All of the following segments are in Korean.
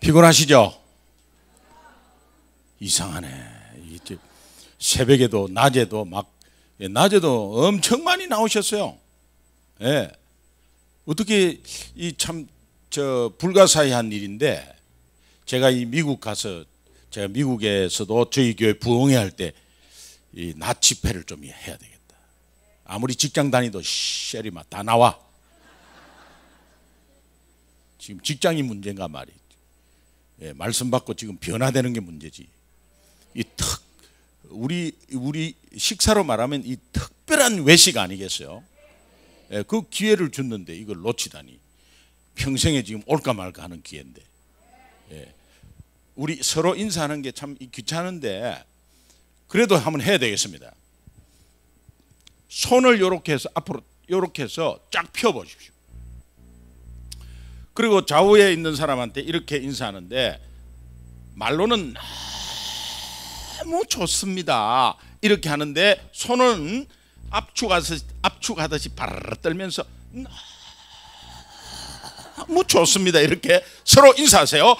피곤하시죠? 이상하네. 새벽에도 낮에도 낮에도 엄청 많이 나오셨어요. 예. 어떻게 이 참 불가사의한 일인데, 제가 이 미국 가서, 제가 미국에서도 저희 교회 부흥회 할 때 이 낮 집회를 좀 해야 되겠다. 아무리 직장 다니도 쉐리마 다 나와. 지금 직장이 문제인가 말이지. 예, 말씀 받고 지금 변화되는 게 문제지. 우리 식사로 말하면 이 특별한 외식 아니겠어요? 예, 그 기회를 줬는데 이걸 놓치다니. 평생에 지금 올까 말까 하는 기회인데. 예, 우리 서로 인사하는 게 참 귀찮은데 그래도 한번 해야 되겠습니다. 손을 이렇게 해서 앞으로 이렇게 해서 쫙 펴 보십시오. 그리고 좌우에 있는 사람한테 이렇게 인사하는데, 말로는 너무 좋습니다 이렇게 하는데 손은 압축하듯이 바르르 떨면서 너무 좋습니다 이렇게 서로 인사하세요.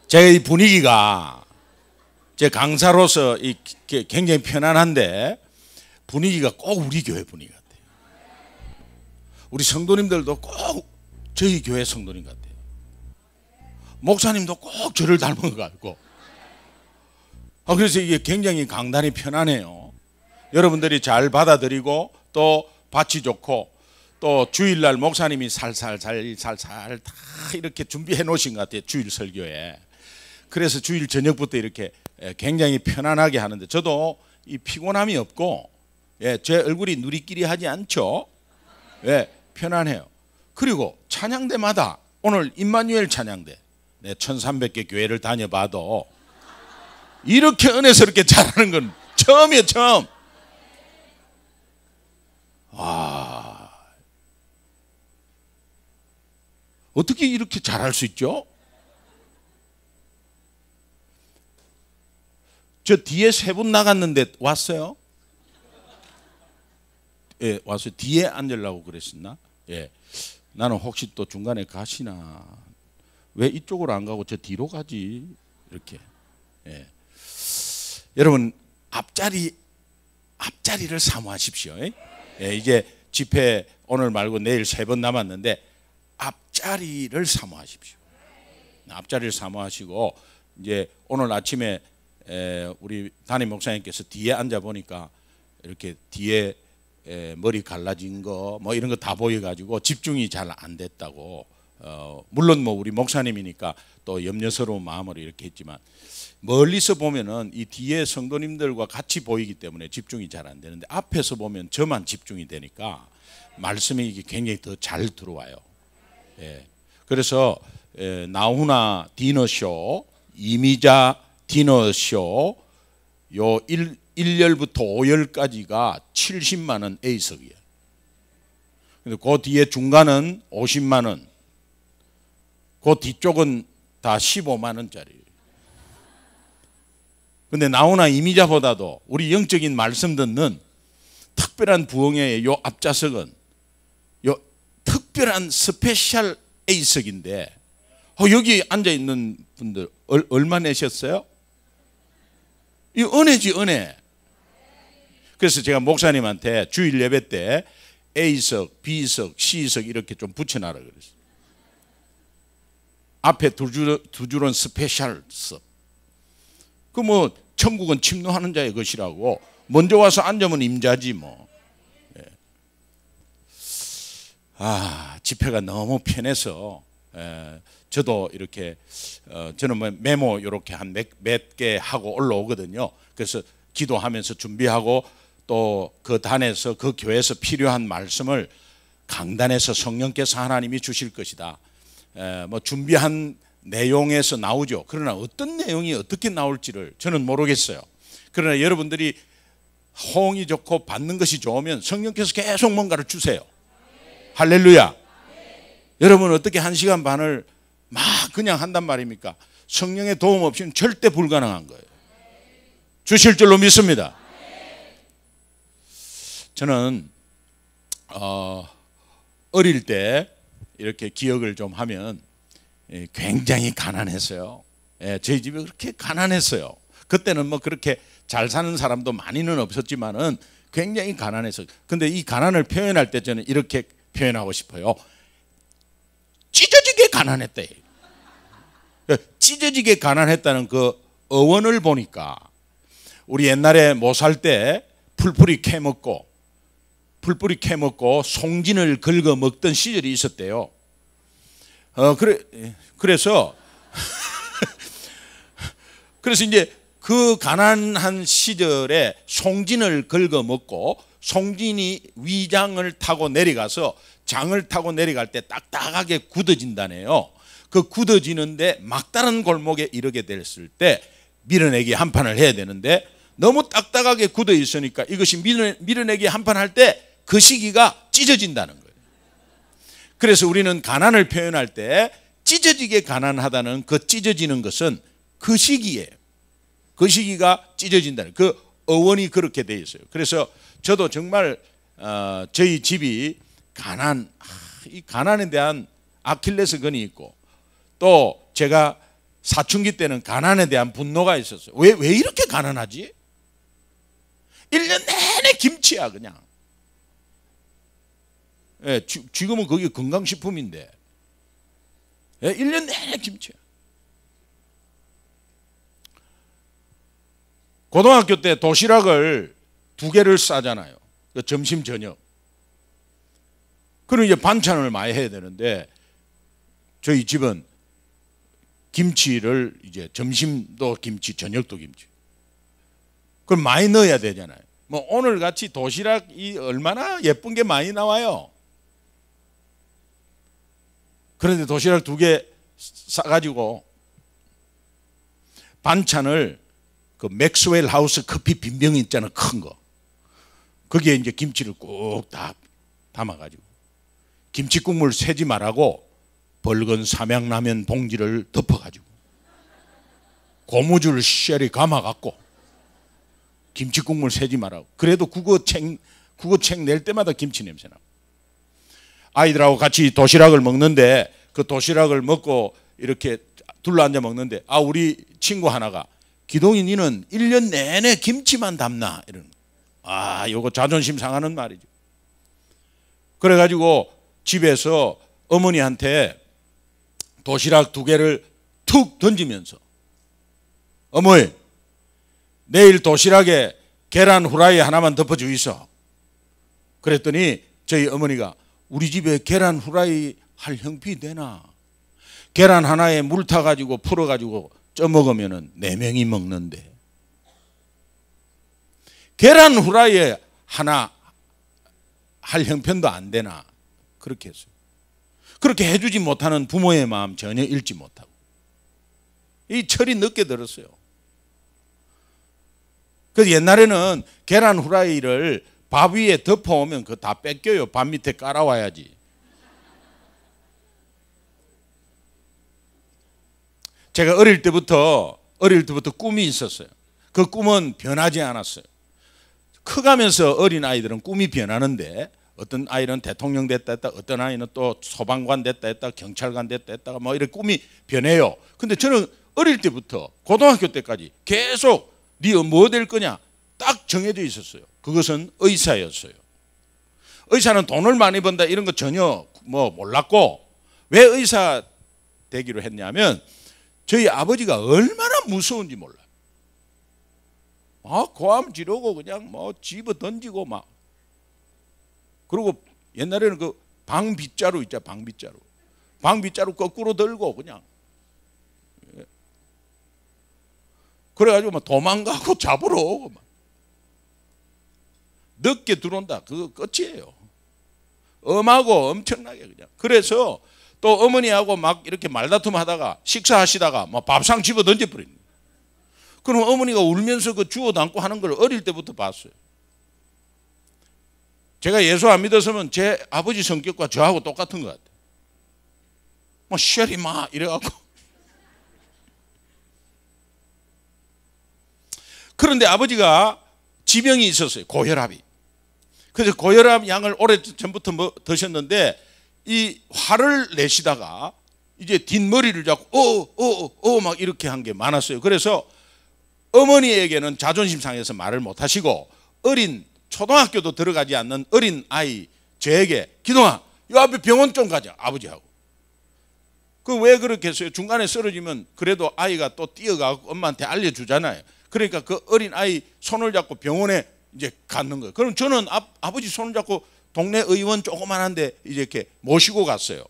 제가 이 분위기가 제 강사로서 굉장히 편안한데, 분위기가 꼭 우리 교회 분위기 같아요. 우리 성도님들도 꼭 저희 교회 성도님 같아요. 목사님도 꼭 저를 닮은 것 같고. 그래서 이게 굉장히 강단이 편안해요. 여러분들이 잘 받아들이고 또 밭이 좋고, 또 주일날 목사님이 살살 다 이렇게 준비해 놓으신 것 같아요. 주일 설교에. 그래서 주일 저녁부터 이렇게 굉장히 편안하게 하는데, 저도 이 피곤함이 없고, 제 얼굴이 누리끼리 하지 않죠. 편안해요. 그리고 찬양대마다, 오늘 임마누엘 찬양대 1300개 교회를 다녀봐도 이렇게 은혜스럽게 잘하는 건 처음이에요. 처음. 어떻게 이렇게 잘할 수 있죠? 저 뒤에 3분 나갔는데 왔어요? 예, 와서 뒤에 앉으려고 그랬었나? 예. 나는 혹시 또 중간에 가시나? 왜 이쪽으로 안 가고 저 뒤로 가지? 이렇게. 예. 여러분, 앞자리를 사모하십시오. 예, 이제 집회 오늘 말고 내일 3번 남았는데 앞자리를 사모하십시오. 앞자리를 사모하시고, 이제 오늘 아침에 우리 담임 목사님께서 뒤에 앉아 보니까 이렇게 뒤에 머리 갈라진 거 뭐 이런 거 다 보여가지고 집중이 잘 안 됐다고. 물론 뭐 우리 목사님이니까 또 염려스러운 마음으로 이렇게 했지만, 멀리서 보면은 이 뒤에 성도님들과 같이 보이기 때문에 집중이 잘 안 되는데, 앞에서 보면 저만 집중이 되니까 말씀이 이게 굉장히 더 잘 들어와요. 예. 그래서 나훈아 디너쇼, 이미자 디너쇼, 요 1열부터 5열까지가 70만 원 A석이에요. 근데 그 뒤에 중간은 50만 원, 그 뒤쪽은 다 15만 원짜리예요. 근데 나훈아 이미자보다도 우리 영적인 말씀 듣는 특별한 부흥회의 요 앞좌석은 요 특별한 스페셜 A석인데, 여기 앉아 있는 분들 얼마 내셨어요? 이 은혜지, 은혜. 그래서 제가 목사님한테 주일 예배 때 A석, B석, C석 이렇게 좀 붙여놔라 그랬어요. 앞에 두 줄은 스페셜석. 그 뭐 천국은 침노하는 자의 것이라고, 먼저 와서 앉으면 임자지 뭐. 집회가 너무 편해서 저도 이렇게 저는 뭐 메모 이렇게 한 몇 개 하고 올라오거든요. 그래서 기도하면서 준비하고, 또 그 단에서 그 교회에서 필요한 말씀을 강단에서 성령께서 하나님이 주실 것이다. 뭐 준비한 내용에서 나오죠. 그러나 어떤 내용이 어떻게 나올지를 저는 모르겠어요. 그러나 여러분들이 호응이 좋고 받는 것이 좋으면 성령께서 계속 뭔가를 주세요. 할렐루야. 여러분 어떻게 1시간 반을 막 그냥 한단 말입니까? 성령의 도움 없이는 절대 불가능한 거예요. 주실 줄로 믿습니다. 저는 어릴 때 이렇게 기억을 좀 하면 굉장히 가난했어요. 저희 집이 그렇게 가난했어요. 그때는 뭐 그렇게 잘 사는 사람도 많이는 없었지만은 굉장히 가난했어요. 근데 이 가난을 표현할 때 저는 이렇게 표현하고 싶어요. 찢어지게 가난했다. 찢어지게 가난했다는 그 어원을 보니까 우리 옛날에 못 살 때 풀뿌리 캐먹고 송진을 긁어 먹던 시절이 있었대요. 그래서 이제 그 가난한 시절에 송진을 긁어 먹고 송진이 위장을 타고 내려가서 장을 타고 내려갈 때 딱딱하게 굳어진다네요. 그 굳어지는데 막다른 골목에 이르게 됐을 때 밀어내기 한 판을 해야 되는데 너무 딱딱하게 굳어 있으니까 이것이 밀어내기 한 판 할 때 그 시기가 찢어진다는 거예요. 그래서 우리는 가난을 표현할 때 찢어지게 가난하다는 그 찢어지는 것은 그 시기예요. 그 시기가 찢어진다는 그 어원이 그렇게 되어 있어요. 그래서 저도 정말 저희 집이 이 가난에 대한 아킬레스건이 있고 또 제가 사춘기 때는 가난에 대한 분노가 있었어요. 왜 이렇게 가난하지? 1년 내내 김치야 그냥. 지금은 그게 건강식품인데 1년 내내 김치야. 고등학교 때 도시락을 2개를 싸잖아요. 점심 저녁. 그럼 이제 반찬을 많이 해야 되는데 저희 집은 김치를 이제 점심도 김치, 저녁도 김치. 그럼 많이 넣어야 되잖아요. 뭐 오늘 같이 도시락이 얼마나 예쁜 게 많이 나와요. 그런데 도시락 2개 싸가지고 반찬을 그 맥스웰 하우스 커피 빈병 있잖아, 큰 거. 거기에 이제 김치를 꼭 다 담아가지고 김치국물 새지 말라고 붉은 삼양라면 봉지를 덮어가지고 고무줄 쉘이 감아갖고 김치국물 새지 말라고. 그래도 국어책 낼 때마다 김치 냄새 나고. 아이들하고 같이 도시락을 먹는데 그 도시락을 먹고 이렇게 둘러앉아 먹는데 우리 친구 하나가 기동이 니는 1년 내내 김치만 담나 이러는 거야. 요거 자존심 상하는 말이죠. 그래가지고 집에서 어머니한테 도시락 2개를 툭 던지면서 어머니 내일 도시락에 계란 후라이 하나만 덮어주이소. 그랬더니 저희 어머니가 우리 집에 계란 후라이 할 형편이 되나? 계란 하나에 물 타가지고 풀어가지고 쪄먹으면 4명이 먹는데 계란 후라이에 하나 할 형편도 안 되나? 그렇게 했어요. 그렇게 해주지 못하는 부모의 마음 전혀 읽지 못하고 이 철이 늦게 들었어요. 그래서 옛날에는 계란 후라이를 밥 위에 덮어오면 그거 다 뺏겨요. 밥 밑에 깔아와야지. 제가 어릴 때부터 꿈이 있었어요. 그 꿈은 변하지 않았어요. 커가면서 어린 아이들은 꿈이 변하는데 어떤 아이는 대통령 됐다 했다, 어떤 아이는 또 소방관 됐다 했다, 경찰관 됐다 했다가 뭐 이렇게 꿈이 변해요. 근데 저는 어릴 때부터 고등학교 때까지 계속 네 뭐 될 거냐 딱 정해져 있었어요. 그것은 의사였어요. 의사는 돈을 많이 번다 이런 거 전혀 뭐 몰랐고 왜 의사 되기로 했냐면 저희 아버지가 얼마나 무서운지 몰라요. 고함 지르고 그냥 뭐 집어 던지고 막. 그리고 옛날에는 그 방빗자루 있잖아, 방빗자루. 방빗자루 거꾸로 들고 그냥. 그래가지고 막 도망가고 잡으러 오고 막. 늦게 들어온다. 그거 끝이에요. 엄하고 엄청나게 그냥. 그래서 또 어머니하고 막 이렇게 말다툼 하다가 식사하시다가 막 밥상 집어 던져버리는 거예요. 그럼 어머니가 울면서 그 주워 담고 하는 걸 어릴 때부터 봤어요. 제가 예수 안 믿었으면 제 아버지 성격과 저하고 똑같은 것 같아요. 뭐 쉐리 마 이래갖고. 그런데 아버지가 지병이 있었어요. 고혈압이. 그래서 고혈압 약을 오래전부터 드셨는데 이 화를 내시다가 이제 뒷머리를 잡고 막 이렇게 한 게 많았어요. 그래서 어머니에게는 자존심 상해서 말을 못 하시고 어린 초등학교도 들어가지 않는 어린 아이 저에게 기동아 요 앞에 병원 좀 가자 아버지하고. 그 왜 그렇게 했어요? 중간에 쓰러지면 그래도 아이가 또 뛰어가고 엄마한테 알려주잖아요. 그러니까 그 어린 아이 손을 잡고 병원에 이제 갔는 거예요. 그럼 저는 아버지 손을 잡고 동네 의원 조그만한데 이제 이렇게 모시고 갔어요.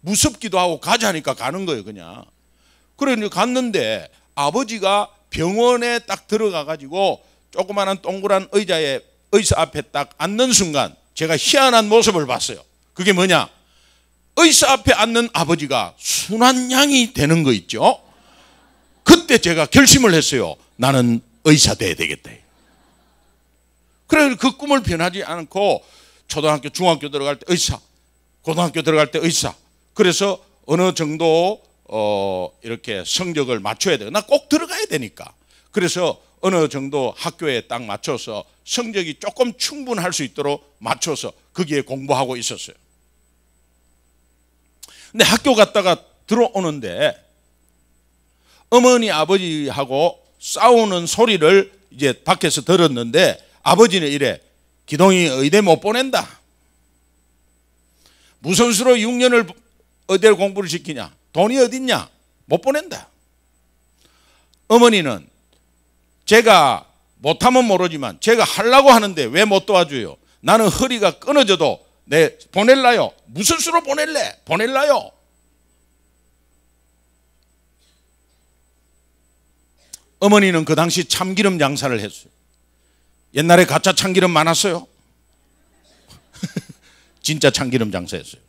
무섭기도 하고 가자니까 가는 거예요, 그냥. 그래 갔는데 아버지가 병원에 딱 들어가 가지고 조그만한 동그란 의자에 의사 앞에 딱 앉는 순간 제가 희한한 모습을 봤어요. 그게 뭐냐? 의사 앞에 앉는 아버지가 순한 양이 되는 거 있죠. 그때 제가 결심을 했어요. 나는 의사 돼야 되겠다. 그래 그 꿈을 변하지 않고 초등학교, 중학교 들어갈 때 의사, 고등학교 들어갈 때 의사. 그래서 어느 정도 이렇게 성적을 맞춰야 돼요. 나 꼭 들어가야 되니까. 그래서 어느 정도 학교에 딱 맞춰서 성적이 조금 충분할 수 있도록 맞춰서 거기에 공부하고 있었어요. 근데 학교 갔다가 들어오는데 어머니 아버지하고 싸우는 소리를 이제 밖에서 들었는데 아버지는 이래. 기동이 의대 못 보낸다. 무슨 수로 6년을 의대 공부를 시키냐? 돈이 어딨냐? 못 보낸다. 어머니는 제가 못하면 모르지만 제가 하려고 하는데 왜 못 도와줘요? 나는 허리가 끊어져도 내 보낼라요. 무슨 수로 보낼래? 보낼라요. 어머니는 그 당시 참기름 장사를 했어요. 옛날에 가짜 참기름 많았어요. 진짜 참기름 장사했어요.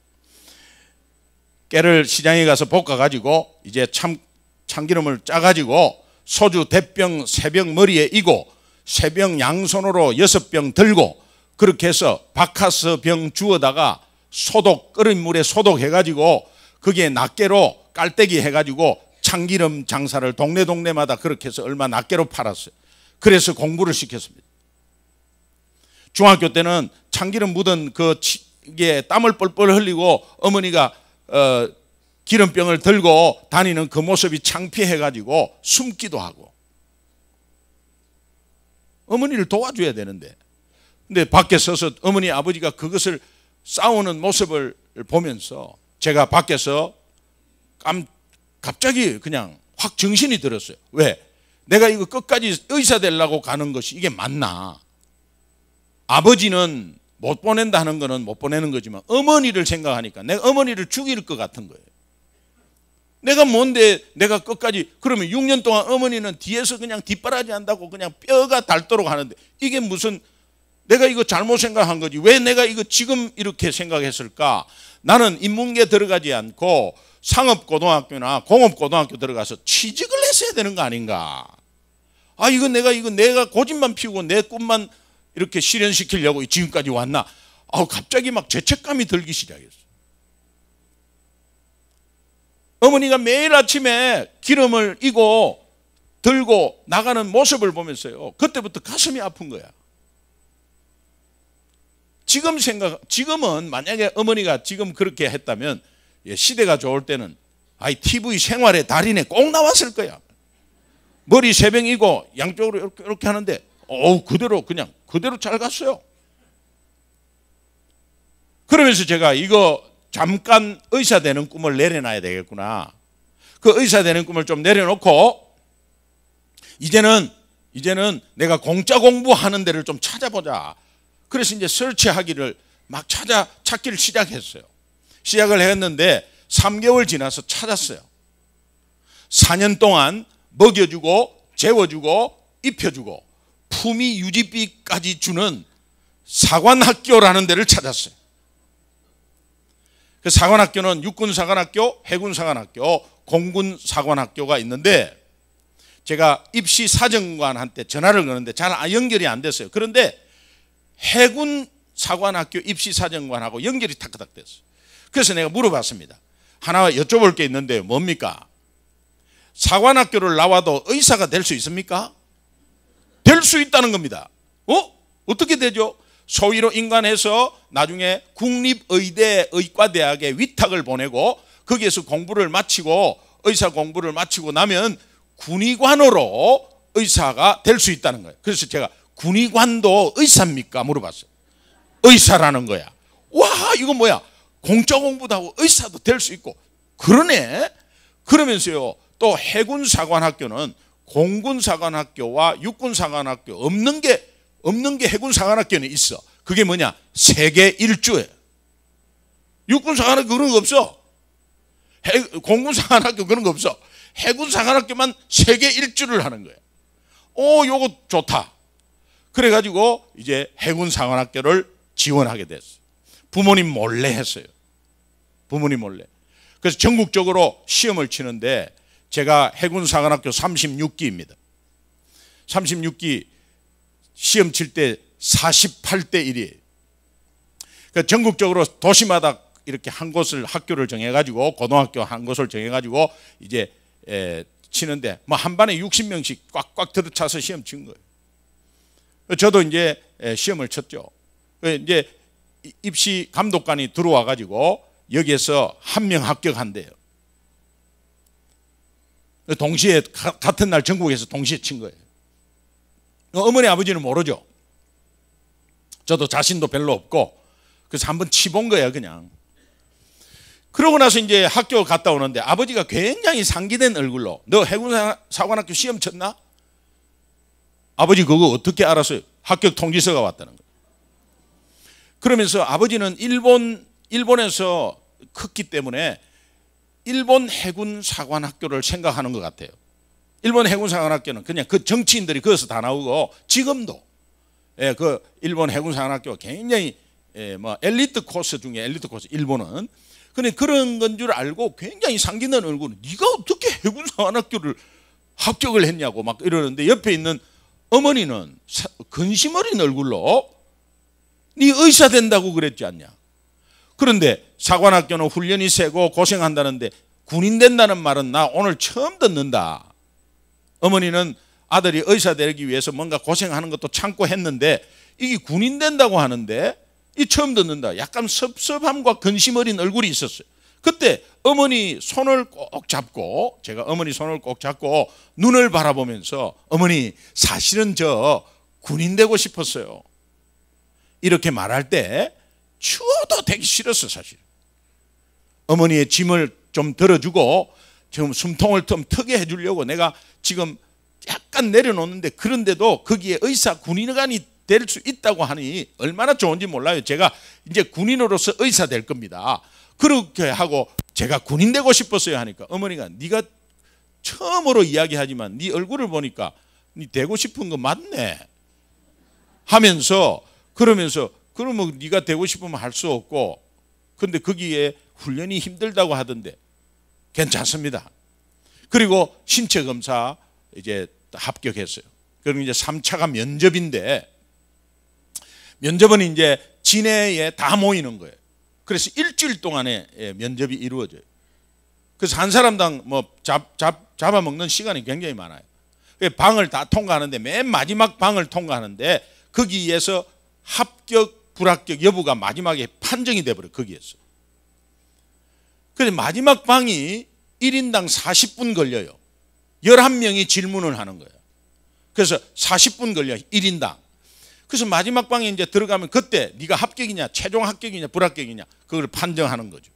깨를 시장에 가서 볶아가지고 이제 참기름을 짜가지고 소주 대병 3병 머리에 이고 3병 양손으로 6병 들고 그렇게 해서 바카스 병 주워다가 소독 끓인 물에 소독해가지고 거기에 낱개로 깔때기 해가지고 참기름 장사를 동네마다 그렇게 해서 얼마 낱개로 팔았어요. 그래서 공부를 시켰습니다. 중학교 때는 참기름 묻은 이게 땀을 뻘뻘 흘리고 어머니가 기름병을 들고 다니는 그 모습이 창피해가지고 숨기도 하고 어머니를 도와줘야 되는데 근데 밖에 서서 어머니 아버지가 그것을 싸우는 모습을 보면서 제가 밖에서 갑자기 그냥 확 정신이 들었어요. 왜? 내가 이거 끝까지 의사 되려고 가는 것이 이게 맞나? 아버지는 못 보낸다 하는 거는 못 보내는 거지만 어머니를 생각하니까 내가 어머니를 죽일 것 같은 거예요. 내가 뭔데 내가 끝까지 그러면 6년 동안 어머니는 뒤에서 그냥 뒷바라지 한다고 그냥 뼈가 닳도록 하는데 이게 무슨 내가 이거 잘못 생각한 거지 왜 내가 이거 지금 이렇게 생각했을까? 나는 인문계 들어가지 않고 상업고등학교나 공업고등학교 들어가서 취직을 했어야 되는 거 아닌가? 아 이거 내가 고집만 피우고 내 꿈만 이렇게 실현시키려고 지금까지 왔나? 갑자기 막 죄책감이 들기 시작했어요. 어머니가 매일 아침에 기름을 이고 들고 나가는 모습을 보면서요. 그때부터 가슴이 아픈 거야. 지금은 만약에 어머니가 지금 그렇게 했다면 시대가 좋을 때는 TV 생활의 달인에 꼭 나왔을 거야. 머리 3병이고 양쪽으로 이렇게 하는데 그대로 잘 갔어요. 그러면서 제가 이거 잠깐 의사 되는 꿈을 내려놔야 되겠구나. 그 의사 되는 꿈을 좀 내려놓고 이제는 내가 공짜 공부하는 데를 좀 찾아보자. 그래서 이제 설치하기를 막 찾기를 시작했어요. 시작을 했는데 3개월 지나서 찾았어요. 4년 동안 먹여주고 재워주고 입혀주고 품위 유지비까지 주는 사관학교라는 데를 찾았어요. 그 사관학교는 육군사관학교, 해군사관학교, 공군사관학교가 있는데 제가 입시사정관한테 전화를 거는데 잘 연결이 안 됐어요. 그런데 해군사관학교 입시사정관하고 연결이 탁탁 됐어요. 그래서 내가 물어봤습니다. 하나 여쭤볼 게 있는데 뭡니까? 사관학교를 나와도 의사가 될 수 있습니까? 될 수 있다는 겁니다. 어떻게 되죠? 소위로 인간해서 나중에 국립의대 의과대학에 위탁을 보내고 거기에서 공부를 마치고 의사 공부를 마치고 나면 군의관으로 의사가 될 수 있다는 거예요. 그래서 제가 군의관도 의사입니까? 물어봤어요. 의사라는 거야. 와, 이거 뭐야? 공짜 공부도 하고 의사도 될 수 있고 그러네. 그러면서요, 또 해군사관학교는 공군사관학교와 육군사관학교 없는 게 해군사관학교는 있어. 그게 뭐냐? 세계 일주예요. 육군사관학교 그런 거 없어. 공군사관학교 그런 거 없어. 해군사관학교만 세계 일주를 하는 거예요. 요거 좋다. 그래가지고 이제 해군사관학교를 지원하게 됐어요. 부모님 몰래 했어요. 부모님 몰래. 그래서 전국적으로 시험을 치는데 제가 해군사관학교 36기입니다. 36기 시험 칠 때 48대 1이에요. 그러니까 전국적으로 도시마다 이렇게 한 곳을 학교를 정해가지고 고등학교 한 곳을 정해가지고 이제 치는데 뭐 한 반에 60명씩 꽉꽉 들어차서 시험 친 거예요. 저도 이제 시험을 쳤죠. 이제 입시 감독관이 들어와 가지고 여기에서 한 명 합격한대요. 동시에 같은 날 전국에서 동시에 친 거예요. 어머니 아버지는 모르죠. 저도 자신도 별로 없고 그래서 한번 치본 거예요 그냥. 그러고 나서 이제 학교 갔다 오는데 아버지가 굉장히 상기된 얼굴로 너 해군사관학교 시험 쳤나? 아버지 그거 어떻게 알았어요? 합격 통지서가 왔다는 거예요. 그러면서 아버지는 일본에서 컸기 때문에 일본 해군사관학교를 생각하는 것 같아요. 일본 해군사관학교는 그냥 그 정치인들이 거기서 다 나오고 지금도 그 일본 해군사관학교가 굉장히 뭐 엘리트 코스 중에 엘리트 코스 일본은. 근데 그런 건 줄 알고 굉장히 상기된 얼굴로 네가 어떻게 해군사관학교를 합격을 했냐고 막 이러는데 옆에 있는 어머니는 근심 어린 얼굴로 네 의사 된다고 그랬지 않냐. 그런데 사관학교는 훈련이 세고 고생한다는데 군인 된다는 말은 나 오늘 처음 듣는다. 어머니는 아들이 의사 되기 위해서 뭔가 고생하는 것도 참고 했는데 이게 군인 된다고 하는데 이 처음 듣는다. 약간 섭섭함과 근심 어린 얼굴이 있었어요. 그때 어머니 손을 꼭 잡고 제가 어머니 손을 꼭 잡고 눈을 바라보면서 어머니 사실은 저 군인 되고 싶었어요. 이렇게 말할 때 추워도 되기 싫었어 사실. 어머니의 짐을 좀 들어주고 지금 숨통을 좀 트게 해주려고 내가 지금 약간 내려놓는데 그런데도 거기에 의사 군인관이 될 수 있다고 하니 얼마나 좋은지 몰라요. 제가 이제 군인으로서 의사 될 겁니다. 그렇게 하고 제가 군인 되고 싶었어요 하니까 어머니가 네가 처음으로 이야기하지만 네 얼굴을 보니까 네 되고 싶은 거 맞네 하면서 그러면서 그러면 네가 되고 싶으면 할 수 없고 근데 거기에 훈련이 힘들다고 하던데 괜찮습니다. 그리고 신체 검사 이제 합격했어요. 그리고 이제 3차가 면접인데 면접은 이제 진해에 다 모이는 거예요. 그래서 일주일 동안에 면접이 이루어져요. 그래서 한 사람당 뭐 잡아먹는 시간이 굉장히 많아요. 방을 다 통과하는데 맨 마지막 방을 통과하는데 거기에서 합격 불합격 여부가 마지막에 판정이 돼버려요. 거기에서. 그래서 마지막 방이 1인당 40분 걸려요. 11명이 질문을 하는 거예요. 그래서 40분 걸려요. 1인당. 그래서 마지막 방에 이제 들어가면 그때 네가 합격이냐 최종 합격이냐 불합격이냐 그걸 판정하는 거죠.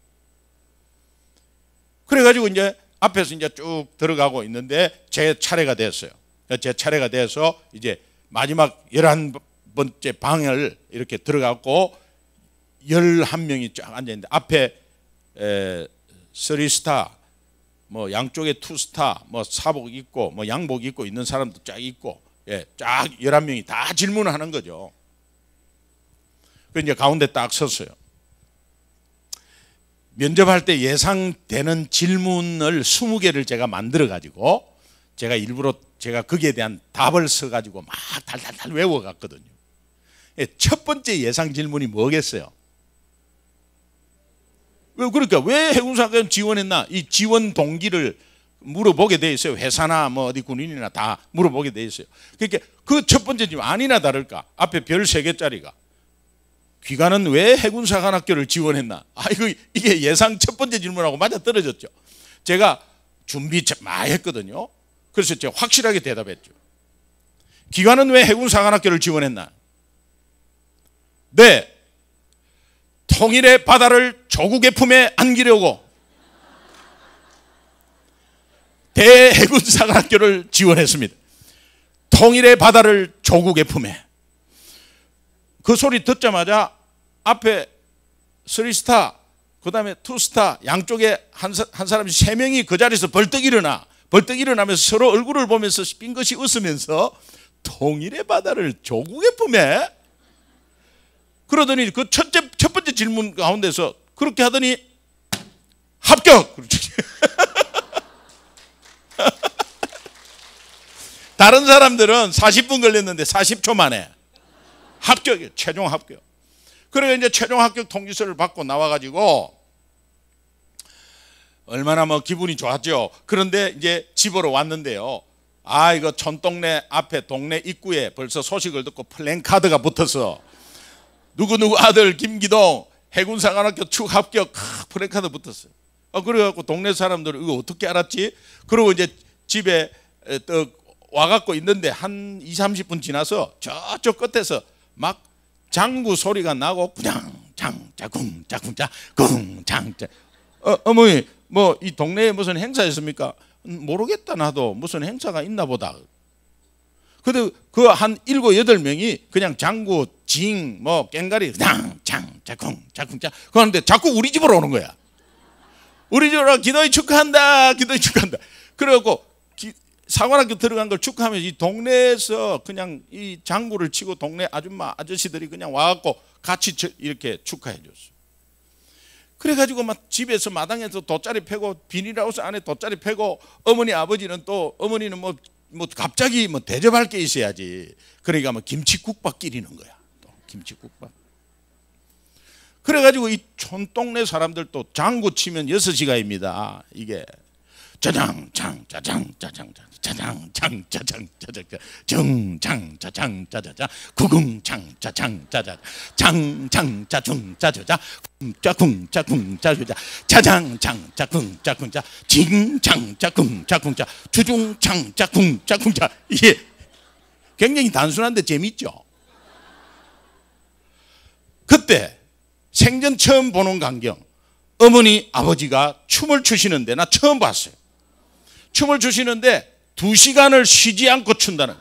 그래가지고 이제 앞에서 이제 쭉 들어가고 있는데 제 차례가 됐어요. 제 차례가 돼서 이제 마지막 11번째 방을 이렇게 들어갔고 11명이 쫙 앉아있는데 앞에 3스타 뭐 양쪽에 2스타 뭐 사복 입고 뭐 양복 입고 있는 사람도 쫙 있고 쫙 11명이 다 질문을 하는 거죠. 그 이제 가운데 딱 섰어요. 면접할 때 예상되는 질문을 20개를 제가 만들어 가지고 제가 일부러 제가 거기에 대한 답을 써 가지고 막 달달달 외워 갔거든요. 첫 번째 예상 질문이 뭐겠어요? 그러니까 왜 해군사관 지원했나? 이 지원 동기를 물어보게 돼 있어요. 회사나 뭐 어디 군인이나 다 물어보게 돼 있어요. 그러니까 그 첫 번째 질문 아니나 다를까 앞에 별 3개짜리가 귀가는 왜 해군사관학교를 지원했나? 이게 예상 첫 번째 질문하고 맞아 떨어졌죠. 제가 준비 많이 했거든요. 그래서 제가 확실하게 대답했죠. 귀가는 왜 해군사관학교를 지원했나? 네, 통일의 바다를 조국의 품에 안기려고 대해군사관학교를 지원했습니다. 통일의 바다를 조국의 품에. 그 소리 듣자마자 앞에 3스타, 그 다음에 2스타 양쪽에 한 사람이 3명이 그 자리에서 벌떡 일어나면서 서로 얼굴을 보면서 빙긋이 웃으면서 통일의 바다를 조국의 품에? 그러더니 그 첫 번째 질문 가운데서 그렇게 하더니 합격! 다른 사람들은 40분 걸렸는데 40초 만에 합격이에요. 최종 합격. 그래서 이제 최종 합격 통지서를 받고 나와가지고 얼마나 기분이 좋았죠. 그런데 이제 집으로 왔는데요. 이거 촌동네 앞에 동네 입구에 벌써 소식을 듣고 플랜카드가 붙어서 누구누구 아들 김기동 해군사관학교 축 합격 플랜카드 붙었어요. 그래갖고 동네 사람들은 이거 어떻게 알았지? 그리고 이제 집에 와갖고 있는데 한 20-30분 지나서 저쪽 끝에서 막 장구 소리가 나고 그냥 장자 궁자 궁자 궁장자. 어머니 이 동네에 무슨 행사 있습니까? 모르겠다. 나도 무슨 행사가 있나 보다. 근데 그 한 7-8명이 그냥 장구 징 깽가리 그냥 장자 궁자 궁자 그러는데 자꾸 우리 집으로 오는 거야. 우리 집으로 기도이 축하한다. 기도이 축하한다. 그래갖고 사관학교 들어간 걸 축하하면서 이 동네에서 그냥 이 장구를 치고 동네 아줌마 아저씨들이 그냥 와갖고 같이 이렇게 축하해 줬어요. 그래가지고 막 집에서 마당에서 돗자리 패고 비닐하우스 안에 돗자리 패고 어머니 아버지는 또 어머니는 갑자기 대접할 게 있어야지. 그러니까 김치국밥 끼리는 거야. 또 김치국밥. 그래가지고 이 촌동네 사람들도 장구 치면 6시간입니다. 이게 짜장 장 짜장 짜장 짜장 장 짜장 짜장 정장 짜장 짜자자 구궁장 짜장 짜자 장장 짜중 짜자자 짜궁 짜궁 짜자자 짜장 장 짜궁 짜궁 짜 징장 짜궁 짜궁 짜 주중장 짜궁 짜궁 짜. 이게 굉장히 단순한데 재밌죠. 그때 생전 처음 보는 광경. 어머니 아버지가 춤을 추시는데 나 처음 봤어요. 춤을 추시는데 2시간을 쉬지 않고 춘다는.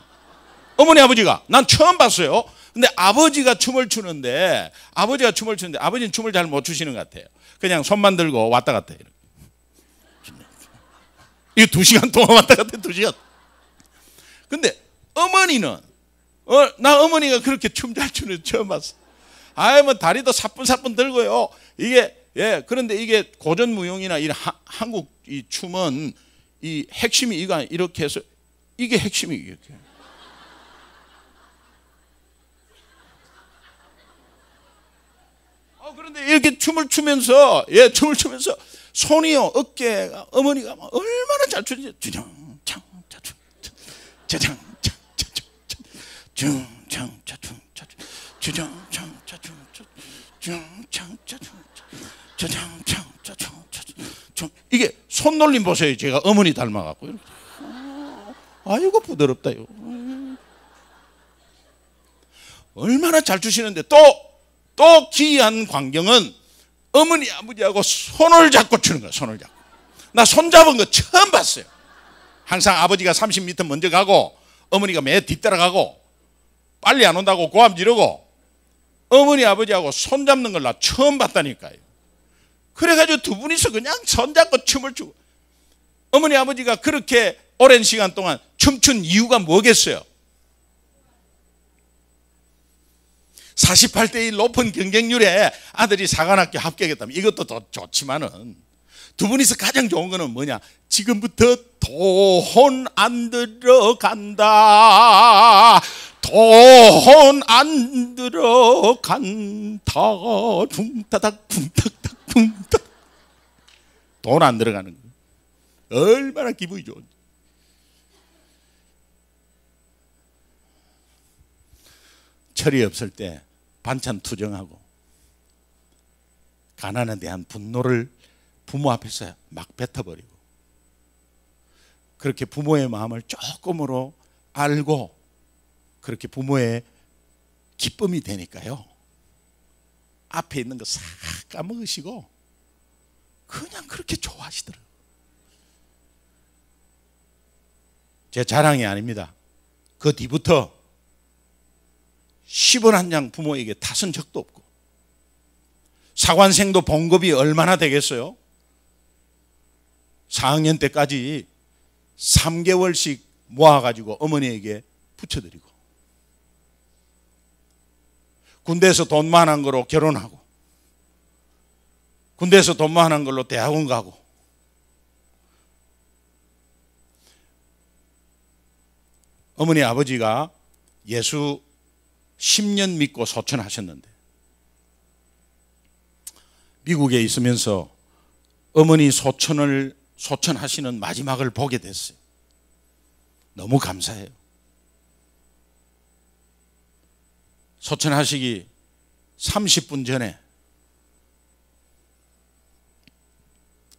어머니 아버지가 난 처음 봤어요. 근데 아버지가 춤을 추는데 아버지는 춤을 잘 못 추시는 것 같아요. 그냥 손만 들고 왔다 갔다 해요. 이거 2시간 동안 왔다 갔다 2시간. 근데 어머니는 나 어머니가 그렇게 춤 잘 추는 거 처음 봤어. 다리도 사뿐사뿐 들고요. 이게 그런데 이게 고전 무용이나 이 한국 이 춤은 이 핵심이 이렇게 해서 이게 핵심이 이렇게. 그런데 이렇게 춤을 추면서 손이요 어깨가 어머니가 얼마나 잘 추는지 주장 창차충 짜장 창차충 중창 차충 주장 창차충 중창차충 짜장 창차충 이게 손놀림 보세요. 제가 어머니 닮아갖고 이렇게. 아이고 부드럽다요. 얼마나 잘 추시는데 또 기이한 광경은 어머니 아버지하고 손을 잡고 추는 거야. 손을 잡고. 나 손 잡은 거 처음 봤어요. 항상 아버지가 30m 먼저 가고 어머니가 매 뒤따라가고 빨리 안 온다고 고함 지르고 어머니 아버지하고 손 잡는 걸 나 처음 봤다니까요. 그래가지고 두 분이서 그냥 손잡고 춤을 추고. 어머니 아버지가 그렇게 오랜 시간 동안 춤춘 이유가 뭐겠어요? 48대1 높은 경쟁률에 아들이 사관학교 합격했다면 이것도 더 좋지만은 두 분이서 가장 좋은 거는 뭐냐? 지금부터 돈 안 들어간다. 돈 안 들어간다. 붕타닥 붕탁탁 붕탁. 돈 안 들어가는 거. 얼마나 기분이 좋은지. 철이 없을 때 반찬 투정하고 가난에 대한 분노를 부모 앞에서 막 뱉어버리고, 그렇게 부모의 마음을 조금으로 알고 그렇게 부모의 기쁨이 되니까요, 앞에 있는 거 싹 까먹으시고 그냥 그렇게 좋아하시더라고요. 제 자랑이 아닙니다. 그 뒤부터 10원 한 장 부모에게 타선 적도 없고, 사관생도 봉급이 얼마나 되겠어요? 4학년 때까지 3개월씩 모아가지고 어머니에게 붙여드리고, 군대에서 돈 많은 거로 결혼하고, 군대에서 돈 많은 걸로 대학원 가고, 어머니 아버지가 예수 10년 믿고 소천하셨는데, 미국에 있으면서 어머니 소천하시는 마지막을 보게 됐어요. 너무 감사해요. 소천하시기 30분 전에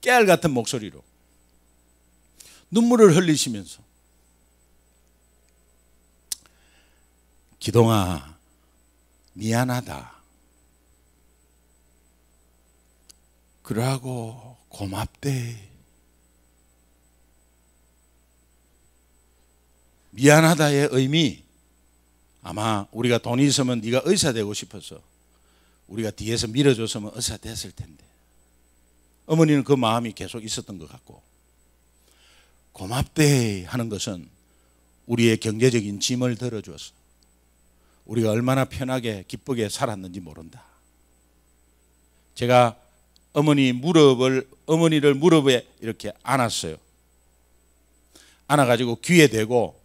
깨알 같은 목소리로 눈물을 흘리시면서, 기동아 미안하다, 그러고 고맙대. 미안하다의 의미, 아마 우리가 돈이 있으면 네가 의사 되고 싶어서 우리가 뒤에서 밀어줬으면 의사 됐을 텐데, 어머니는 그 마음이 계속 있었던 것 같고, 고맙대 하는 것은 우리의 경제적인 짐을 덜어줘서 우리가 얼마나 편하게 기쁘게 살았는지 모른다. 제가 어머니를 무릎에 이렇게 안았어요. 안아가지고 귀에 대고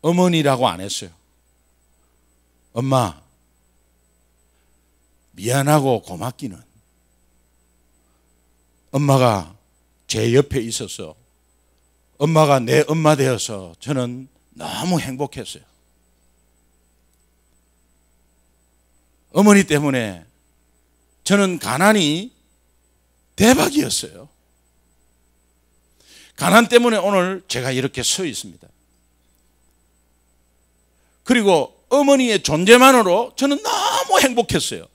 어머니라고 안 했어요. 엄마, 미안하고 고맙기는 엄마가 제 옆에 있어서, 엄마가 내 엄마 되어서 저는 너무 행복했어요. 어머니 때문에 저는 가난이 대박이었어요. 가난 때문에 오늘 제가 이렇게 서 있습니다. 그리고 어머니의 존재만으로 저는 너무 행복했어요.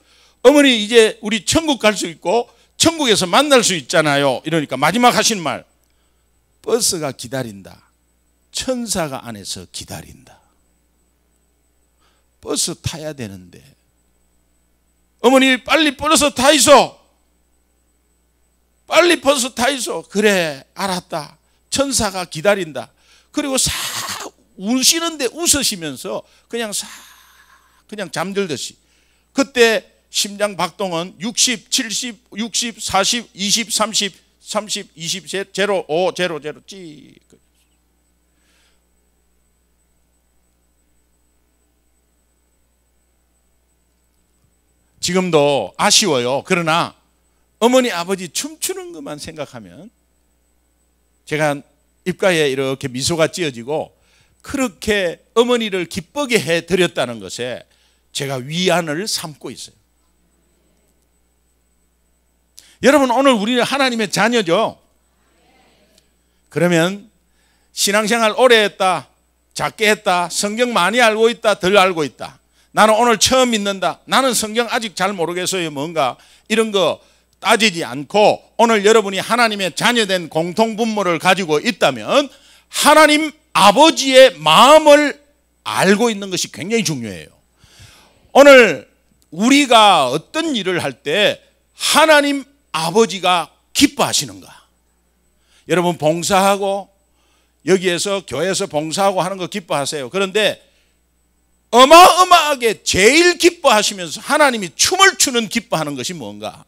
어머니 이제 우리 천국 갈 수 있고 천국에서 만날 수 있잖아요. 이러니까 마지막 하신 말, 버스가 기다린다, 천사가 안에서 기다린다. 버스 타야 되는데 어머니 빨리 버스 타 있어, 빨리 버스 타 있어. 그래 알았다, 천사가 기다린다. 그리고 싹 우시는데 웃으시면서 그냥 잠들듯이. 그때 심장 박동은 60, 70, 60, 40, 20, 30, 30, 20, 0, 5, 0, 0, 찌. 지금도 아쉬워요. 그러나 어머니 아버지 춤추는 것만 생각하면 제가 입가에 이렇게 미소가 찌어지고, 그렇게 어머니를 기쁘게 해드렸다는 것에 제가 위안을 삼고 있어요. 여러분, 오늘 우리는 하나님의 자녀죠. 그러면 신앙생활 오래 했다, 작게 했다, 성경 많이 알고 있다, 덜 알고 있다, 나는 오늘 처음 믿는다, 나는 성경 아직 잘 모르겠어요, 뭔가 이런 거 따지지 않고, 오늘 여러분이 하나님의 자녀된 공통분모를 가지고 있다면 하나님 아버지의 마음을 알고 있는 것이 굉장히 중요해요. 오늘 우리가 어떤 일을 할 때 하나님 아버지가 기뻐하시는가? 여러분 봉사하고 여기에서 교회에서 봉사하고 하는 거 기뻐하세요. 그런데 어마어마하게 제일 기뻐하시면서 하나님이 춤을 추는 기뻐하는 것이 뭔가?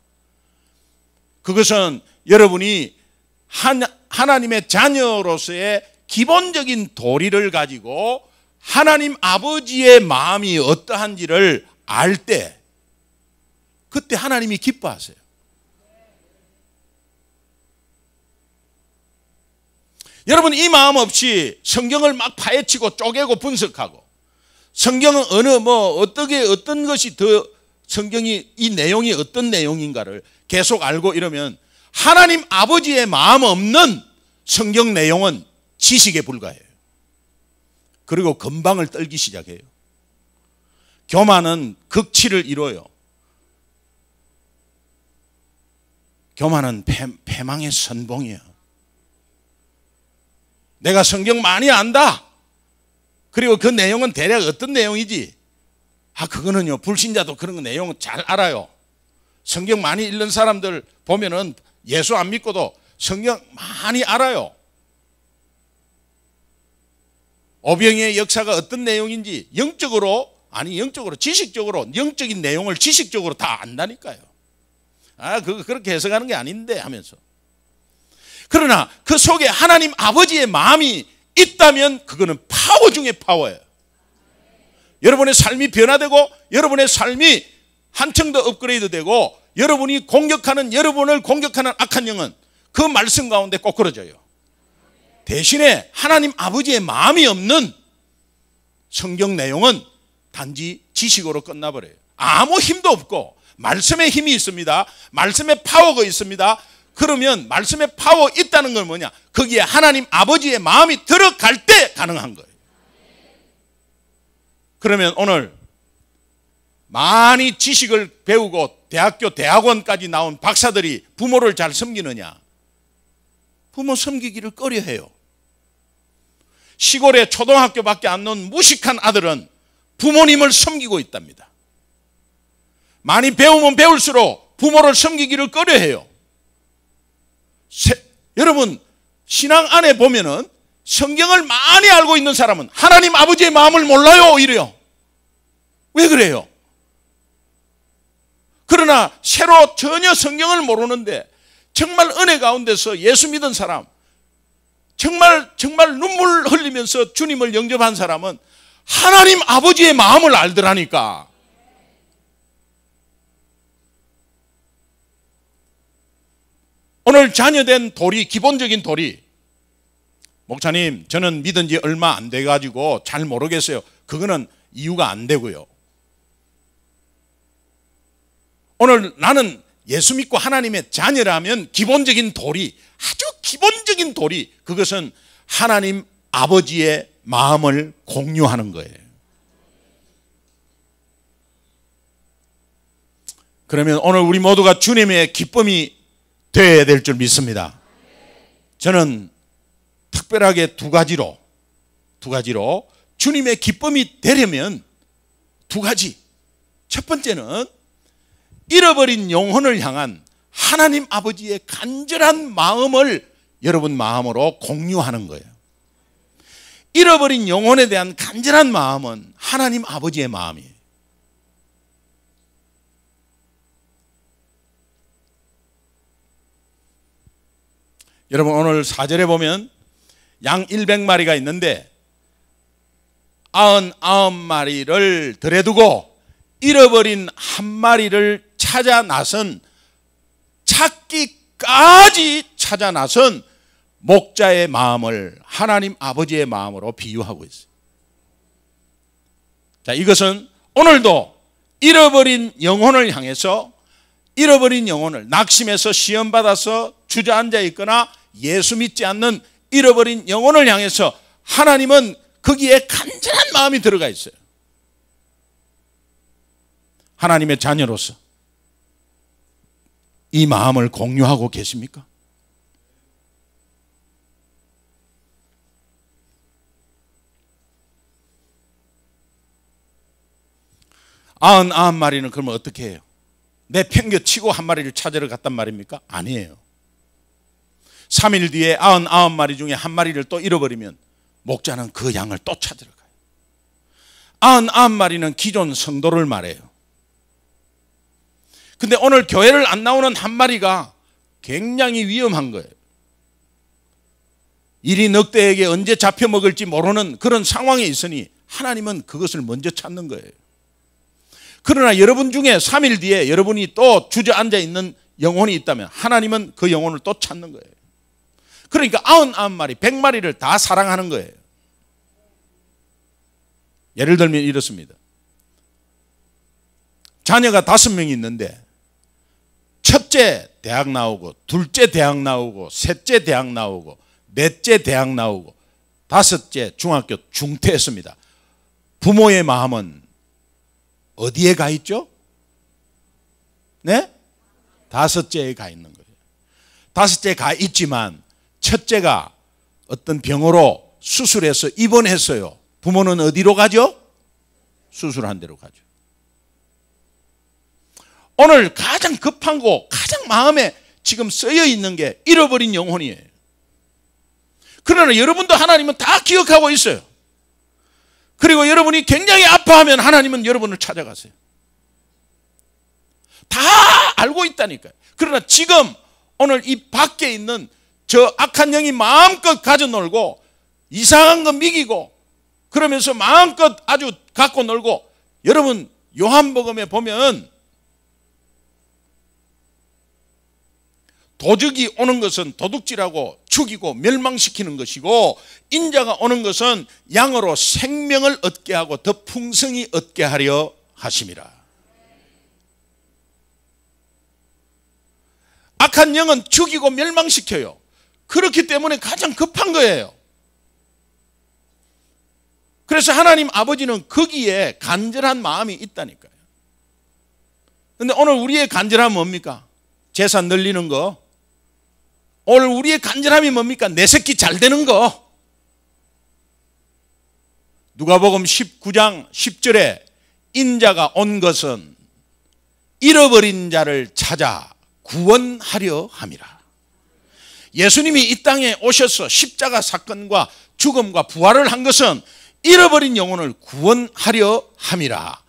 그것은 여러분이 하나님의 자녀로서의 기본적인 도리를 가지고 하나님 아버지의 마음이 어떠한지를 알 때, 그때 하나님이 기뻐하세요. 여러분, 이 마음 없이 성경을 막 파헤치고 쪼개고 분석하고, 성경은 어떤 것이 더 성경이 이 내용이 어떤 내용인가를 계속 알고 이러면 하나님 아버지의 마음 없는 성경 내용은 지식에 불과해요. 그리고 건방을 떨기 시작해요. 교만은 극치를 이뤄요. 교만은 패망의 선봉이에요. 내가 성경 많이 안다. 그리고 그 내용은 대략 어떤 내용이지? 그거는요, 불신자도 그런 거 내용 잘 알아요. 성경 많이 읽는 사람들 보면은 예수 안 믿고도 성경 많이 알아요. 오병이의 역사가 어떤 내용인지 영적으로, 지식적으로, 영적인 내용을 지식적으로 다 안다니까요. 그렇게 해석하는 게 아닌데 하면서. 그러나 그 속에 하나님 아버지의 마음이 있다면 그거는 파워 중에 파워예요. 여러분의 삶이 변화되고 여러분의 삶이 한층 더 업그레이드 되고 여러분을 공격하는 악한 영은 그 말씀 가운데 꼬꾸러져요. 대신에 하나님 아버지의 마음이 없는 성경 내용은 단지 지식으로 끝나버려요. 아무 힘도 없고 말씀에 힘이 있습니다. 말씀에 파워가 있습니다. 그러면 말씀에 파워 있다는 건 뭐냐? 거기에 하나님 아버지의 마음이 들어갈 때 가능한 거예요. 그러면 오늘 많이 지식을 배우고 대학원까지 나온 박사들이 부모를 잘 섬기느냐? 부모 섬기기를 꺼려해요. 시골에 초등학교밖에 안 나온 무식한 아들은 부모님을 섬기고 있답니다. 많이 배우면 배울수록 부모를 섬기기를 꺼려해요. 여러분, 신앙 안에 보면은 성경을 많이 알고 있는 사람은 하나님 아버지의 마음을 몰라요, 이래요. 왜 그래요? 그러나 새로 전혀 성경을 모르는데 정말 은혜 가운데서 예수 믿은 사람, 정말 눈물 흘리면서 주님을 영접한 사람은 하나님 아버지의 마음을 알더라니까. 오늘 자녀된 도리, 기본적인 도리. 목사님, 저는 믿은 지 얼마 안 돼가지고 잘 모르겠어요. 그거는 이유가 안 되고요. 오늘 나는 예수 믿고 하나님의 자녀라면 기본적인 도리, 아주 기본적인 도리, 그것은 하나님 아버지의 마음을 공유하는 거예요. 그러면 오늘 우리 모두가 주님의 기쁨이 되어야 될 줄 믿습니다. 저는 특별하게 두 가지로 주님의 기쁨이 되려면 두 가지. 첫 번째는 잃어버린 영혼을 향한 하나님 아버지의 간절한 마음을 여러분 마음으로 공유하는 거예요. 잃어버린 영혼에 대한 간절한 마음은 하나님 아버지의 마음이에요. 여러분, 오늘 4절에 보면 양 100마리가 있는데 99마리를 들여두고 잃어버린 한 마리를 찾기까지 찾아 나선 목자의 마음을 하나님 아버지의 마음으로 비유하고 있어요. 자, 이것은 오늘도 잃어버린 영혼을 향해서, 잃어버린 영혼을 낙심해서 시험받아서 주저앉아 있거나 예수 믿지 않는 잃어버린 영혼을 향해서 하나님은 거기에 간절한 마음이 들어가 있어요. 하나님의 자녀로서 이 마음을 공유하고 계십니까? 아흔 마리는 그러면 어떻게 해요? 내 평겨치고 한 마리를 찾으러 갔단 말입니까? 아니에요. 3일 뒤에 99마리 중에 한 마리를 또 잃어버리면 목자는 그 양을 또 찾으러 가요. 99마리는 기존 성도를 말해요. 근데 오늘 교회를 안 나오는 한 마리가 굉장히 위험한 거예요. 일이 늑대에게 언제 잡혀먹을지 모르는 그런 상황에 있으니 하나님은 그것을 먼저 찾는 거예요. 그러나 여러분 중에 3일 뒤에 여러분이 또 주저앉아 있는 영혼이 있다면 하나님은 그 영혼을 또 찾는 거예요. 그러니까 99마리, 100마리를 다 사랑하는 거예요. 예를 들면 이렇습니다. 자녀가 5명이 있는데 첫째 대학 나오고 둘째 대학 나오고 셋째 대학 나오고 넷째 대학 나오고 다섯째 중학교 중퇴했습니다. 부모의 마음은 어디에 가 있죠? 네? 다섯째에 가 있는 거예요. 다섯째에 가 있지만 첫째가 어떤 병으로 수술해서 입원했어요. 부모는 어디로 가죠? 수술한 데로 가죠. 오늘 가장 급한 거, 가장 마음에 지금 쓰여 있는 게 잃어버린 영혼이에요. 그러나 여러분도 하나님은 다 기억하고 있어요. 그리고 여러분이 굉장히 아파하면 하나님은 여러분을 찾아가세요. 다 알고 있다니까요. 그러나 지금 오늘 이 밖에 있는 저 악한 영이 마음껏 가져 놀고 이상한 거 미기고 그러면서 마음껏 아주 갖고 놀고, 여러분 요한복음에 보면 도적이 오는 것은 도둑질하고 죽이고 멸망시키는 것이고 인자가 오는 것은 양으로 생명을 얻게 하고 더 풍성히 얻게 하려 하심이라. 악한 영은 죽이고 멸망시켜요. 그렇기 때문에 가장 급한 거예요. 그래서 하나님 아버지는 거기에 간절한 마음이 있다니까요. 그런데 오늘 우리의 간절함은 뭡니까? 재산 늘리는 거. 오늘 우리의 간절함이 뭡니까? 내 새끼 잘 되는 거. 누가복음 19장 10절에 인자가 온 것은 잃어버린 자를 찾아 구원하려 함이라. 예수님이 이 땅에 오셔서 십자가 사건과 죽음과 부활을 한 것은 잃어버린 영혼을 구원하려 함이라.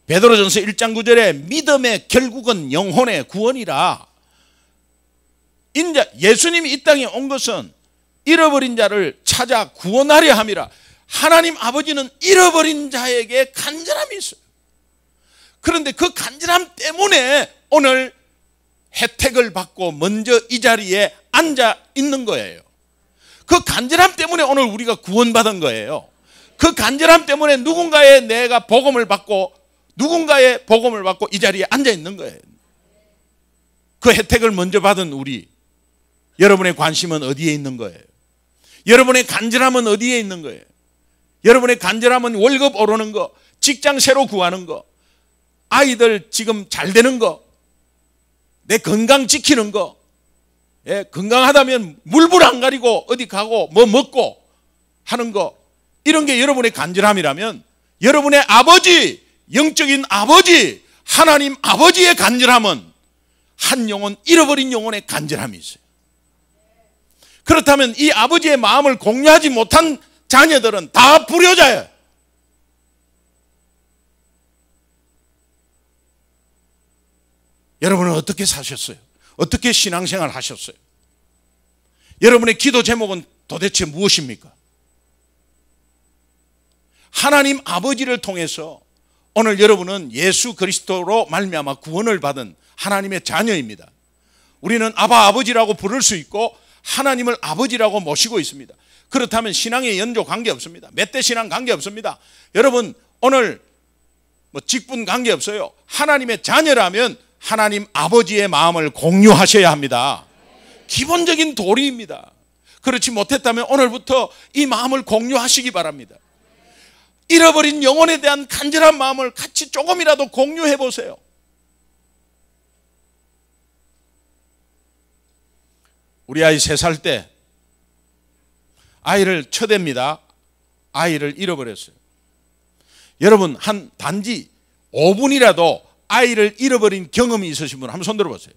베드로전서 1장 9절에 믿음의 결국은 영혼의 구원이라. 인자 예수님이 이 땅에 온 것은 잃어버린 자를 찾아 구원하려 함이라. 하나님 아버지는 잃어버린 자에게 간절함이 있어요. 그런데 그 간절함 때문에 오늘 혜택을 받고 먼저 이 자리에 앉아 있는 거예요. 그 간절함 때문에 오늘 우리가 구원받은 거예요. 그 간절함 때문에 누군가의 복음을 받고 이 자리에 앉아 있는 거예요. 그 혜택을 먼저 받은 우리, 여러분의 관심은 어디에 있는 거예요? 여러분의 간절함은 어디에 있는 거예요? 여러분의 간절함은 월급 오르는 거, 직장 새로 구하는 거, 아이들 지금 잘 되는 거, 내 건강 지키는 거. 예, 건강하다면 물불 안 가리고 어디 가고 뭐 먹고 하는 거, 이런 게 여러분의 간절함이라면 여러분의 아버지, 영적인 아버지, 하나님 아버지의 간절함은 한 영혼, 잃어버린 영혼의 간절함이 있어요. 그렇다면 이 아버지의 마음을 공유하지 못한 자녀들은 다 불효자예요. 여러분은 어떻게 사셨어요? 어떻게 신앙생활 하셨어요? 여러분의 기도 제목은 도대체 무엇입니까? 하나님 아버지를 통해서 오늘 여러분은 예수 그리스도로 말미암아 구원을 받은 하나님의 자녀입니다. 우리는 아바 아버지라고 부를 수 있고 하나님을 아버지라고 모시고 있습니다. 그렇다면 신앙의 연조 관계없습니다. 몇 대 신앙 관계없습니다. 여러분 오늘 직분 관계없어요. 하나님의 자녀라면 하나님 아버지의 마음을 공유하셔야 합니다. 기본적인 도리입니다. 그렇지 못했다면 오늘부터 이 마음을 공유하시기 바랍니다. 잃어버린 영혼에 대한 간절한 마음을 같이 조금이라도 공유해 보세요. 우리 아이 3살 때 아이를 쳐댑니다. 아이를 잃어버렸어요. 여러분 단지 5분이라도 아이를 잃어버린 경험이 있으신 분 한번 손 들어보세요.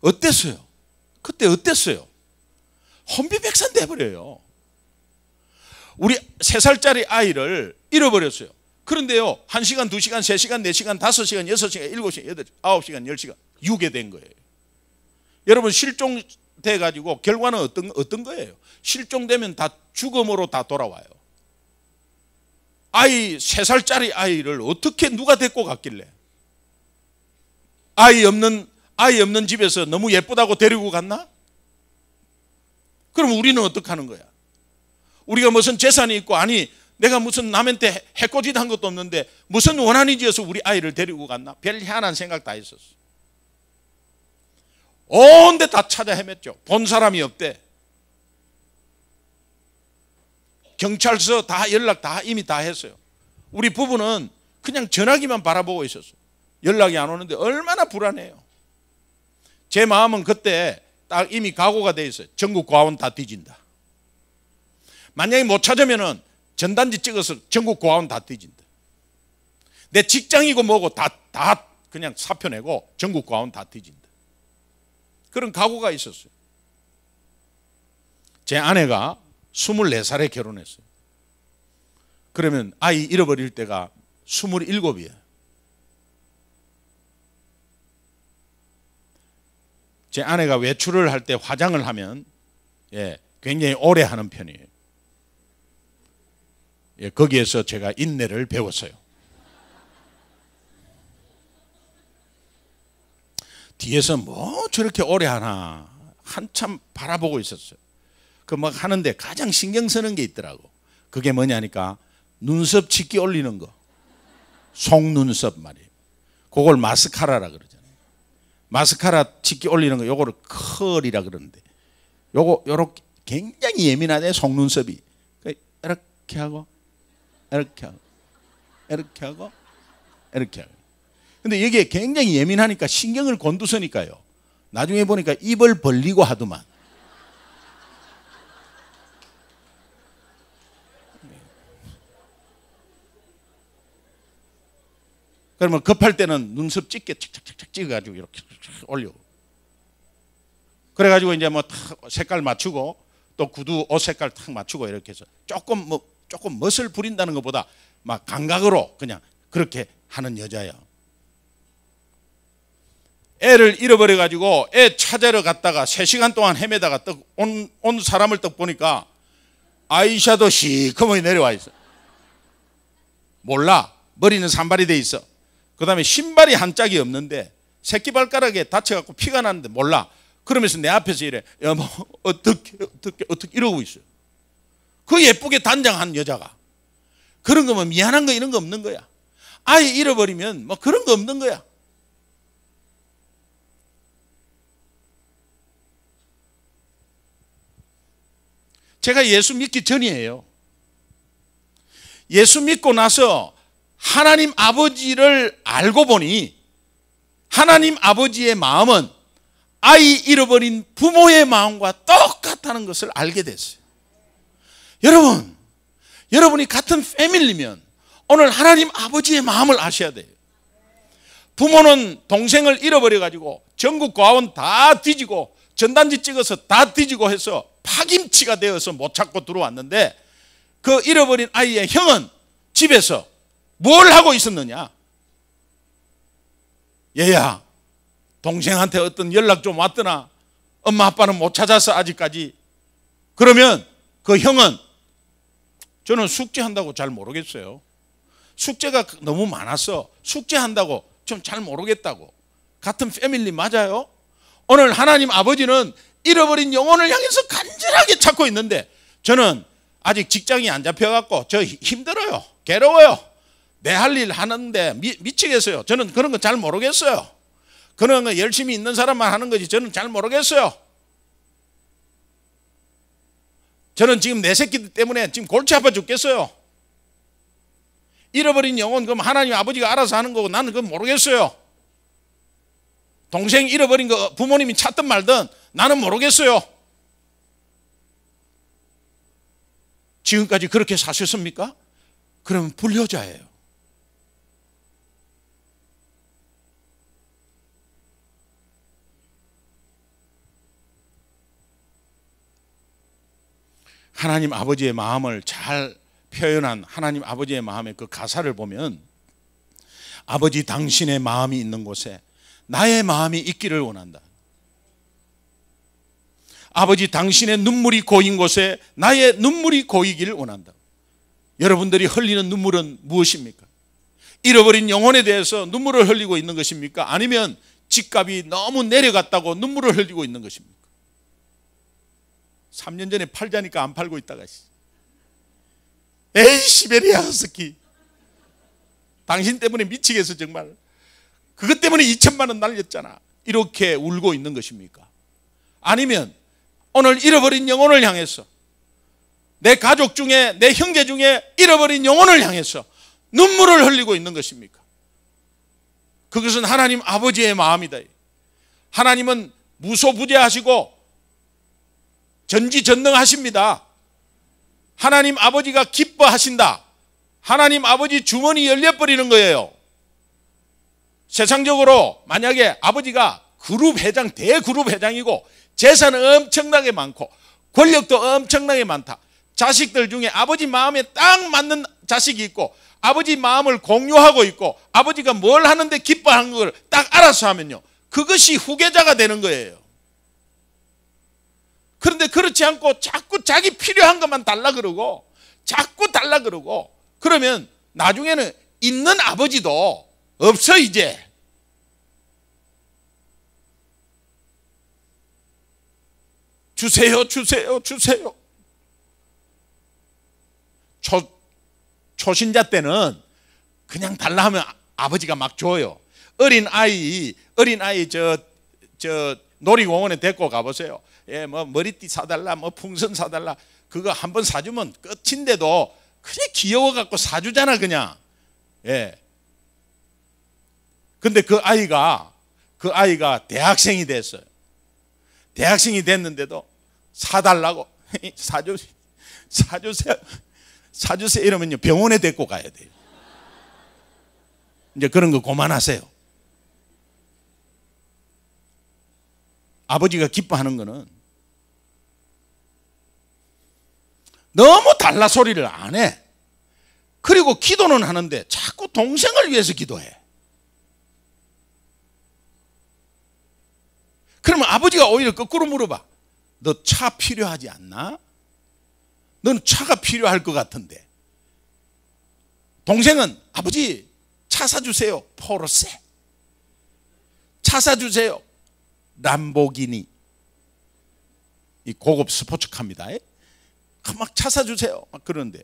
어땠어요? 그때 어땠어요? 혼비백산 돼버려요. 우리 3살짜리 아이를 잃어버렸어요. 그런데요 1시간, 2시간, 3시간, 4시간, 5시간, 6시간, 7시간, 8시간, 9시간, 10시간 유괴된 거예요. 여러분 실종돼가지고 결과는 어떤 거예요? 실종되면 다 죽음으로 다 돌아와요. 3살짜리 아이를 어떻게 누가 데리고 갔길래? 아이 없는 집에서 너무 예쁘다고 데리고 갔나? 그럼 우리는 어떻게 하는 거야? 우리가 무슨 재산이 있고 내가 무슨 남한테 해코지도 한 것도 없는데 무슨 원한이 지어서 우리 아이를 데리고 갔나? 별 희한한 생각 다 했었어. 온 데 다 찾아 헤맸죠. 본 사람이 없대. 경찰서 다 연락 다 이미 다 했어요. 우리 부부는 그냥 전화기만 바라보고 있었어요. 연락이 안 오는데 얼마나 불안해요. 제 마음은 그때 딱 이미 각오가 돼 있어요. 전국 고아원 다 뒤진다. 만약에 못 찾으면은 전단지 찍어서 전국 고아원 다 뒤진다. 내 직장이고 뭐고 다 그냥 사표 내고 전국 고아원 다 뒤진다. 그런 각오가 있었어요. 제 아내가 24살에 결혼했어요. 그러면 아이 잃어버릴 때가 27이에요. 제 아내가 외출을 할 때 화장을 하면 굉장히 오래 하는 편이에요. 거기에서 제가 인내를 배웠어요. 뒤에서 뭐 저렇게 오래 하나 한참 바라보고 있었어요. 그 막 하는데 가장 신경 쓰는 게 있더라고. 그게 뭐냐니까 눈썹 짙게 올리는 거. 속눈썹 말이에요. 그걸 마스카라라 그러잖아요. 마스카라 짙게 올리는 거 요거를 컬이라 그러는데 요렇게 굉장히 예민하네. 속눈썹이 이렇게 하고 이렇게 하고 이렇게 하고 이렇게 하고. 근데 여기에 굉장히 예민하니까 신경을 곤두서니까요. 나중에 보니까 입을 벌리고 하더만. 그러면 급할 때는 눈썹 찢게 착착착착 찍어가지고 이렇게 올려. 그래가지고 이제 뭐 색깔 맞추고 또 구두 옷 색깔 탁 맞추고 이렇게 해서 조금 멋을 부린다는 것보다 막 감각으로 그냥 그렇게 하는 여자예요. 애를 잃어버려가지고 애 찾으러 갔다가 3시간 동안 헤매다가 온 사람을 딱 보니까 아이샤도 시커멓게 내려와 있어. 몰라. 머리는 산발이 돼 있어. 그 다음에 신발이 한 짝이 없는데 새끼발가락에 다쳐갖고 피가 났는데 몰라. 그러면서 내 앞에서 이래. 여보 어떻게 이러고 있어요. 그 예쁘게 단장한 여자가. 그런 거면 미안한 거 이런 거 없는 거야. 아이 잃어버리면 뭐 그런 거 없는 거야. 제가 예수 믿기 전이에요. 예수 믿고 나서 하나님 아버지를 알고 보니 하나님 아버지의 마음은 아이 잃어버린 부모의 마음과 똑같다는 것을 알게 됐어요. 여러분이 같은 패밀리면 오늘 하나님 아버지의 마음을 아셔야 돼요. 부모는 동생을 잃어버려가지고 전국 고아원 다 뒤지고 전단지 찍어서 다 뒤지고 해서 파김치가 되어서 못 찾고 들어왔는데 그 잃어버린 아이의 형은 집에서 뭘 하고 있었느냐? 얘야, 동생한테 어떤 연락 좀 왔더나? 엄마 아빠는 못 찾아서 아직까지. 그러면 그 형은 저는 숙제한다고 잘 모르겠어요. 숙제가 너무 많아서 숙제한다고 좀 잘 모르겠다고. 같은 패밀리 맞아요? 오늘 하나님 아버지는 잃어버린 영혼을 향해서 간절하게 찾고 있는데 저는 아직 직장이 안 잡혀갖고 저 힘들어요. 괴로워요. 내 할 일 하는데 미치겠어요. 저는 그런 거 잘 모르겠어요. 그런 거 열심히 있는 사람만 하는 거지 저는 잘 모르겠어요. 저는 지금 내 새끼들 때문에 지금 골치 아파 죽겠어요. 잃어버린 영혼 그럼 하나님 아버지가 알아서 하는 거고 나는 그건 모르겠어요. 동생 잃어버린 거 부모님이 찾든 말든 나는 모르겠어요. 지금까지 그렇게 사셨습니까? 그러면 불효자예요. 하나님 아버지의 마음을 잘 표현한 하나님 아버지의 마음의 그 가사를 보면 아버지 당신의 마음이 있는 곳에 나의 마음이 있기를 원한다. 아버지 당신의 눈물이 고인 곳에 나의 눈물이 고이기를 원한다. 여러분들이 흘리는 눈물은 무엇입니까? 잃어버린 영혼에 대해서 눈물을 흘리고 있는 것입니까? 아니면 집값이 너무 내려갔다고 눈물을 흘리고 있는 것입니까? 3년 전에 팔자니까 안 팔고 있다가 에이 시베리아 허스키, 당신 때문에 미치겠어 정말. 그것 때문에 2천만 원 날렸잖아. 이렇게 울고 있는 것입니까? 아니면 오늘 잃어버린 영혼을 향해서, 내 가족 중에, 내 형제 중에 잃어버린 영혼을 향해서 눈물을 흘리고 있는 것입니까? 그것은 하나님 아버지의 마음이다. 하나님은 무소부재하시고 전지전능하십니다. 하나님 아버지가 기뻐하신다. 하나님 아버지 주머니 열려버리는 거예요. 세상적으로 만약에 아버지가 그룹 회장, 대그룹 회장이고 재산은 엄청나게 많고 권력도 엄청나게 많다. 자식들 중에 아버지 마음에 딱 맞는 자식이 있고 아버지 마음을 공유하고 있고 아버지가 뭘 하는데 기뻐하는 걸 딱 알아서 하면요, 그것이 후계자가 되는 거예요. 그런데 그렇지 않고 자꾸 자기 필요한 것만 달라 그러고 자꾸 달라 그러고 그러면 나중에는 있는 아버지도 없어. 이제 주세요 주세요 주세요. 초신자 때는 그냥 달라 하면 아버지가 막 줘요. 어린아이 저 놀이공원에 데리고 가보세요. 예, 뭐 머리띠 사달라, 뭐 풍선 사달라, 그거 한번 사주면 끝인데도 그냥 귀여워갖고 사주잖아 그냥. 예. 근데 그 아이가 대학생이 됐어요. 대학생이 됐는데도 사달라고 사주세요 이러면요 병원에 데리고 가야 돼요. 이제 그런 거 그만하세요. 아버지가 기뻐하는 거는 너무 달라 소리를 안 해. 그리고 기도는 하는데 자꾸 동생을 위해서 기도해. 그러면 아버지가 오히려 거꾸로 물어봐. 너 차 필요하지 않나? 너는 차가 필요할 것 같은데. 동생은 아버지 차 사주세요. 포르쉐. 차 사주세요. 람보기니. 이 고급 스포츠카입니다. 막 차 사주세요. 막 그러는데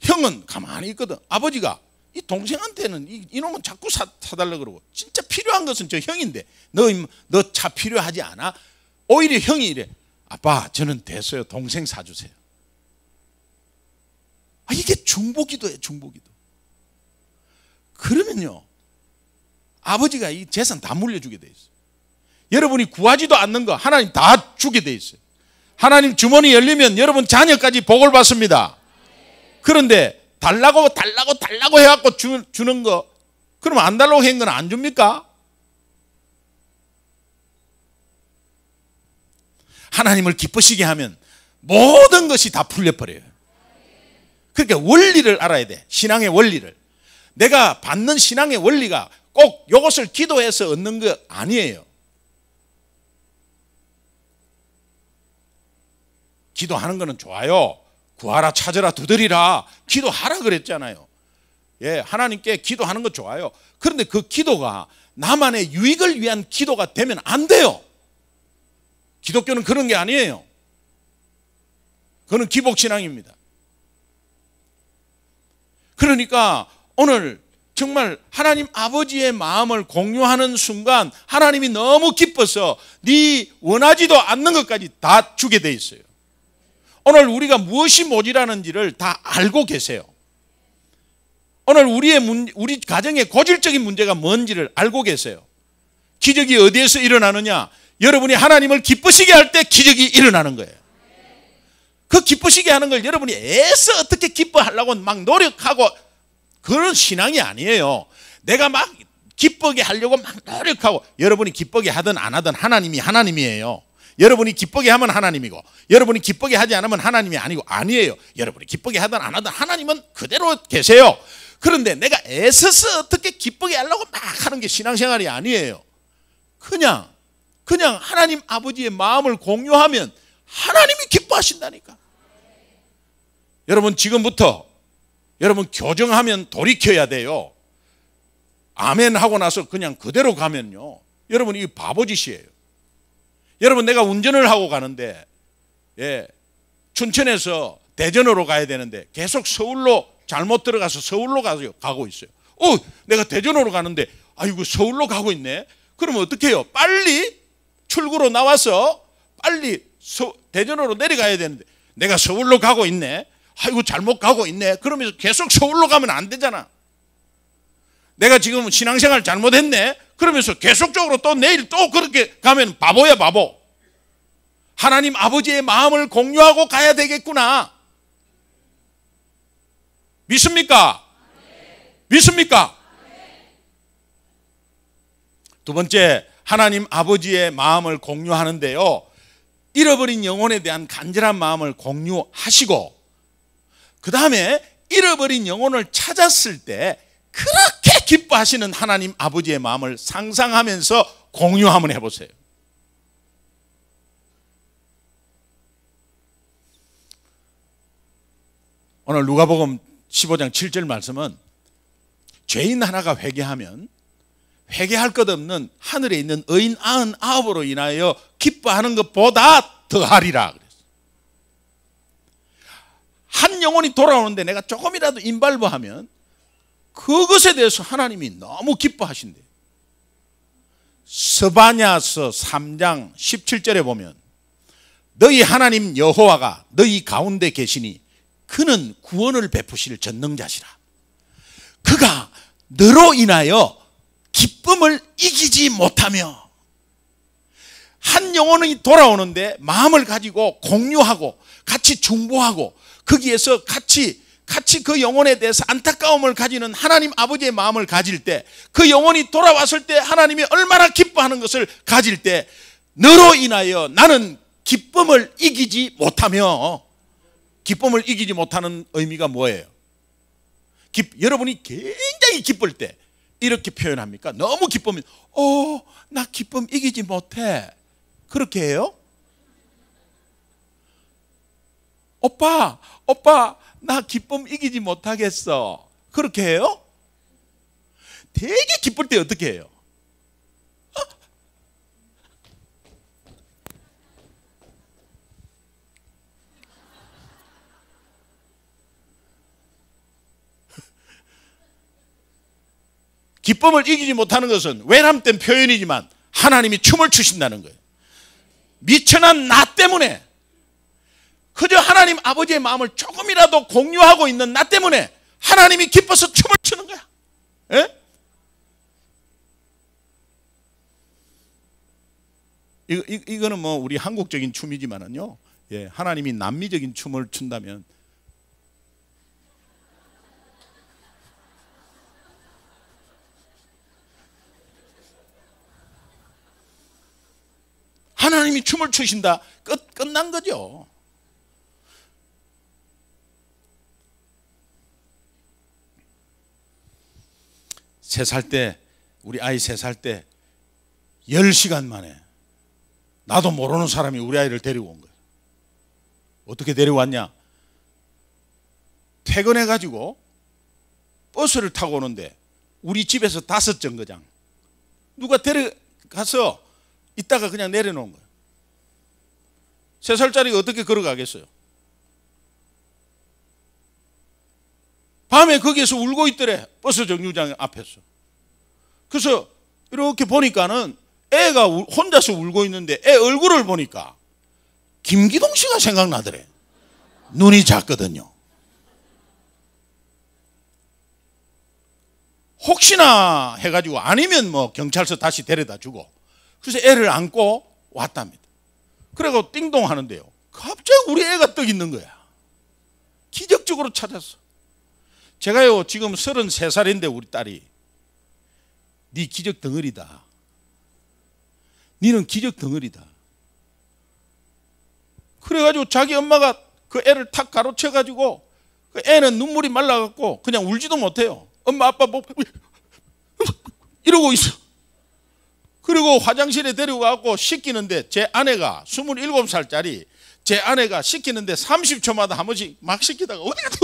형은 가만히 있거든. 아버지가 이 동생한테는 이놈은 자꾸 사달라고 그러고 진짜 필요한 것은 저 형인데 너 차 필요하지 않아? 오히려 형이 이래. 아빠 저는 됐어요. 동생 사주세요. 이게 중보기도예요. 중보기도. 그러면요 아버지가 이 재산 다 물려주게 돼 있어요. 여러분이 구하지도 않는 거 하나님 다 주게 돼 있어요. 하나님 주머니 열리면 여러분 자녀까지 복을 받습니다. 그런데 달라고 해갖고 주는 거, 그러면 안 달라고 한 건 안 줍니까? 하나님을 기쁘시게 하면 모든 것이 다 풀려버려요. 그러니까 원리를 알아야 돼. 신앙의 원리를. 내가 받는 신앙의 원리가 꼭 이것을 기도해서 얻는 거 아니에요. 기도하는 거는 좋아요. 구하라 찾으라 두드리라 기도하라 그랬잖아요. 예, 하나님께 기도하는 거 좋아요. 그런데 그 기도가 나만의 유익을 위한 기도가 되면 안 돼요. 기독교는 그런 게 아니에요. 그건 기복신앙입니다. 그러니까 오늘 정말 하나님 아버지의 마음을 공유하는 순간 하나님이 너무 기뻐서 네 원하지도 않는 것까지 다 주게 돼 있어요. 오늘 우리가 무엇이 모자라는지를 다 알고 계세요. 오늘 우리 가정의 고질적인 문제가 뭔지를 알고 계세요. 기적이 어디에서 일어나느냐? 여러분이 하나님을 기쁘시게 할 때 기적이 일어나는 거예요. 그 기쁘시게 하는 걸 여러분이 애써 어떻게 기뻐하려고 막 노력하고 그런 신앙이 아니에요. 내가 막 기쁘게 하려고 막 노력하고, 여러분이 기쁘게 하든 안 하든 하나님이 하나님이에요. 여러분이 기쁘게 하면 하나님이고 여러분이 기쁘게 하지 않으면 하나님이 아니에요. 여러분이 기쁘게 하든 안 하든 하나님은 그대로 계세요. 그런데 내가 애써서 어떻게 기쁘게 하려고 막 하는 게 신앙생활이 아니에요. 그냥 하나님 아버지의 마음을 공유하면 하나님이 기뻐하신다니까. 여러분 지금부터 여러분 교정하면 돌이켜야 돼요. 아멘 하고 나서 그냥 그대로 가면요 여러분 이게 바보짓이에요. 여러분 내가 운전을 하고 가는데 춘천에서 대전으로 가야 되는데 계속 서울로 잘못 들어가서 서울로 가고 있어요. 내가 대전으로 가는데 아이고 서울로 가고 있네. 그러면 어떻게 해요? 빨리 출구로 나와서 빨리 대전으로 내려가야 되는데 내가 서울로 가고 있네. 아이고 잘못 가고 있네. 그러면서 계속 서울로 가면 안 되잖아. 내가 지금 신앙생활 잘못했네. 그러면서 계속적으로 또 내일 또 그렇게 가면 바보야 바보. 하나님 아버지의 마음을 공유하고 가야 되겠구나. 믿습니까? 믿습니까? 두 번째, 하나님 아버지의 마음을 공유하는데요, 잃어버린 영혼에 대한 간절한 마음을 공유하시고, 그 다음에 잃어버린 영혼을 찾았을 때 그렇게 기뻐하시는 하나님 아버지의 마음을 상상하면서 공유 한번 해보세요. 오늘 누가복음 15장 7절 말씀은 죄인 하나가 회개하면 회개할 것 없는 하늘에 있는 의인 99으로 인하여 기뻐하는 것보다 더하리라 그랬어요. 한 영혼이 돌아오는데 내가 조금이라도 인발부하면 그것에 대해서 하나님이 너무 기뻐하신대요. 스바냐서 3장 17절에 보면 너희 하나님 여호와가 너희 가운데 계시니 그는 구원을 베푸실 전능자시라. 그가 너로 인하여 기쁨을 이기지 못하며, 한 영혼이 돌아오는데 마음을 가지고 공유하고 같이 중보하고 거기에서 같이 그 영혼에 대해서 안타까움을 가지는 하나님 아버지의 마음을 가질 때, 그 영혼이 돌아왔을 때 하나님이 얼마나 기뻐하는 것을 가질 때, 너로 인하여 나는 기쁨을 이기지 못하며, 기쁨을 이기지 못하는 의미가 뭐예요? 여러분이 굉장히 기쁠 때 이렇게 표현합니까? 너무 기쁘면 나 기쁨 이기지 못해, 그렇게 해요? 오빠 나 기쁨 이기지 못하겠어, 그렇게 해요? 되게 기쁠 때 어떻게 해요? 기쁨을 이기지 못하는 것은 외람된 표현이지만 하나님이 춤을 추신다는 거예요. 미천한 나 때문에, 그저 하나님 아버지의 마음을 조금이라도 공유하고 있는 나 때문에 하나님이 기뻐서 춤을 추는 거야. 예? 이거는 뭐 우리 한국적인 춤이지만은요, 예, 하나님이 남미적인 춤을 춘다면 하나님이 춤을 추신다, 끝난 거죠. 우리 아이 3살 때 10시간 만에 나도 모르는 사람이 우리 아이를 데리고 온 거예요. 어떻게 데려왔냐? 퇴근해가지고 버스를 타고 오는데 우리 집에서 5정거장 누가 데려가서 이따가 그냥 내려놓은 거예요. 3살짜리가 어떻게 걸어가겠어요? 밤에 거기에서 울고 있더래, 버스 정류장 앞에서. 그래서 이렇게 보니까는 애가 혼자서 울고 있는데 애 얼굴을 보니까 김기동 씨가 생각나더래. 눈이 작거든요. 혹시나 해가지고 아니면 뭐 경찰서 다시 데려다 주고, 그래서 애를 안고 왔답니다. 그래서 띵동 하는데요, 갑자기 우리 애가 떠 있는 거야. 기적적으로 찾았어. 제가요 지금 33살인데 우리 딸이 네 기적 덩어리다, 니는 기적 덩어리다. 그래가지고 자기 엄마가 그 애를 탁 가로채가지고 그 애는 눈물이 말라갖고 그냥 울지도 못해요. 엄마 아빠 뭐 이러고 있어. 그리고 화장실에 데려가고 씻기는데 제 아내가 27살짜리 제 아내가 씻기는데 30초마다 한 번씩 막 씻기다가 어디 갔다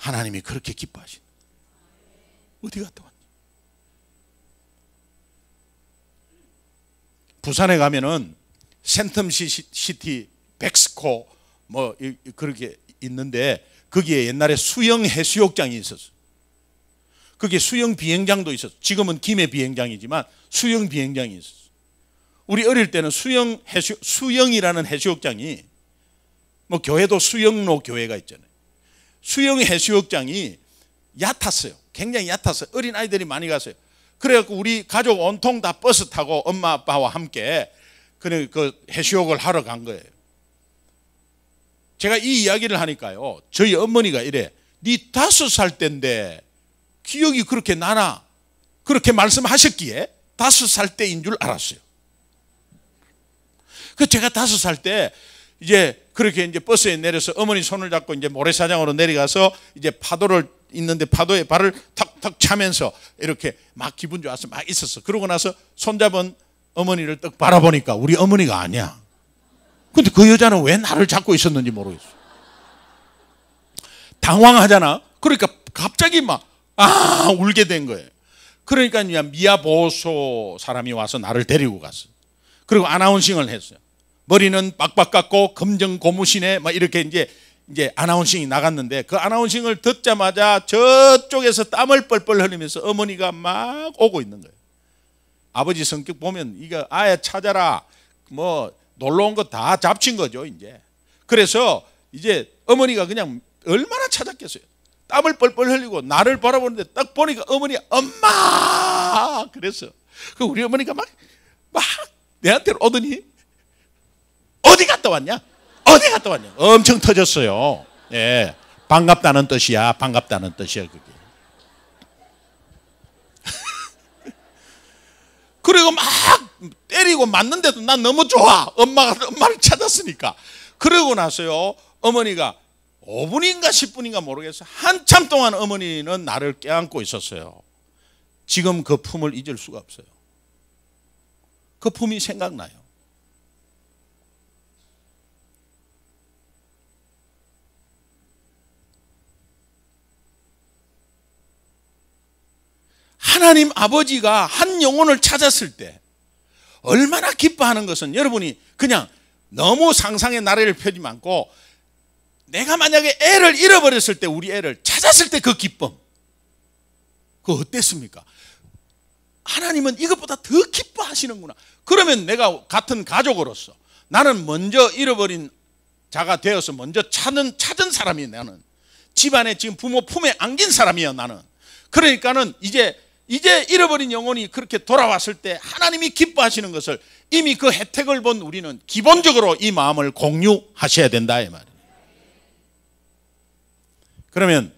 하나님이 그렇게 기뻐하신. 어디 갔다 왔니? 부산에 가면은 센텀시티, 백스코 뭐 그렇게 있는데 거기에 옛날에 수영 해수욕장이 있었어. 거기에 수영 비행장도 있었어. 지금은 김해 비행장이지만 수영 비행장이 있었어. 우리 어릴 때는 수영이라는 해수욕장이, 뭐 교회도 수영로 교회가 있잖아요. 수영 해수욕장이 얕았어요. 굉장히 얕았어요. 어린 아이들이 많이 갔어요. 그래갖고 우리 가족 온통 다 버스 타고 엄마 아빠와 함께 그 해수욕을 하러 간 거예요. 제가 이 이야기를 하니까요, 저희 어머니가 이래, 네 5살 때인데 기억이 그렇게 나나? 그렇게 말씀하셨기에 5살 때인 줄 알았어요. 그 제가 5살 때 이제 그렇게 이제 버스에 내려서 어머니 손을 잡고 이제 모래사장으로 내려가서 이제 파도를 있는데 파도에 발을 턱턱 차면서 이렇게 막 기분 좋아서 막 있었어. 그러고 나서 손잡은 어머니를 딱 바라보니까 우리 어머니가 아니야. 근데 그 여자는 왜 나를 잡고 있었는지 모르겠어. 당황하잖아. 그러니까 갑자기 막 울게 된 거예요. 그러니까 미야보소 사람이 와서 나를 데리고 갔어. 그리고 아나운싱을 했어요. 머리는 빡빡 깎고 검정 고무신에 막 이렇게 이제 아나운싱이 나갔는데, 그 아나운싱을 듣자마자 저쪽에서 땀을 뻘뻘 흘리면서 어머니가 막 오고 있는 거예요. 아버지 성격 보면 이거 아예 찾아라, 뭐 놀러 온 거 다 잡친 거죠 이제. 그래서 이제 어머니가 그냥 얼마나 찾았겠어요. 땀을 뻘뻘 흘리고 나를 바라보는데 딱 보니까 어머니가 엄마 그랬어. 그 우리 어머니가 막 내한테 오더니 어디 갔다 왔냐? 어디 갔다 왔냐? 엄청 터졌어요. 예, 반갑다는 뜻이야. 반갑다는 뜻이야 그게. 그리고 막 때리고 맞는데도 난 너무 좋아. 엄마를 찾았으니까. 그러고 나서요, 어머니가 5분인가 10분인가 모르겠어요. 한참 동안 어머니는 나를 껴안고 있었어요. 지금 그 품을 잊을 수가 없어요. 그 품이 생각나요. 하나님 아버지가 한 영혼을 찾았을 때 얼마나 기뻐하는 것은, 여러분이 그냥 너무 상상의 나래를 펴지 않고, 내가 만약에 애를 잃어버렸을 때, 우리 애를 찾았을 때 그 기쁨, 그거 어땠습니까? 하나님은 이것보다 더 기뻐하시는구나. 그러면 내가 같은 가족으로서 나는 먼저 잃어버린 자가 되어서 먼저 찾은 사람이에요. 나는 집안에 지금 부모 품에 안긴 사람이에요. 나는. 그러니까는 이제 잃어버린 영혼이 그렇게 돌아왔을 때 하나님이 기뻐하시는 것을 이미 그 혜택을 본 우리는 기본적으로 이 마음을 공유하셔야 된다 이 말이에요. 그러면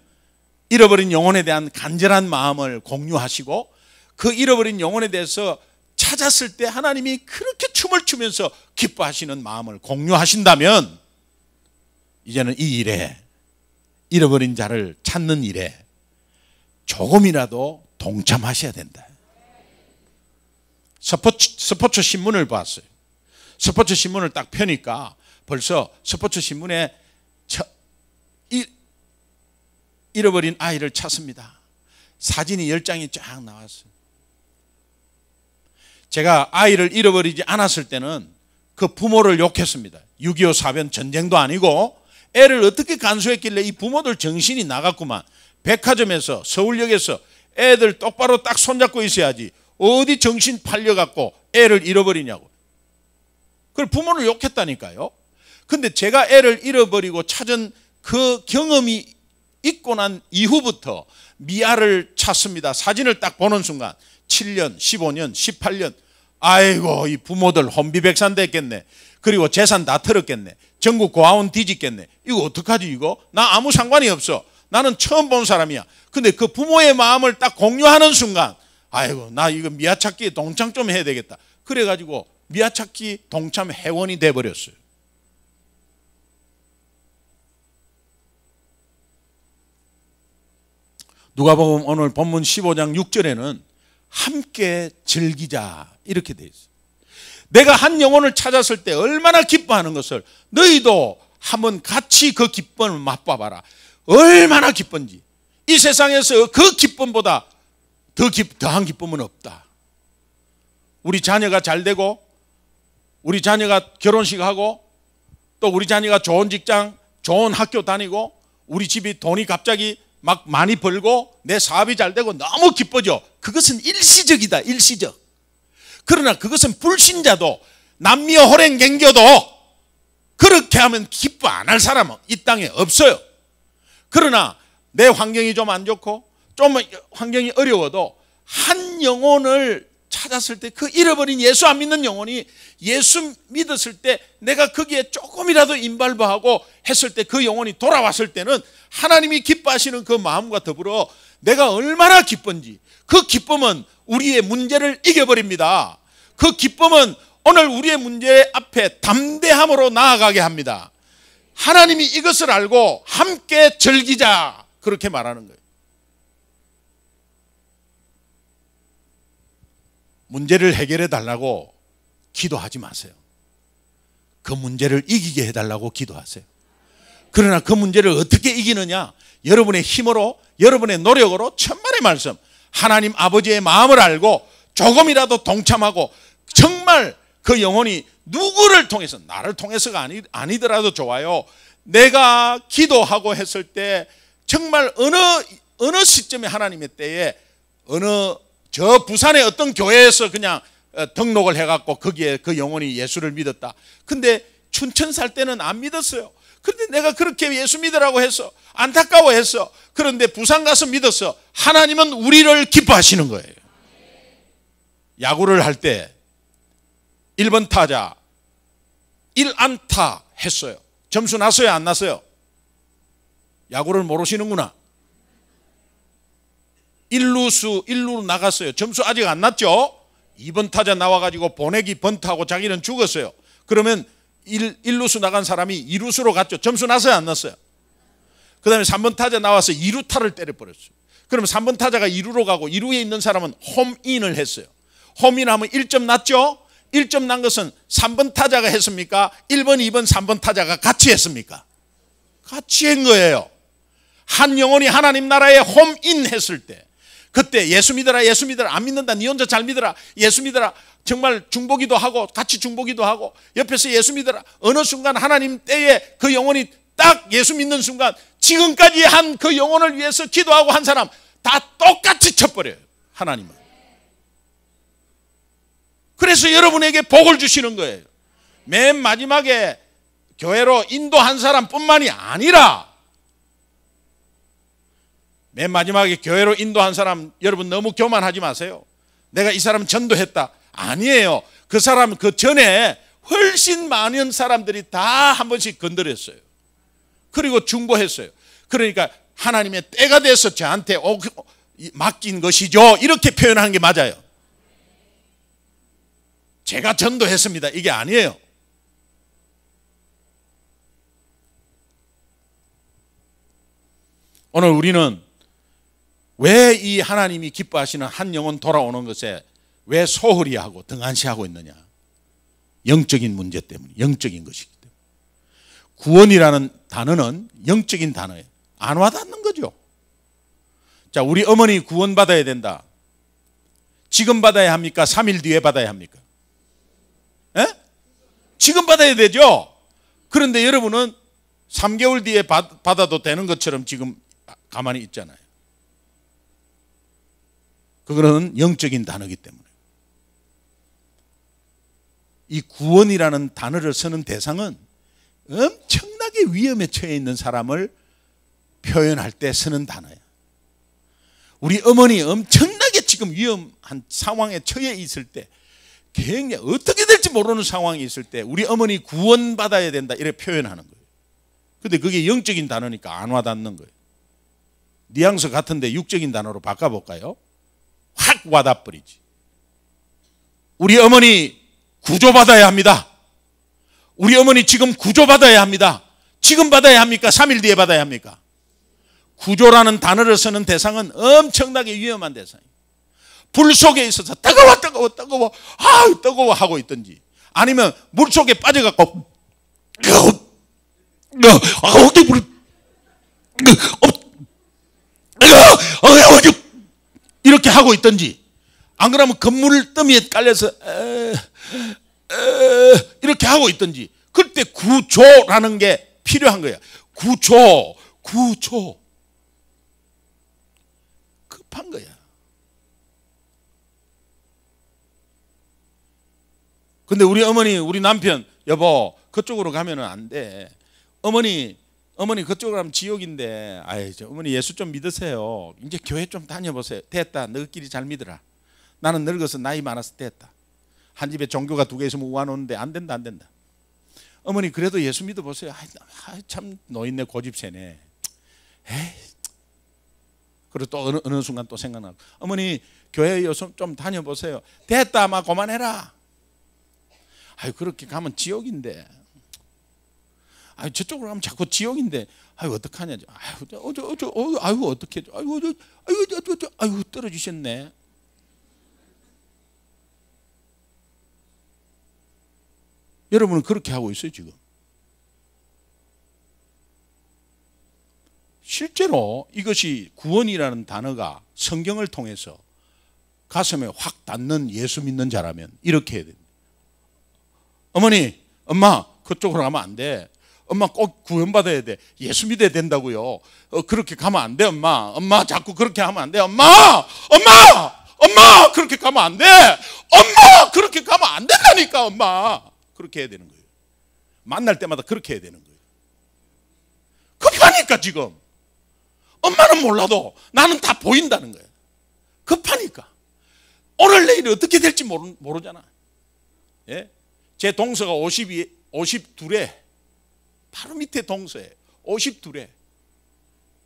잃어버린 영혼에 대한 간절한 마음을 공유하시고, 그 잃어버린 영혼에 대해서 찾았을 때 하나님이 그렇게 춤을 추면서 기뻐하시는 마음을 공유하신다면, 이제는 이 일에, 잃어버린 자를 찾는 일에 조금이라도 동참하셔야 된다. 스포츠 신문을 봤어요. 스포츠 신문을 딱 펴니까 벌써 스포츠 신문에 잃어버린 아이를 찾습니다. 사진이 10장이 쫙 나왔어요. 제가 아이를 잃어버리지 않았을 때는 그 부모를 욕했습니다. 6.25 사변 전쟁도 아니고 애를 어떻게 간수했길래 이 부모들 정신이 나갔구만. 백화점에서, 서울역에서 애들 똑바로 딱 손잡고 있어야지 어디 정신 팔려갖고 애를 잃어버리냐고. 그걸 부모를 욕했다니까요. 근데 제가 애를 잃어버리고 찾은 그 경험이 있고 난 이후부터 미아를 찾습니다. 사진을 딱 보는 순간 7년, 15년, 18년, 아이고 이 부모들 혼비백산 됐겠네. 그리고 재산 다 털었겠네. 전국 고아원 뒤집겠네. 이거 어떡하지 이거? 나 아무 상관이 없어. 나는 처음 본 사람이야. 근데 그 부모의 마음을 딱 공유하는 순간, 아이고 나 이거 미아찾기에 동참 좀 해야 되겠다. 그래가지고 미아찾기 동참 회원이 돼버렸어요. 누가복음 오늘 본문 15장 6절에는 함께 즐기자 이렇게 돼 있어요. 내가 한 영혼을 찾았을 때 얼마나 기뻐하는 것을 너희도 한번 같이 그 기쁨을 맛봐봐라. 얼마나 기쁜지. 이 세상에서 그 기쁨보다 더한 기쁨은 없다. 우리 자녀가 잘 되고, 우리 자녀가 결혼식하고, 또 우리 자녀가 좋은 직장, 좋은 학교 다니고, 우리 집이 돈이 갑자기 막 많이 벌고 내 사업이 잘 되고 너무 기뻐져. 그것은 일시적이다. 일시적. 그러나 그것은 불신자도 남미어 호랭갱교도 그렇게 하면 기뻐 안 할 사람은 이 땅에 없어요. 그러나 내 환경이 좀 안 좋고 좀 환경이 어려워도 한 영혼을 찾았을 때, 그 잃어버린 예수 안 믿는 영혼이 예수 믿었을 때 내가 거기에 조금이라도 인발부하고 했을 때 그 영혼이 돌아왔을 때는 하나님이 기뻐하시는 그 마음과 더불어 내가 얼마나 기쁜지, 그 기쁨은 우리의 문제를 이겨버립니다. 그 기쁨은 오늘 우리의 문제 앞에 담대함으로 나아가게 합니다. 하나님이 이것을 알고 함께 즐기자, 그렇게 말하는 거예요. 문제를 해결해 달라고 기도하지 마세요. 그 문제를 이기게 해달라고 기도하세요. 그러나 그 문제를 어떻게 이기느냐? 여러분의 힘으로, 여러분의 노력으로, 천만의 말씀, 하나님 아버지의 마음을 알고 조금이라도 동참하고, 정말 그 영혼이 누구를 통해서, 나를 통해서가 아니더라도 좋아요. 내가 기도하고 했을 때 정말 어느 시점에 하나님의 때에 저 부산의 어떤 교회에서 그냥 등록을 해갖고 거기에 그 영혼이 예수를 믿었다. 근데 춘천 살 때는 안 믿었어요. 그런데 내가 그렇게 예수 믿으라고 해서 안타까워했어. 그런데 부산 가서 믿었어. 하나님은 우리를 기뻐하시는 거예요. 야구를 할 때 1번 타자 1안타 했어요. 점수 났어요, 안 났어요? 야구를 모르시는구나. 1루로 나갔어요. 점수 아직 안 났죠? 2번 타자 나와가지고 보내기 번트하고 자기는 죽었어요. 그러면 1루수 나간 사람이 2루수로 갔죠. 점수 났어요, 안 났어요? 그 다음에 3번 타자 나와서 2루타를 때려버렸어요. 그러면 3번 타자가 2루로 가고 2루에 있는 사람은 홈인을 했어요. 홈인하면 1점 났죠? 1점 난 것은 3번 타자가 했습니까? 1번, 2번, 3번 타자가 같이 했습니까? 같이 한 거예요. 한 영혼이 하나님 나라에 홈인 했을 때, 그때 예수 믿어라, 예수 믿어라, 안 믿는다, 니 혼자 잘 믿어라, 예수 믿어라, 정말 중보기도 하고 같이 중보기도 하고 옆에서 예수 믿어라. 어느 순간 하나님 때에 그 영혼이 딱 예수 믿는 순간 지금까지 한 그 영혼을 위해서 기도하고 한 사람 다 똑같이 쳐버려요, 하나님은. 그래서 여러분에게 복을 주시는 거예요. 맨 마지막에 교회로 인도한 사람뿐만이 아니라, 맨 마지막에 교회로 인도한 사람, 여러분 너무 교만하지 마세요. 내가 이 사람 전도했다. 아니에요. 그 사람 그 전에 훨씬 많은 사람들이 다 한 번씩 건드렸어요. 그리고 중보했어요. 그러니까 하나님의 때가 돼서 저한테 맡긴 것이죠, 이렇게 표현하는 게 맞아요. 제가 전도했습니다, 이게 아니에요. 오늘 우리는 왜 이 하나님이 기뻐하시는 한 영혼 돌아오는 것에 왜 소홀히하고 등한시하고 있느냐? 영적인 문제 때문에, 영적인 것이기 때문에. 구원이라는 단어는 영적인 단어예요. 안 와닿는 거죠. 자, 우리 어머니 구원받아야 된다. 지금 받아야 합니까? 3일 뒤에 받아야 합니까? 에? 지금 받아야 되죠. 그런데 여러분은 3개월 뒤에 받아도 되는 것처럼 지금 가만히 있잖아요. 그거는 영적인 단어이기 때문에. 이 구원이라는 단어를 쓰는 대상은 엄청나게 위험에 처해 있는 사람을 표현할 때 쓰는 단어예요. 우리 어머니 엄청나게 지금 위험한 상황에 처해 있을 때, 굉장히 어떻게 될지 모르는 상황이 있을 때 우리 어머니 구원받아야 된다, 이렇게 표현하는 거예요. 근데 그게 영적인 단어니까 안 와닿는 거예요. 뉘앙스 같은데 육적인 단어로 바꿔볼까요? 확 와닿버리지. 우리 어머니 구조받아야 합니다. 우리 어머니 지금 구조받아야 합니다. 지금 받아야 합니까? 3일 뒤에 받아야 합니까? 구조라는 단어를 쓰는 대상은 엄청나게 위험한 대상이에요. 불 속에 있어서 뜨거워 뜨거워 하고 있든지, 아니면 물 속에 빠져갖고 이렇게 하고 있든지, 안 그러면 건물 더미에 깔려서 이렇게 하고 있든지, 그때 구조라는 게 필요한 거야. 구조 급한 거야. 근데 우리 어머니, 우리 남편, 여보 그쪽으로 가면은 안 돼. 어머니 그쪽으로 가면 지옥인데, 아이 어머니 예수 좀 믿으세요. 이제 교회 좀 다녀보세요. 됐다, 너희끼리 잘 믿으라. 나는 늙어서 나이 많아서 됐다. 한 집에 종교가 두 개 있으면 우아놓는데 안 된다. 어머니 그래도 예수 믿어보세요. 참 노인네 고집세네. 에이. 그리고 또 어느 순간 또 생각나고, 어머니 교회 요즘 좀 다녀보세요. 됐다, 막 그만해라. 아유 그렇게 가면 지옥인데, 아유 저쪽으로 가면 자꾸 지옥인데, 아유 어떡하냐. 아유 어떻게, 아유 떨어지셨네. 여러분은 그렇게 하고 있어요 지금. 실제로 이것이 구원이라는 단어가 성경을 통해서 가슴에 확 닿는 예수 믿는 자라면 이렇게 해야 됩니다. 어머니, 엄마 그쪽으로 가면 안 돼. 엄마 꼭 구원받아야 돼. 예수 믿어야 된다고요. 그렇게 가면 안 돼. 엄마 자꾸 그렇게 하면 안 돼. 엄마 그렇게 가면 안 돼. 엄마 그렇게 가면 안 된다니까. 엄마 그렇게 해야 되는 거예요. 만날 때마다 그렇게 해야 되는 거예요. 급하니까 지금. 엄마는 몰라도 나는 다 보인다는 거예요. 급하니까. 오늘 내일 어떻게 될지 모르잖아. 예? 제 동서가 52에 바로 밑에 동서에 52에.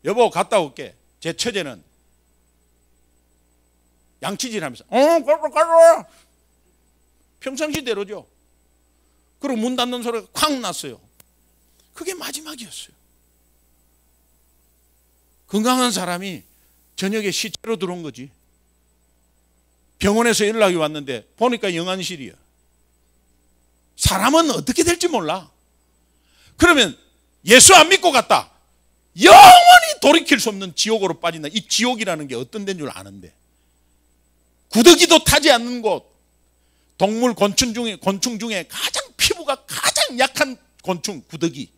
여보 갔다 올게. 제 처제는 양치질 하면서 가라 평상시대로죠. 그리고 문 닫는 소리가 쾅 났어요. 그게 마지막이었어요. 건강한 사람이 저녁에 시체로 들어온 거지. 병원에서 연락이 왔는데 보니까 영안실이야. 사람은 어떻게 될지 몰라. 그러면 예수 안 믿고 갔다, 영원히 돌이킬 수 없는 지옥으로 빠진다. 이 지옥이라는 게 어떤 데인 줄 아는데, 구더기도 타지 않는 곳, 동물 곤충 중에 가장 피부가 가장 약한 곤충, 구더기.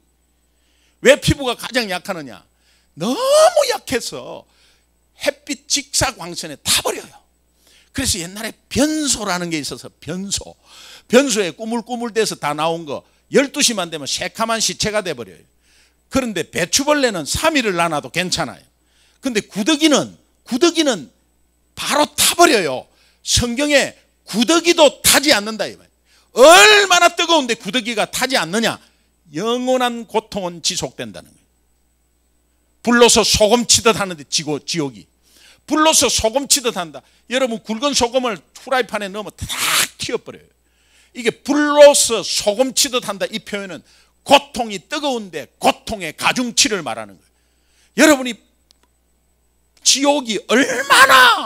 왜 피부가 가장 약하느냐? 너무 약해서 햇빛 직사광선에 타버려요. 그래서 옛날에 변소라는 게 있어서 변소에 꾸물꾸물돼서 다 나온 거 12시만 되면 새카만 시체가 돼버려요. 그런데 배추벌레는 3일을 나놔도 괜찮아요. 근데 구더기는 바로 타버려요. 성경에 구더기도 타지 않는다 이 말이에요. 얼마나 뜨거운데 구더기가 타지 않느냐? 영원한 고통은 지속된다는 거예요. 불로서 소금 치듯 하는데 지옥이 불로서 소금 치듯 한다. 여러분 굵은 소금을 후라이팬에 넣으면 탁 튀어버려요. 이게 불로서 소금 치듯 한다. 이 표현은 고통이 뜨거운데 고통의 가중치를 말하는 거예요. 여러분이 지옥이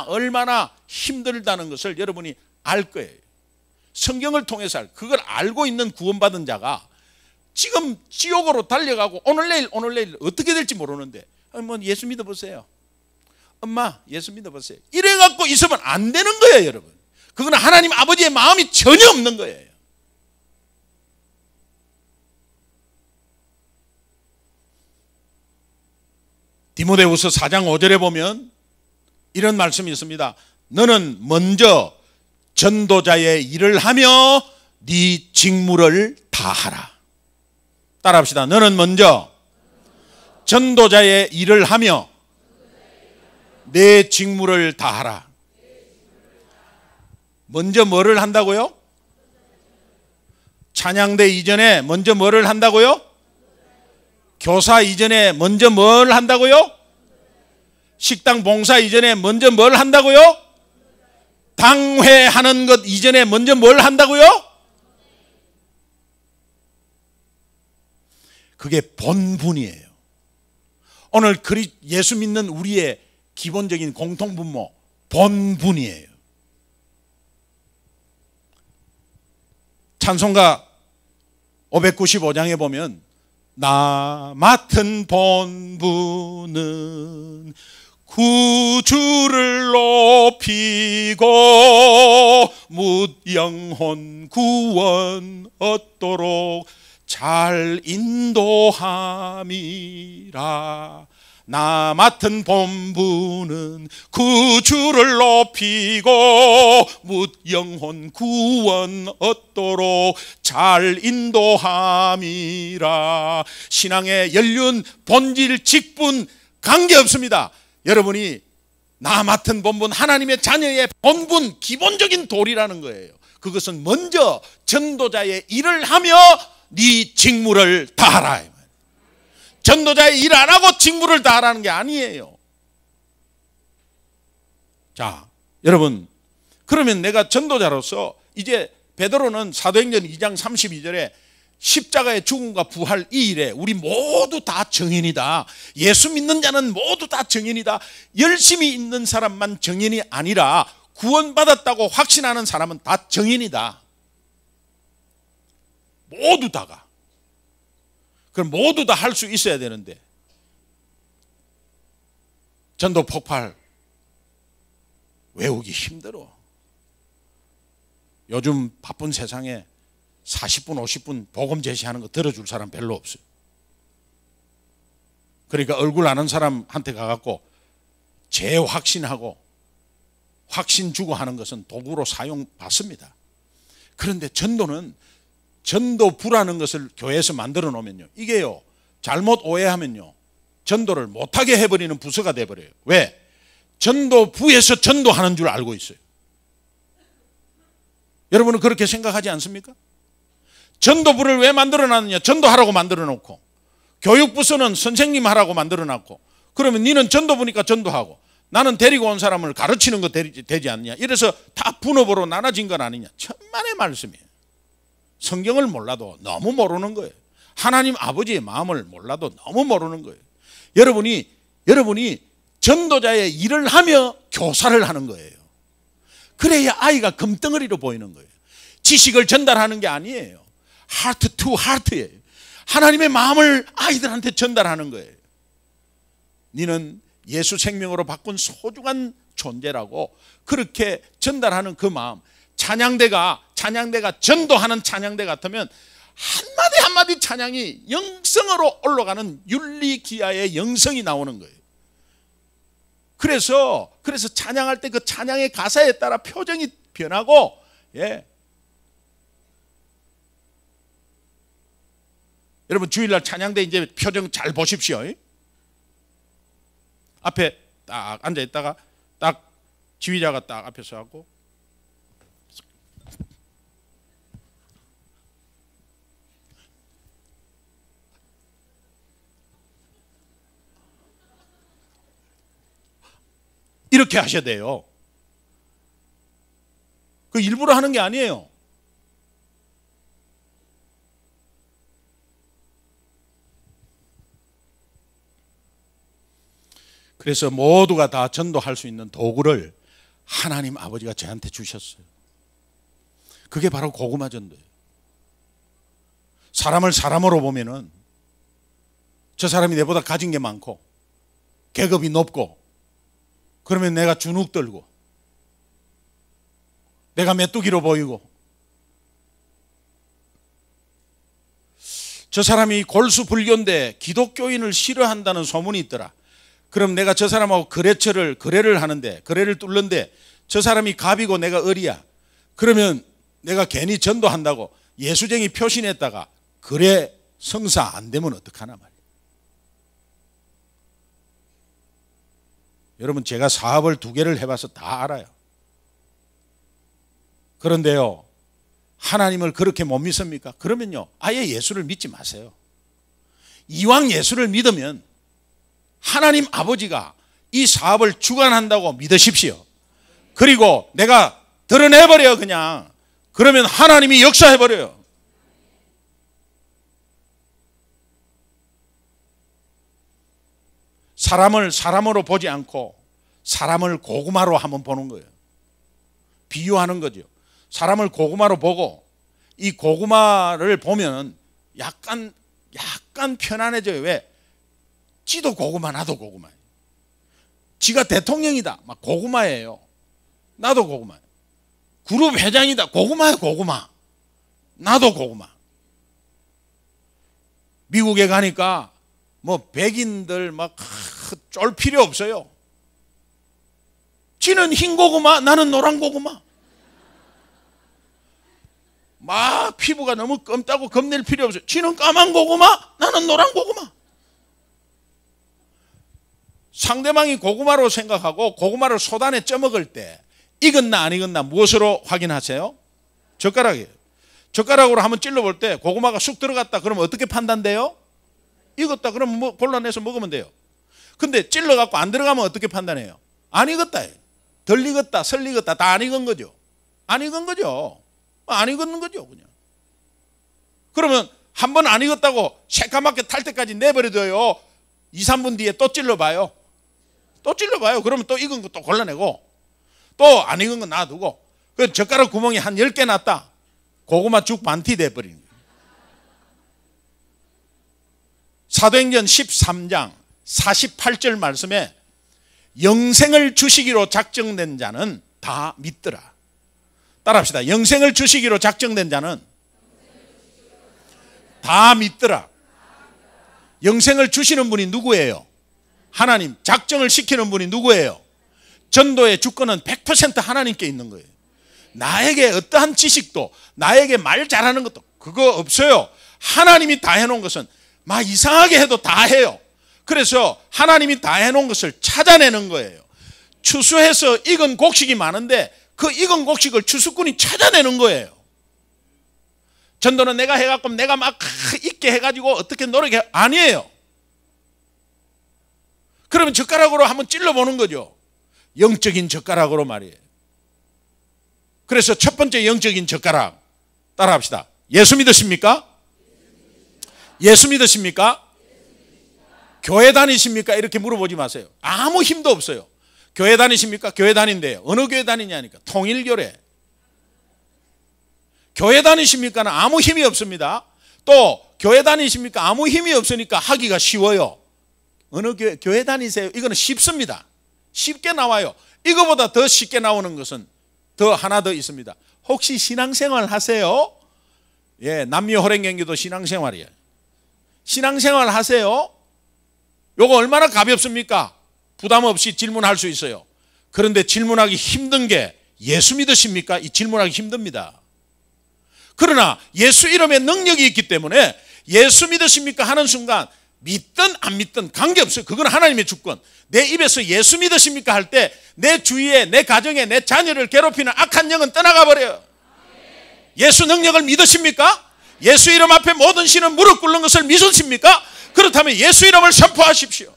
얼마나 힘들다는 것을 여러분이 알 거예요. 성경을 통해서 그걸 알고 있는 구원받은 자가 지금 지옥으로 달려가고 오늘 내일 어떻게 될지 모르는데, 뭐 예수 믿어보세요. 엄마 예수 믿어보세요. 이래갖고 있으면 안 되는 거예요 여러분. 그거는 하나님 아버지의 마음이 전혀 없는 거예요. 디모데후서 4장 5절에 보면 이런 말씀이 있습니다. 너는 먼저 전도자의 일을 하며 네 직무를 다하라. 따라합시다. 너는 먼저 전도자의 일을 하며 내 직무를 다하라. 먼저 뭐를 한다고요? 찬양대 이전에 먼저 뭐를 한다고요? 교사 이전에 먼저 뭘 한다고요? 식당 봉사 이전에 먼저 뭘 한다고요? 당회하는 것 이전에 먼저 뭘 한다고요? 그게 본분이에요. 오늘 예수 믿는 우리의 기본적인 공통분모, 본분이에요. 찬송가 595장에 보면 나 맡은 본분은 구주를 높이고 묻 영혼 구원 얻도록 잘 인도함이라. 나 맡은 본분은 구주를 높이고 묻 영혼 구원 얻도록 잘 인도함이라. 신앙의 연륜, 본질, 직분 관계없습니다. 여러분이 나 맡은 본분, 하나님의 자녀의 본분, 기본적인 도리라는 거예요. 그것은 먼저 전도자의 일을 하며 네 직무를 다하라. 전도자의 일 안 하고 직무를 다하라는 게 아니에요. 자, 여러분, 그러면 내가 전도자로서 이제 베드로는 사도행전 2장 32절에 십자가의 죽음과 부활 이 일에 우리 모두 다 정인이다. 예수 믿는 자는 모두 다 정인이다. 열심히 있는 사람만 정인이 아니라 구원받았다고 확신하는 사람은 다 정인이다. 모두 다가. 그럼 모두 다 할 수 있어야 되는데 전도 폭발 외우기 힘들어. 요즘 바쁜 세상에 40분 50분 복음 제시하는 거 들어줄 사람 별로 없어요. 그러니까 얼굴 아는 사람한테 가갖고 재확신하고 확신 주고 하는 것은 도구로 사용받습니다. 그런데 전도는 전도부라는 것을 교회에서 만들어 놓으면요, 이게요 잘못 오해하면요 전도를 못하게 해버리는 부서가 돼버려요. 왜? 전도부에서 전도하는 줄 알고 있어요. 여러분은 그렇게 생각하지 않습니까? 전도부를 왜 만들어 놨느냐? 전도하라고 만들어 놓고, 교육부서는 선생님 하라고 만들어 놨고, 그러면 니는 전도부니까 전도하고 나는 데리고 온 사람을 가르치는 거 되지 않느냐? 이래서 다 분업으로 나눠진 건 아니냐? 천만의 말씀이에요. 성경을 몰라도 너무 모르는 거예요. 하나님 아버지의 마음을 몰라도 너무 모르는 거예요. 여러분이 전도자의 일을 하며 교사를 하는 거예요. 그래야 아이가 금덩어리로 보이는 거예요. 지식을 전달하는 게 아니에요. 하트 투 하트예요. 하나님의 마음을 아이들한테 전달하는 거예요. 너는 예수 생명으로 바꾼 소중한 존재라고 그렇게 전달하는 그 마음. 찬양대가 전도하는 찬양대 같으면 한마디 한마디 찬양이 영성으로 올라가는 윤리기하의 영성이 나오는 거예요. 그래서 찬양할 때 그 찬양의 가사에 따라 표정이 변하고, 예. 여러분 주일날 찬양대 이제 표정 잘 보십시오. 앞에 딱 앉아 있다가 딱 지휘자가 딱 앞에 서갖고 이렇게 하셔야 돼요. 그 일부러 하는 게 아니에요. 그래서 모두가 다 전도할 수 있는 도구를 하나님 아버지가 저한테 주셨어요. 그게 바로 고구마 전도예요. 사람을 사람으로 보면은 저 사람이 내보다 가진 게 많고 계급이 높고 그러면 내가 주눅 들고 내가 메뚜기로 보이고, 저 사람이 골수 불교인데 기독교인을 싫어한다는 소문이 있더라. 그럼 내가 저 사람하고 거래를 하는데, 거래를 뚫는데 저 사람이 갑이고 내가 을이야. 그러면 내가 괜히 전도한다고 예수쟁이 표신했다가 거래 성사 안 되면 어떡하나 말이야. 여러분 제가 사업을 2개를 해봐서 다 알아요. 그런데요, 하나님을 그렇게 못 믿습니까? 그러면요 아예 예수를 믿지 마세요. 이왕 예수를 믿으면 하나님 아버지가 이 사업을 주관한다고 믿으십시오. 그리고 내가 드러내버려요 그냥. 그러면 하나님이 역사해버려요. 사람을 사람으로 보지 않고 사람을 고구마로 한번 보는 거예요. 비유하는 거죠. 사람을 고구마로 보고 이 고구마를 보면 약간 약간 편안해져요. 왜? 지도 고구마 나도 고구마. 지가 대통령이다. 막 고구마예요. 나도 고구마. 그룹 회장이다. 고구마야 고구마. 나도 고구마. 미국에 가니까 뭐 백인들 막 쫄 필요 없어요. 지는 흰 고구마, 나는 노란 고구마. 막 피부가 너무 검다고 겁낼 필요 없어요. 지는 까만 고구마, 나는 노란 고구마. 상대방이 고구마로 생각하고 고구마를 소단에 쪄먹을 때 익었나 안 익었나 무엇으로 확인하세요? 젓가락이에요. 젓가락으로 한번 찔러볼 때 고구마가 쑥 들어갔다 그러면 어떻게 판단돼요? 익었다 그러면 뭐 골라내서 먹으면 돼요. 근데 찔러갖고 안 들어가면 어떻게 판단해요? 안 익었다. 덜 익었다, 설 익었다 다 안 익은 거죠. 안 익은 거죠. 안 익었는 거죠 그냥. 그러면 한 번 안 익었다고 새까맣게 탈 때까지 내버려둬요. 2, 3분 뒤에 또 찔러봐요. 또 찔러봐요. 그러면 또 익은 거 또 골라내고 또 안 익은 거 놔두고 그 젓가락 구멍이 한 10개 났다. 고구마 죽 반티 돼버리는 거예요. 사도행전 13장 48절 말씀에 영생을 주시기로 작정된 자는 다 믿더라. 따라합시다. 영생을 주시기로 작정된 자는 다 믿더라. 영생을 주시는 분이 누구예요? 하나님. 작정을 시키는 분이 누구예요? 전도의 주권은 100% 하나님께 있는 거예요. 나에게 어떠한 지식도 나에게 말 잘하는 것도 그거 없어요. 하나님이 다 해놓은 것은 막 이상하게 해도 다 해요. 그래서 하나님이 다 해놓은 것을 찾아내는 거예요. 추수해서 익은 곡식이 많은데 그 익은 곡식을 추수꾼이 찾아내는 거예요. 전도는 내가 해갖고 내가 막 익게 해가지고 어떻게 노력해 아니에요. 그러면 젓가락으로 한번 찔러보는 거죠. 영적인 젓가락으로 말이에요. 그래서 첫 번째 영적인 젓가락 따라합시다. 예수 믿으십니까? 예수 믿으십니까? 교회 다니십니까? 이렇게 물어보지 마세요. 아무 힘도 없어요. 교회 다니십니까? 교회 다닌대요. 어느 교회 다니냐니까. 통일교회. 교회 다니십니까는 아무 힘이 없습니다. 또 교회 다니십니까? 아무 힘이 없으니까 하기가 쉬워요. 어느 교회 다니세요? 이거는 쉽습니다. 쉽게 나와요. 이거보다 더 쉽게 나오는 것은 더 하나 더 있습니다. 혹시 신앙생활 하세요? 예, 남녀호랭경기도 신앙생활이에요. 신앙생활 하세요? 요거 얼마나 가볍습니까? 부담 없이 질문할 수 있어요. 그런데 질문하기 힘든 게 예수 믿으십니까? 이 질문하기 힘듭니다. 그러나 예수 이름에 능력이 있기 때문에 예수 믿으십니까? 하는 순간 믿든 안 믿든 관계없어요. 그건 하나님의 주권. 내 입에서 예수 믿으십니까? 할 때 내 주위에 내 가정에 내 자녀를 괴롭히는 악한 영은 떠나가 버려요. 예수 능력을 믿으십니까? 예수 이름 앞에 모든 신은 무릎 꿇는 것을 믿으십니까? 그렇다면 예수 이름을 선포하십시오.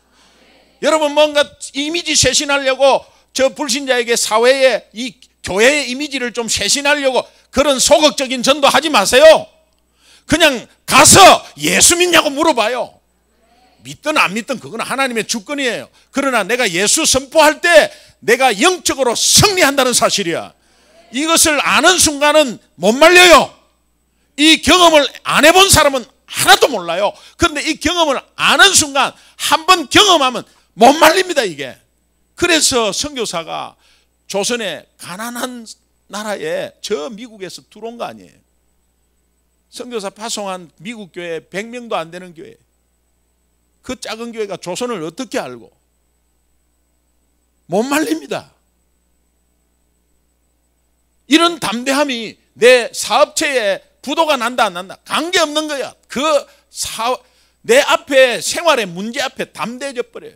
여러분 뭔가 이미지 쇄신하려고 저 불신자에게 사회에 이 교회의 이미지를 좀 쇄신하려고 그런 소극적인 전도하지 마세요. 그냥 가서 예수 믿냐고 물어봐요. 믿든 안 믿든 그건 하나님의 주권이에요. 그러나 내가 예수 선포할 때 내가 영적으로 승리한다는 사실이야. 이것을 아는 순간은 못 말려요. 이 경험을 안 해본 사람은 하나도 몰라요. 그런데 이 경험을 아는 순간 한 번 경험하면 못 말립니다 이게. 그래서 선교사가 조선의 가난한 나라에 저 미국에서 들어온 거 아니에요. 선교사 파송한 미국 교회 100명도 안 되는 교회. 그 작은 교회가 조선을 어떻게 알고 못 말립니다. 이런 담대함이 내 사업체에 부도가 난다 안 난다 관계없는 거야. 내 앞에 생활의 문제 앞에 담대해져 버려요.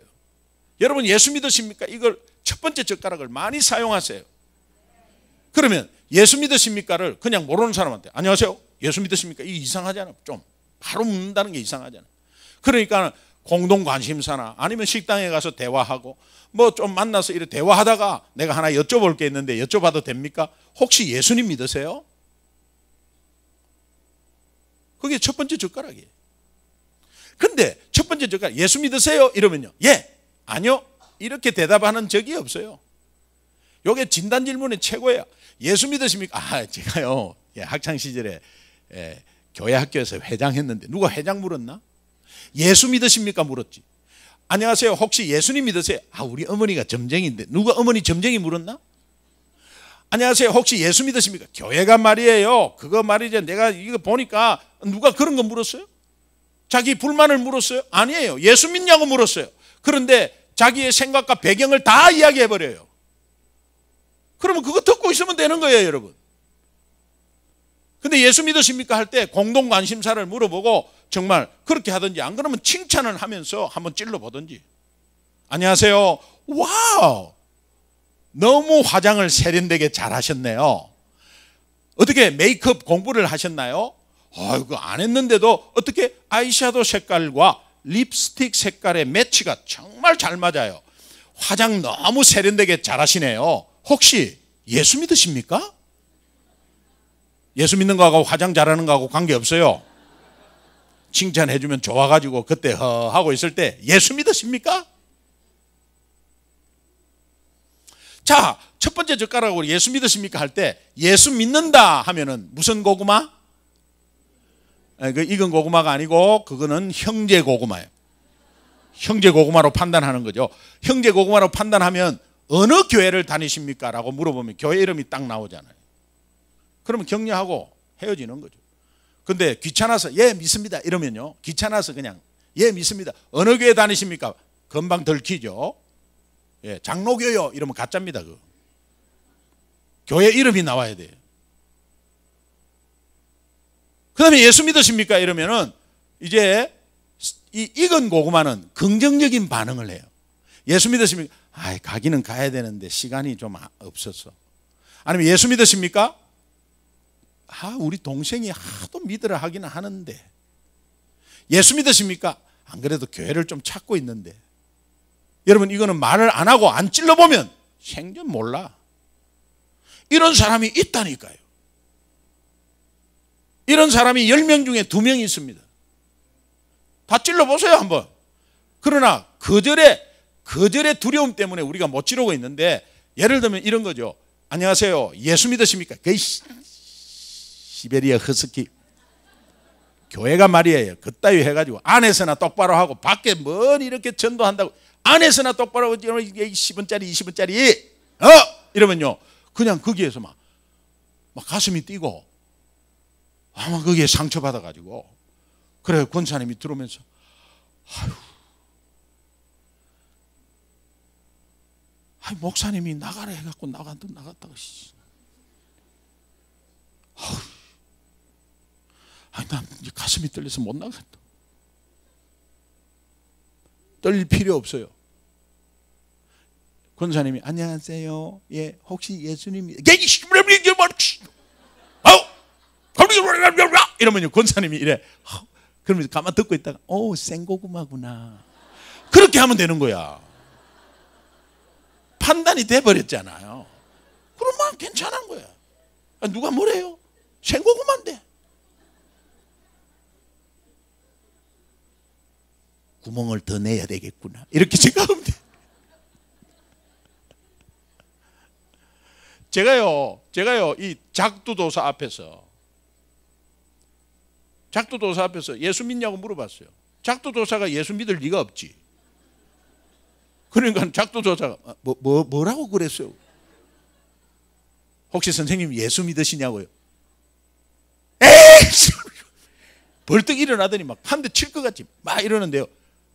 여러분 예수 믿으십니까? 이걸 첫 번째 젓가락을 많이 사용하세요. 그러면 예수 믿으십니까를 그냥 모르는 사람한테 안녕하세요 예수 믿으십니까? 이게 이상하잖아. 좀 바로 묻는다는 게 이상하잖아. 그러니까 공동 관심사나 아니면 식당에 가서 대화하고 뭐 좀 만나서 이렇게 대화하다가 내가 하나 여쭤볼 게 있는데 여쭤봐도 됩니까? 혹시 예수님 믿으세요? 그게 첫 번째 젓가락이에요. 근데 첫 번째 젓가락 예수 믿으세요? 이러면요 예, 아니요 이렇게 대답하는 적이 없어요. 이게 진단 질문의 최고예요. 예수 믿으십니까? 아 제가요 학창시절에 교회 학교에서 회장했는데 누가 회장 물었나? 예수 믿으십니까? 물었지. 안녕하세요. 혹시 예수님 믿으세요? 아, 우리 어머니가 점쟁인데. 누가 어머니 점쟁이 물었나? 안녕하세요. 혹시 예수 믿으십니까? 교회가 말이에요. 그거 말이죠. 내가 이거 보니까 누가 그런 거 물었어요? 자기 불만을 물었어요? 아니에요. 예수 믿냐고 물었어요. 그런데 자기의 생각과 배경을 다 이야기해버려요. 그러면 그거 듣고 있으면 되는 거예요, 여러분. 근데 예수 믿으십니까? 할 때 공동 관심사를 물어보고 정말 그렇게 하든지, 안 그러면 칭찬을 하면서 한번 찔러보든지. 안녕하세요. 와우, 너무 화장을 세련되게 잘 하셨네요. 어떻게 메이크업 공부를 하셨나요? 그거 안 했는데도 어떻게 아이섀도우 색깔과 립스틱 색깔의 매치가 정말 잘 맞아요. 화장 너무 세련되게 잘 하시네요. 혹시 예수 믿으십니까? 예수 믿는 거하고 화장 잘하는 거하고 관계없어요. 칭찬해 주면 좋아가지고 그때 하고 있을 때 예수 믿으십니까? 자, 첫 번째 젓가락으로 예수 믿으십니까? 할 때 예수 믿는다 하면은 무슨 고구마? 익은 고구마가 아니고 그거는 형제 고구마예요. 형제 고구마로 판단하는 거죠. 형제 고구마로 판단하면 어느 교회를 다니십니까? 라고 물어보면 교회 이름이 딱 나오잖아요. 그러면 격려하고 헤어지는 거죠. 근데 귀찮아서 예 믿습니다 이러면요, 귀찮아서 그냥 예 믿습니다. 어느 교회 다니십니까? 금방 들키죠. 예, 장로교요 이러면 가짜입니다. 그 교회 이름이 나와야 돼요. 그 다음에 예수 믿으십니까? 이러면은 이제 이 익은 고구마는 긍정적인 반응을 해요. 예수 믿으십니까? 가기는 가야 되는데 시간이 좀 없었어. 아니면 예수 믿으십니까? 우리 동생이 하도 믿으라 하기는 하는데. 예수 믿으십니까? 안 그래도 교회를 좀 찾고 있는데. 여러분, 이거는 말을 안 하고 안 찔러보면 생전 몰라. 이런 사람이 있다니까요. 이런 사람이 10명 중에 2명이 있습니다. 다 찔러보세요 한번. 그러나 거절의 두려움 때문에 우리가 못 찌르고 있는데, 예를 들면 이런 거죠. 안녕하세요, 예수 믿으십니까? 시베리아 허스키 교회가 말이에요. 그따위 해가지고 안에서나 똑바로 하고 밖에 뭘 이렇게 전도한다고 안에서나 똑바로 하고 10원짜리 20원짜리 이러면요, 그냥 거기에서 막 가슴이 뛰고 아마 거기에 상처받아가지고, 그래 권사님이 들어오면서 목사님이 나가라 해갖고 나갔다가 난 가슴이 떨려서 못 나가겠다. 떨릴 필요 없어요. 권사님이 안녕하세요. 예, 혹시 예수님이 이러면요, 권사님이 이래. 그러면서 가만 듣고 있다가 생고구마구나. 그렇게 하면 되는 거야. 판단이 돼버렸잖아요. 그러면 괜찮은 거야. 누가 뭐래요? 생고구마인데. 구멍을 더 내야 되겠구나, 이렇게 생각하면 돼. 제가요 이 작두도사 앞에서 예수 믿냐고 물어봤어요. 작두도사가 예수 믿을 리가 없지. 그러니까 작두도사가 뭐라고 그랬어요? 혹시 선생님 예수 믿으시냐고요? 에이! 벌떡 일어나더니 막 한 대 칠 것 같지 막 이러는데요,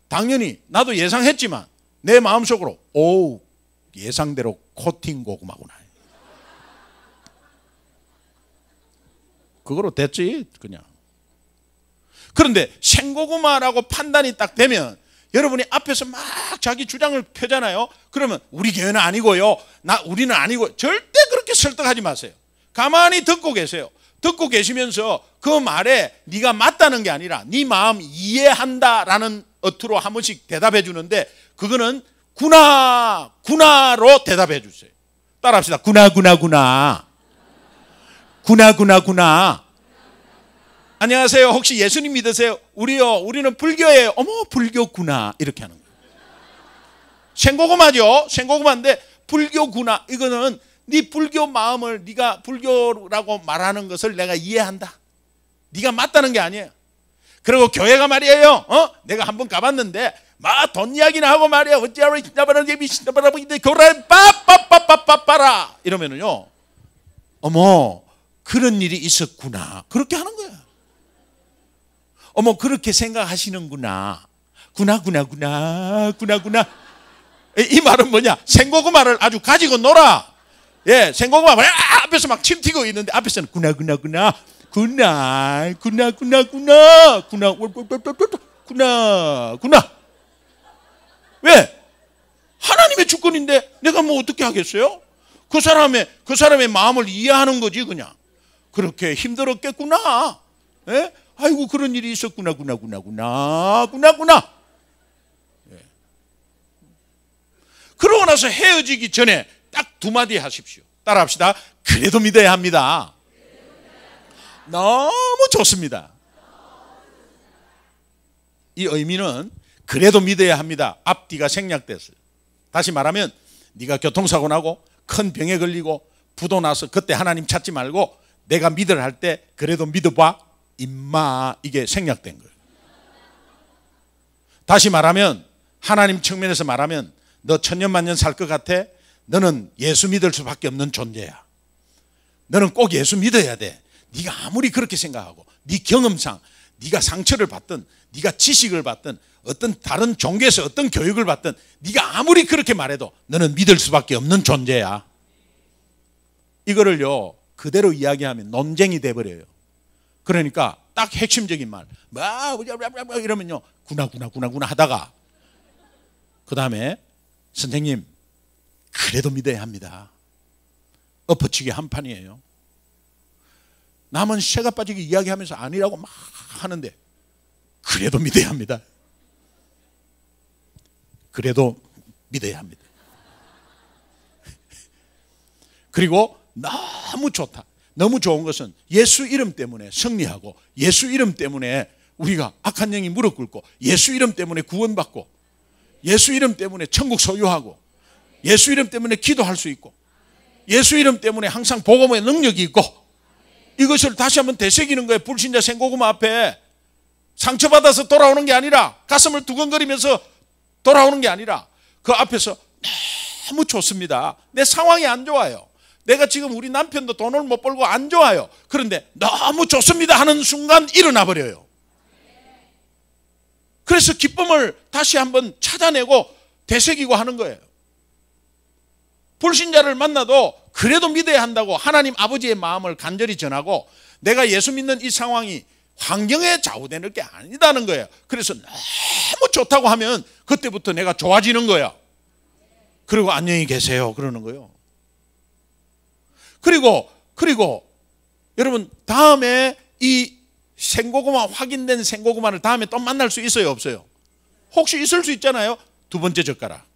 당연히 나도 예상했지만 내 마음속으로 예상대로 코팅 고구마구나, 그거로 됐지 그냥. 그런데 생고구마라고 판단이 딱 되면 여러분이 앞에서 막 자기 주장을 펴잖아요. 그러면 우리 교회는 아니고요, 우리는 아니고, 절대 그렇게 설득하지 마세요. 가만히 듣고 계세요. 듣고 계시면서 그 말에 네가 맞다는 게 아니라 네 마음 이해한다라는 어투로 한 번씩 대답해 주는데, 그거는 구나로 대답해 주세요. 따라합시다. 구나. 안녕하세요, 혹시 예수님 믿으세요? 우리는 불교예요. 어머, 불교구나. 이렇게 하는 거예요. 생고구마죠. 생고구마인데 불교구나. 이거는 네 불교 마음을, 네가 불교라고 말하는 것을 내가 이해한다. 네가 맞다는 게 아니에요. 그리고 교회가 말이에요. 내가 한번 가봤는데 막 돈 이야기나 하고 말이야. 어찌하러 교회 빠빠빠빠빠라 이러면은요. 어머 그런 일이 있었구나. 그렇게 하는 거야. 어머 그렇게 생각하시는구나. 구나. 이 말은 뭐냐? 생고구마를 아주 가지고 놀아. 예, 생고구마 앞에서 막 침 튀고 있는데 앞에서는 구나. 왜? 하나님의 주권인데 내가 뭐 어떻게 하겠어요? 그 사람의 마음을 이해하는 거지 그냥. 그렇게 힘들었겠구나. 예? 아이고 그런 일이 있었구나. 예. 그러고 나서 헤어지기 전에 딱 두 마디 하십시오. 따라합시다. 그래도 믿어야 합니다. 너무 좋습니다. 이 의미는 그래도 믿어야 합니다. 앞뒤가 생략됐어요. 다시 말하면 네가 교통사고 나고 큰 병에 걸리고 부도 나서 그때 하나님 찾지 말고 내가 믿으라 할 때 그래도 믿어봐 임마, 이게 생략된 거예요. 다시 말하면 하나님 측면에서 말하면 너 천년만년 살 것 같아? 너는 예수 믿을 수밖에 없는 존재야. 너는 꼭 예수 믿어야 돼. 네가 아무리 그렇게 생각하고 네 경험상 네가 상처를 받든 네가 지식을 받든 어떤 다른 종교에서 어떤 교육을 받든 네가 아무리 그렇게 말해도 너는 믿을 수밖에 없는 존재야. 이거를요 그대로 이야기하면 논쟁이 돼버려요. 그러니까 딱 핵심적인 말 이러면요 구나 하다가 그 다음에 선생님 그래도 믿어야 합니다. 엎어치기 한 판이에요. 남은 새가 빠지기 이야기하면서 아니라고 막 하는데 그래도 믿어야 합니다. 그래도 믿어야 합니다. 그리고 너무 좋다. 너무 좋은 것은 예수 이름 때문에 승리하고 예수 이름 때문에 우리가 악한 영이 무릎 꿇고 예수 이름 때문에 구원받고 예수 이름 때문에 천국 소유하고 예수 이름 때문에 기도할 수 있고 예수 이름 때문에 항상 복음의 능력이 있고 이것을 다시 한번 되새기는 거예요. 불신자 생고구마 앞에 상처받아서 돌아오는 게 아니라 가슴을 두근거리면서 돌아오는 게 아니라 그 앞에서 너무 좋습니다. 내 상황이 안 좋아요. 내가 지금 우리 남편도 돈을 못 벌고 안 좋아요. 그런데 너무 좋습니다 하는 순간 일어나 버려요. 그래서 기쁨을 다시 한번 찾아내고 되새기고 하는 거예요. 불신자를 만나도 그래도 믿어야 한다고 하나님 아버지의 마음을 간절히 전하고 내가 예수 믿는 이 상황이 환경에 좌우되는 게 아니다는 거예요. 그래서 너무 좋다고 하면 그때부터 내가 좋아지는 거야. 그리고 안녕히 계세요 그러는 거예요. 그리고 여러분 다음에 이 생고구마 확인된 생고구마를 다음에 또 만날 수 있어요 없어요? 혹시 있을 수 있잖아요. 두 번째 젓가락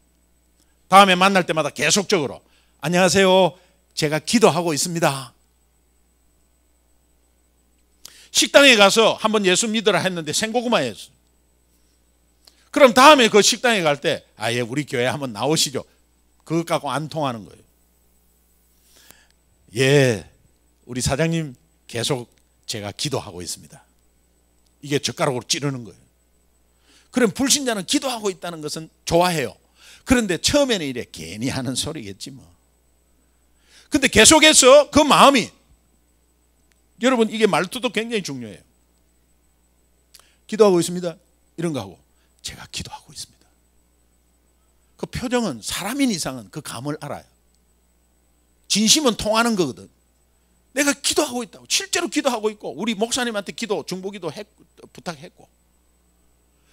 다음에 만날 때마다 계속적으로 안녕하세요 제가 기도하고 있습니다. 식당에 가서 한번 예수 믿으라 했는데 생고구마였어. 그럼 다음에 그 식당에 갈 때 예 우리 교회 한번 나오시죠. 그것 갖고 안 통하는 거예요. 예 우리 사장님 계속 제가 기도하고 있습니다. 이게 젓가락으로 찌르는 거예요. 그럼 불신자는 기도하고 있다는 것은 좋아해요. 그런데 처음에는 이래 괜히 하는 소리겠지 뭐. 근데 계속해서 그 마음이 여러분 이게 말투도 굉장히 중요해요. 기도하고 있습니다. 이런 거 하고 제가 기도하고 있습니다. 그 표정은 사람인 이상은 그 감을 알아요. 진심은 통하는 거거든. 내가 기도하고 있다고 실제로 기도하고 있고 우리 목사님한테 중보기도 부탁했고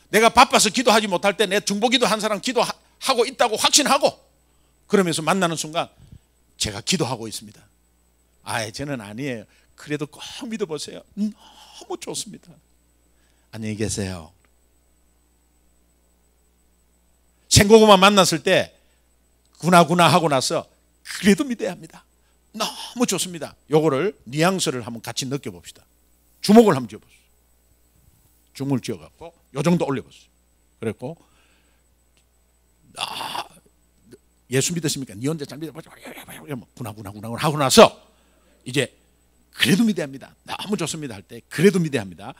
내가 바빠서 기도하지 못할 때 내 중보기도 한 사람 기도하고 있다고 확신하고 그러면서 만나는 순간 제가 기도하고 있습니다. 저는 아니에요. 그래도 꼭 믿어보세요. 너무 좋습니다. 안녕히 계세요. 생고구마 만났을 때 구나 하고 나서 그래도 믿어야 합니다. 너무 좋습니다. 요거를 뉘앙스를 한번 같이 느껴봅시다. 주목을 한번 쥐어보세요. 줌을 쥐어갖고 요 정도 올려보세요. 그랬고 예수 믿으십니까? 니 혼자 잘 믿어보자. 구나 하고 나서 이제 그래도 믿어야 합니다. 너무 좋습니다 할 때 그래도 믿어야 합니다.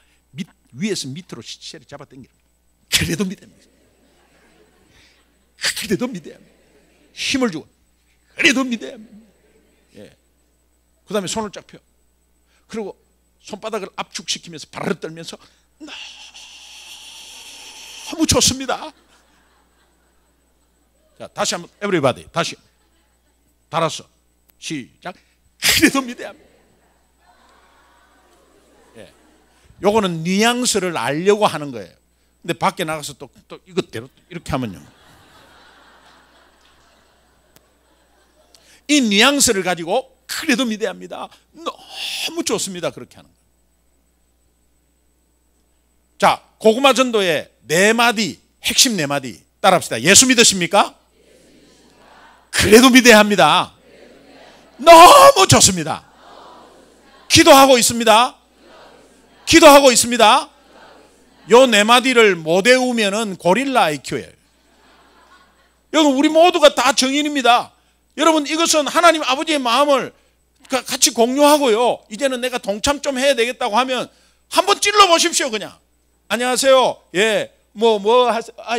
위에서 밑으로 시체를 잡아 당기는 거예요. 그래도 믿어야 합니다. 그래도 믿어야 합니다. 힘을 주고 그래도 믿어야 합니다. 예. 그 다음에 손을 쫙 펴. 그리고 손바닥을 압축시키면서 바라를 떨면서 너무 좋습니다. 자, 다시 한번 everybody 다시 달았어. 시작. 그래도 믿어야 합니다. 예. 요거는 뉘앙스를 알려고 하는 거예요. 근데 밖에 나가서 또 이것대로 이렇게 하면요, 이 뉘앙스를 가지고 그래도 믿어야 합니다. 너무 좋습니다. 그렇게 하는 거예요. 자, 고구마 전도의 4마디, 핵심 4마디 따라합시다. 예수 믿으십니까? 그래도 믿어야 합니다. 너무 좋습니다. 기도하고 있습니다. 기도하고 있습니다. 요 4마디를 못 외우면은 고릴라 IQ예요. 여러분, 우리 모두가 다 정인입니다. 여러분, 이것은 하나님 아버지의 마음을 같이 공유하고요, 이제는 내가 동참 좀 해야 되겠다고 하면 한번 찔러 보십시오. 그냥 안녕하세요. 예,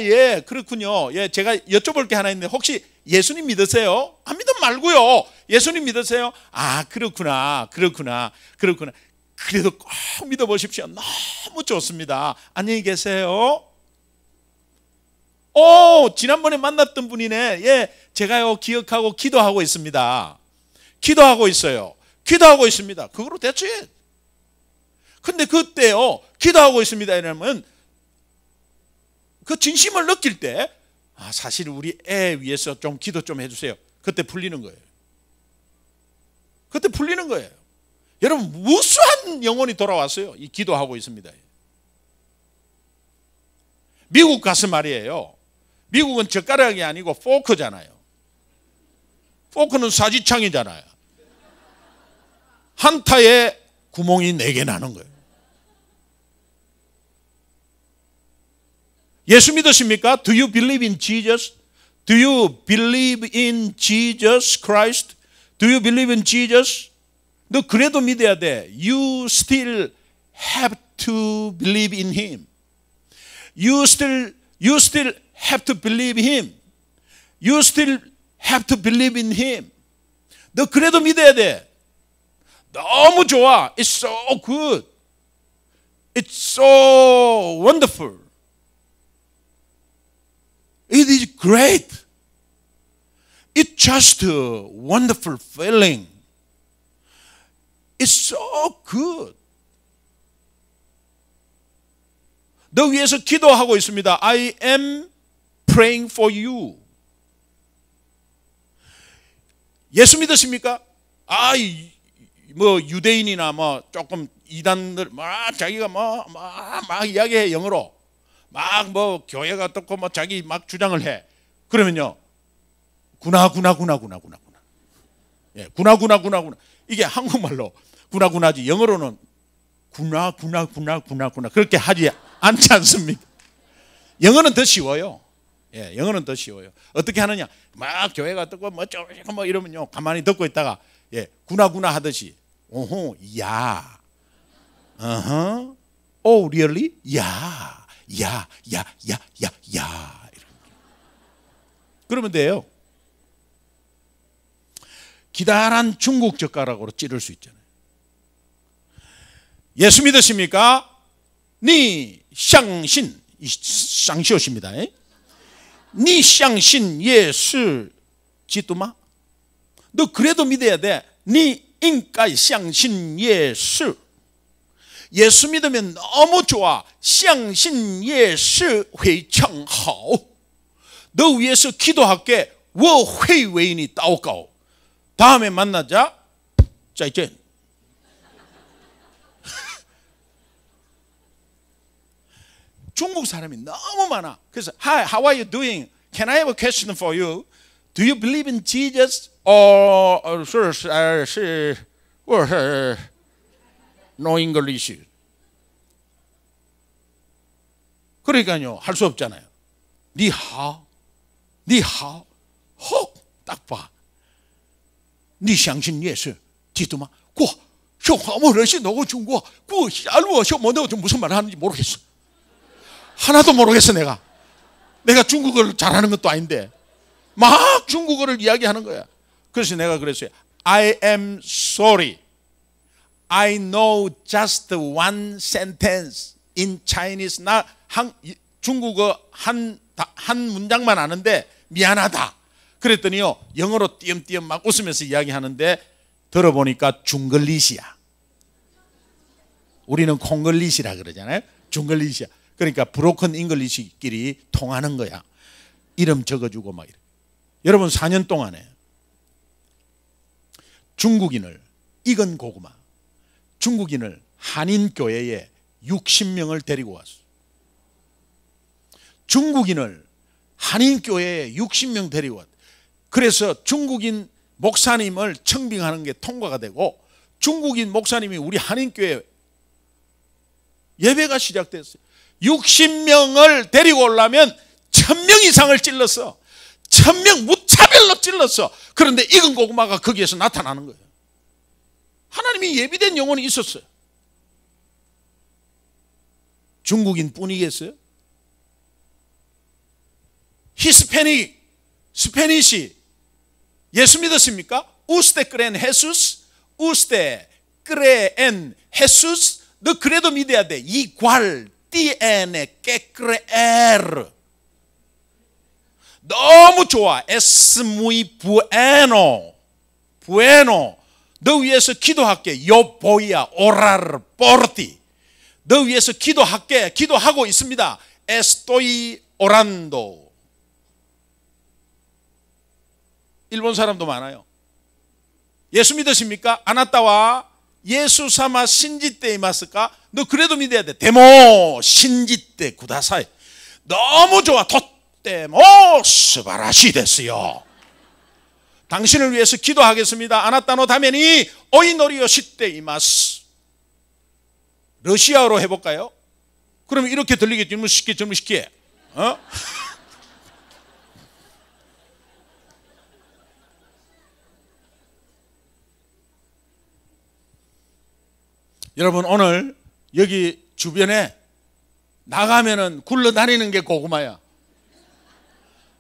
예, 그렇군요. 예, 제가 여쭤볼 게 하나 있는데 혹시 예수님 믿으세요? 안 믿으면 말고요. 예수님 믿으세요? 아, 그렇구나. 그래도 꼭 믿어보십시오. 너무 좋습니다. 안녕히 계세요. 지난번에 만났던 분이네. 예, 제가요 기억하고 기도하고 있습니다. 기도하고 있어요. 기도하고 있습니다. 그거로 됐지. 근데 그때요, 기도하고 있습니다 이러면 그 진심을 느낄 때, 사실 우리 애 위해서 좀 기도 좀 해주세요. 그때 풀리는 거예요. 그때 풀리는 거예요. 여러분, 무수한 영혼이 돌아왔어요. 이 기도하고 있습니다. 미국 가서 말이에요, 미국은 젓가락이 아니고 포크잖아요. 포크는 사지창이잖아요. 한타에 구멍이 4개 나는 거예요. 예수 믿으십니까? Do you believe in Jesus? Do you believe in Jesus Christ? Do you believe in Jesus? 너 그래도 믿어야 돼. You still have to believe in Him. You still have to believe Him. You still have to believe in Him. 너 그래도 믿어야 돼. 너무 좋아. It's so good. It's so wonderful. It is great. It's just a wonderful feeling. It's so good. 너 위해서 기도하고 있습니다. I am praying for you. 예수 믿으십니까? 유대인이나 조금 이단들 자기가 막 이야기해, 영어로 교회가 어떻고 자기 막 주장을 해. 그러면요, 구나. 예, 구나. 이게 한국말로 구나구나지, 영어로는 구나 그렇게 하지 않지 않습니까? 영어는 더 쉬워요. 예, 영어는 더 쉬워요. 어떻게 하느냐? 막 교회가 어떻고 이러면요, 가만히 듣고 있다가, 예, 구나 하듯이, 오호, 야, oh really? 야. 그러면 돼요. 기다란 중국 젓가락으로 찌를 수 있잖아요. 예수 믿으십니까? 니相信, 쌍시옷입니다. 니相信 예수 지도마? 너 그래도 믿어야 돼. 니应该相信 예수. 예수 믿으면 너무 좋아. 相信 예수 非常好. 너 위해서 기도할게. 我会为你祷告. 다음에 만나자. 再见. 중국 사람이 너무 많아. 그래서 Hi, how are you doing? Can I have a question for you? Do you believe in Jesus? No English. 그러니까요, 할 수 없잖아요. 니하오, 헉, 딱 봐. 니相信 예수, 기도마, 고, 어머러시 너고 중국어 그 알고 뭐내가 무슨 말 하는지 모르겠어. 하나도 모르겠어. 내가 중국어를 잘하는 것도 아닌데 막 중국어를 이야기하는 거야. 그래서 내가 그랬어요. I am sorry. I know just one sentence in Chinese. 나 중국어 한 문장만 아는데 미안하다. 그랬더니요, 영어로 띄엄띄엄 막 웃으면서 이야기하는데 들어보니까 중글리시야. 우리는 콩글리시라 그러잖아요. 중글리시야. 그러니까 브로큰 잉글리시끼리 통하는 거야. 이름 적어주고 막 이래. 여러분 4년 동안에 중국인을 익은 고구마, 중국인을 한인교회에 60명을 데리고 왔어. 중국인을 한인교회에 60명 데리고 왔어. 그래서 중국인 목사님을 청빙하는 게 통과가 되고 중국인 목사님이 우리 한인교회 예배가 시작됐어요. 60명을 데리고 오려면 1000명 이상을 찔렀어. 1000명 무차별로 찔렀어. 그런데 익은 고구마가 거기에서 나타나는 거예요. 하나님이 예비된 영혼이 있었어요. 중국인 뿐이겠어요? 히스패닉, 스페니시 예수 믿었습니까? 우스테 크렌 헤수스, 우스테 크렌 헤수스. 너 그래도 믿어야 돼. 이괄 tiene que creer. 너무 좋아. Es muy bueno. bueno. 너 위해서 기도할게. Yo voy a orar por ti. 너 위해서 기도할게. 기도하고 있습니다. Estoy orando. 일본 사람도 많아요. 예수 믿으십니까? 아나타와 예수 사마 신지때 이마스까? 너 그래도 믿어야 돼. 데모 신지때 구다사이. 너무 좋아. 토테모 스바라시 됐어요. 당신을 위해서 기도하겠습니다. 아나타노 다메니 오이노리요 시때 이마스. 러시아어로 해볼까요? 그럼 이렇게 들리겠죠. 젊은 시키에. 여러분 오늘 여기 주변에 나가면은 굴러다니는 게 고구마야.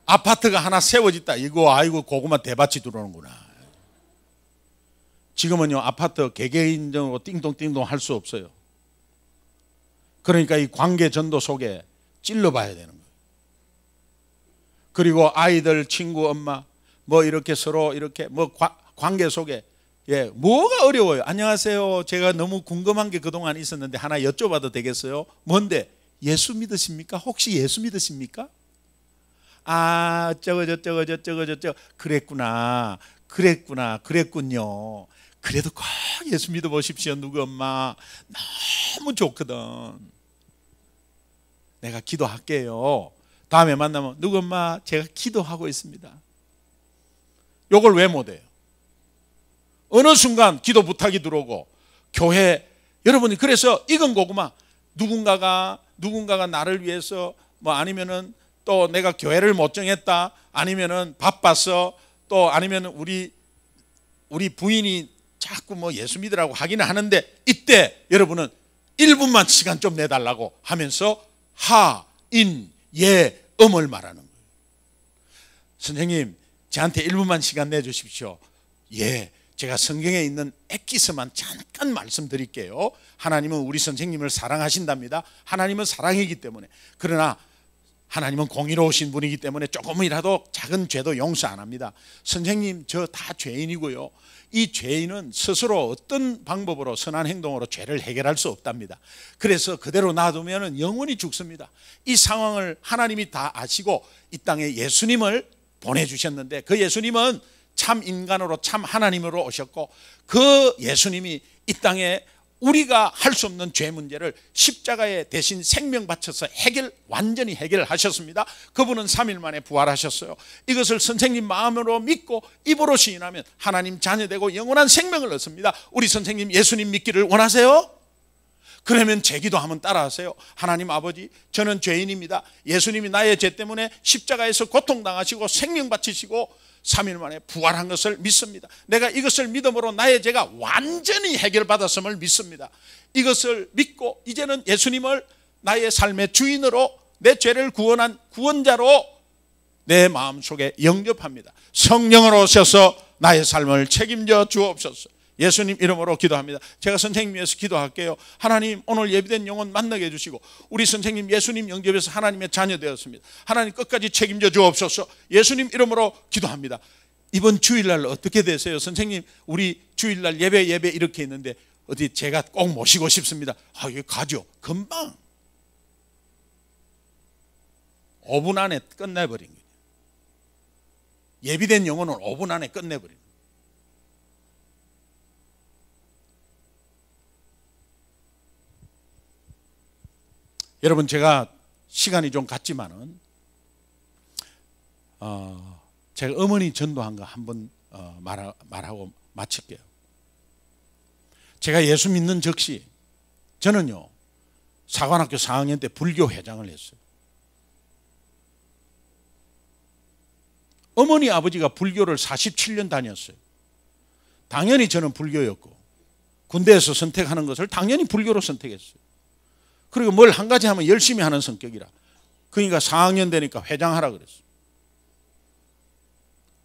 아파트가 하나 세워졌다. 이거 아이고 고구마 대밭이 들어오는구나. 지금은요 아파트 개개인적으로 띵동띵동 할 수 없어요. 그러니까 이 관계 전도 속에 찔러봐야 되는 거예요. 그리고 아이들, 친구, 엄마 뭐 이렇게 서로 이렇게 뭐 관계 속에 뭐가 어려워요? 안녕하세요. 제가 너무 궁금한 게 그동안 있었는데 하나 여쭤봐도 되겠어요? 뭔데? 예수 믿으십니까? 혹시 예수 믿으십니까? 아, 저거 그랬군요. 그래도 꼭 예수 믿어보십시오. 누구 엄마 너무 좋거든. 내가 기도할게요. 다음에 만나면 누구 엄마 제가 기도하고 있습니다. 요걸 왜 못해요? 어느 순간 기도 부탁이 들어오고 교회 여러분이 그래서 익은 고구마 누군가가 나를 위해서 뭐 아니면은 또 내가 교회를 못 정했다 아니면은 바빠서 또 아니면은 우리 부인이 자꾸 뭐 예수 믿으라고 하기는 하는데 이때 여러분은 1분만 시간 좀 내달라고 하면서 하인예음을 말하는 거예요. 선생님 저한테 1분만 시간 내주십시오. 예. 제가 성경에 있는 엑기스만 잠깐 말씀드릴게요. 하나님은 우리 선생님을 사랑하신답니다. 하나님은 사랑이기 때문에. 그러나 하나님은 공의로우신 분이기 때문에 조금이라도 작은 죄도 용서 안 합니다. 선생님 저 다 죄인이고요. 이 죄인은 스스로 어떤 방법으로 선한 행동으로 죄를 해결할 수 없답니다. 그래서 그대로 놔두면 영원히 죽습니다. 이 상황을 하나님이 다 아시고 이 땅에 예수님을 보내주셨는데 그 예수님은 참 인간으로 참 하나님으로 오셨고 그 예수님이 이 땅에 우리가 할 수 없는 죄 문제를 십자가에 대신 생명 바쳐서 완전히 해결하셨습니다. 그분은 3일 만에 부활하셨어요. 이것을 선생님 마음으로 믿고 입으로 시인하면 하나님 자녀되고 영원한 생명을 얻습니다. 우리 선생님 예수님 믿기를 원하세요? 그러면 제 기도 한번 따라하세요. 하나님 아버지, 저는 죄인입니다. 예수님이 나의 죄 때문에 십자가에서 고통당하시고 생명 바치시고 3일 만에 부활한 것을 믿습니다. 내가 이것을 믿음으로 나의 죄가 완전히 해결받았음을 믿습니다. 이것을 믿고 이제는 예수님을 나의 삶의 주인으로, 내 죄를 구원한 구원자로 내 마음속에 영접합니다. 성령으로 오셔서 나의 삶을 책임져 주옵소서. 예수님 이름으로 기도합니다. 제가 선생님 위해서 기도할게요. 하나님, 오늘 예비된 영혼 만나게 해주시고 우리 선생님 예수님 영접해서 하나님의 자녀 되었습니다. 하나님 끝까지 책임져 주옵소서. 예수님 이름으로 기도합니다. 이번 주일날 어떻게 되세요? 선생님, 우리 주일날 예배 이렇게 있는데 어디 제가 꼭 모시고 싶습니다. 여기 가죠. 금방 5분 안에 끝내버린 거예요. 예비된 영혼은 5분 안에 끝내버린 거예요. 여러분, 제가 시간이 좀 갔지만은 제가 어머니 전도한 거 한번 말하고 마칠게요. 제가 예수 믿는 즉시 저는요, 사관학교 4학년 때 불교 회장을 했어요. 어머니 아버지가 불교를 47년 다녔어요. 당연히 저는 불교였고 군대에서 선택하는 것을 당연히 불교로 선택했어요. 그리고 뭘 한 가지 하면 열심히 하는 성격이라. 그러니까 4학년 되니까 회장하라 그랬어요.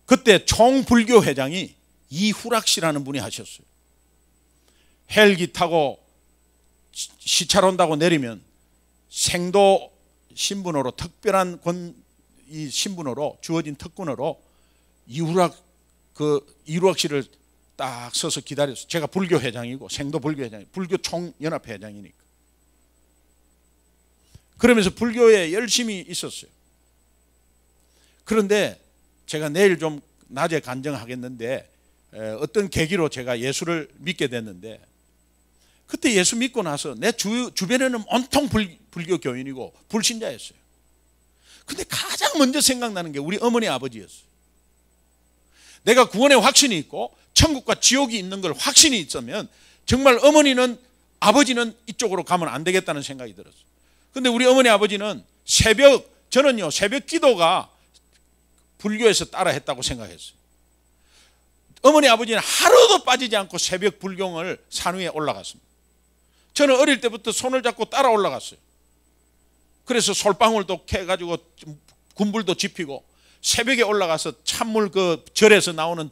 그때 총불교 회장이 이후락 씨라는 분이 하셨어요. 헬기 타고 시찰 온다고 내리면 생도 신분으로, 특별한 이 신분으로 주어진 특권으로 이후락 씨를 딱 서서 기다렸어요. 제가 불교 회장이고 생도 불교 회장이, 불교 총연합회 회장이니까. 그러면서 불교에 열심히 있었어요. 그런데 제가 내일 좀 낮에 간증하겠는데 어떤 계기로 제가 예수를 믿게 됐는데, 그때 예수 믿고 나서 내 주변에는 온통 불교 교인이고 불신자였어요. 근데 가장 먼저 생각나는 게 우리 어머니 아버지였어요. 내가 구원의 확신이 있고 천국과 지옥이 있는 걸 확신이 있으면 정말 아버지는 이쪽으로 가면 안 되겠다는 생각이 들었어요. 근데 우리 어머니 아버지는 저는요, 새벽 기도가 불교에서 따라 했다고 생각했어요. 어머니 아버지는 하루도 빠지지 않고 새벽 불경을 산 위에 올라갔습니다. 저는 어릴 때부터 손을 잡고 따라 올라갔어요. 그래서 솔방울도 캐가지고 군불도 지피고 새벽에 올라가서 찬물 절에서 나오는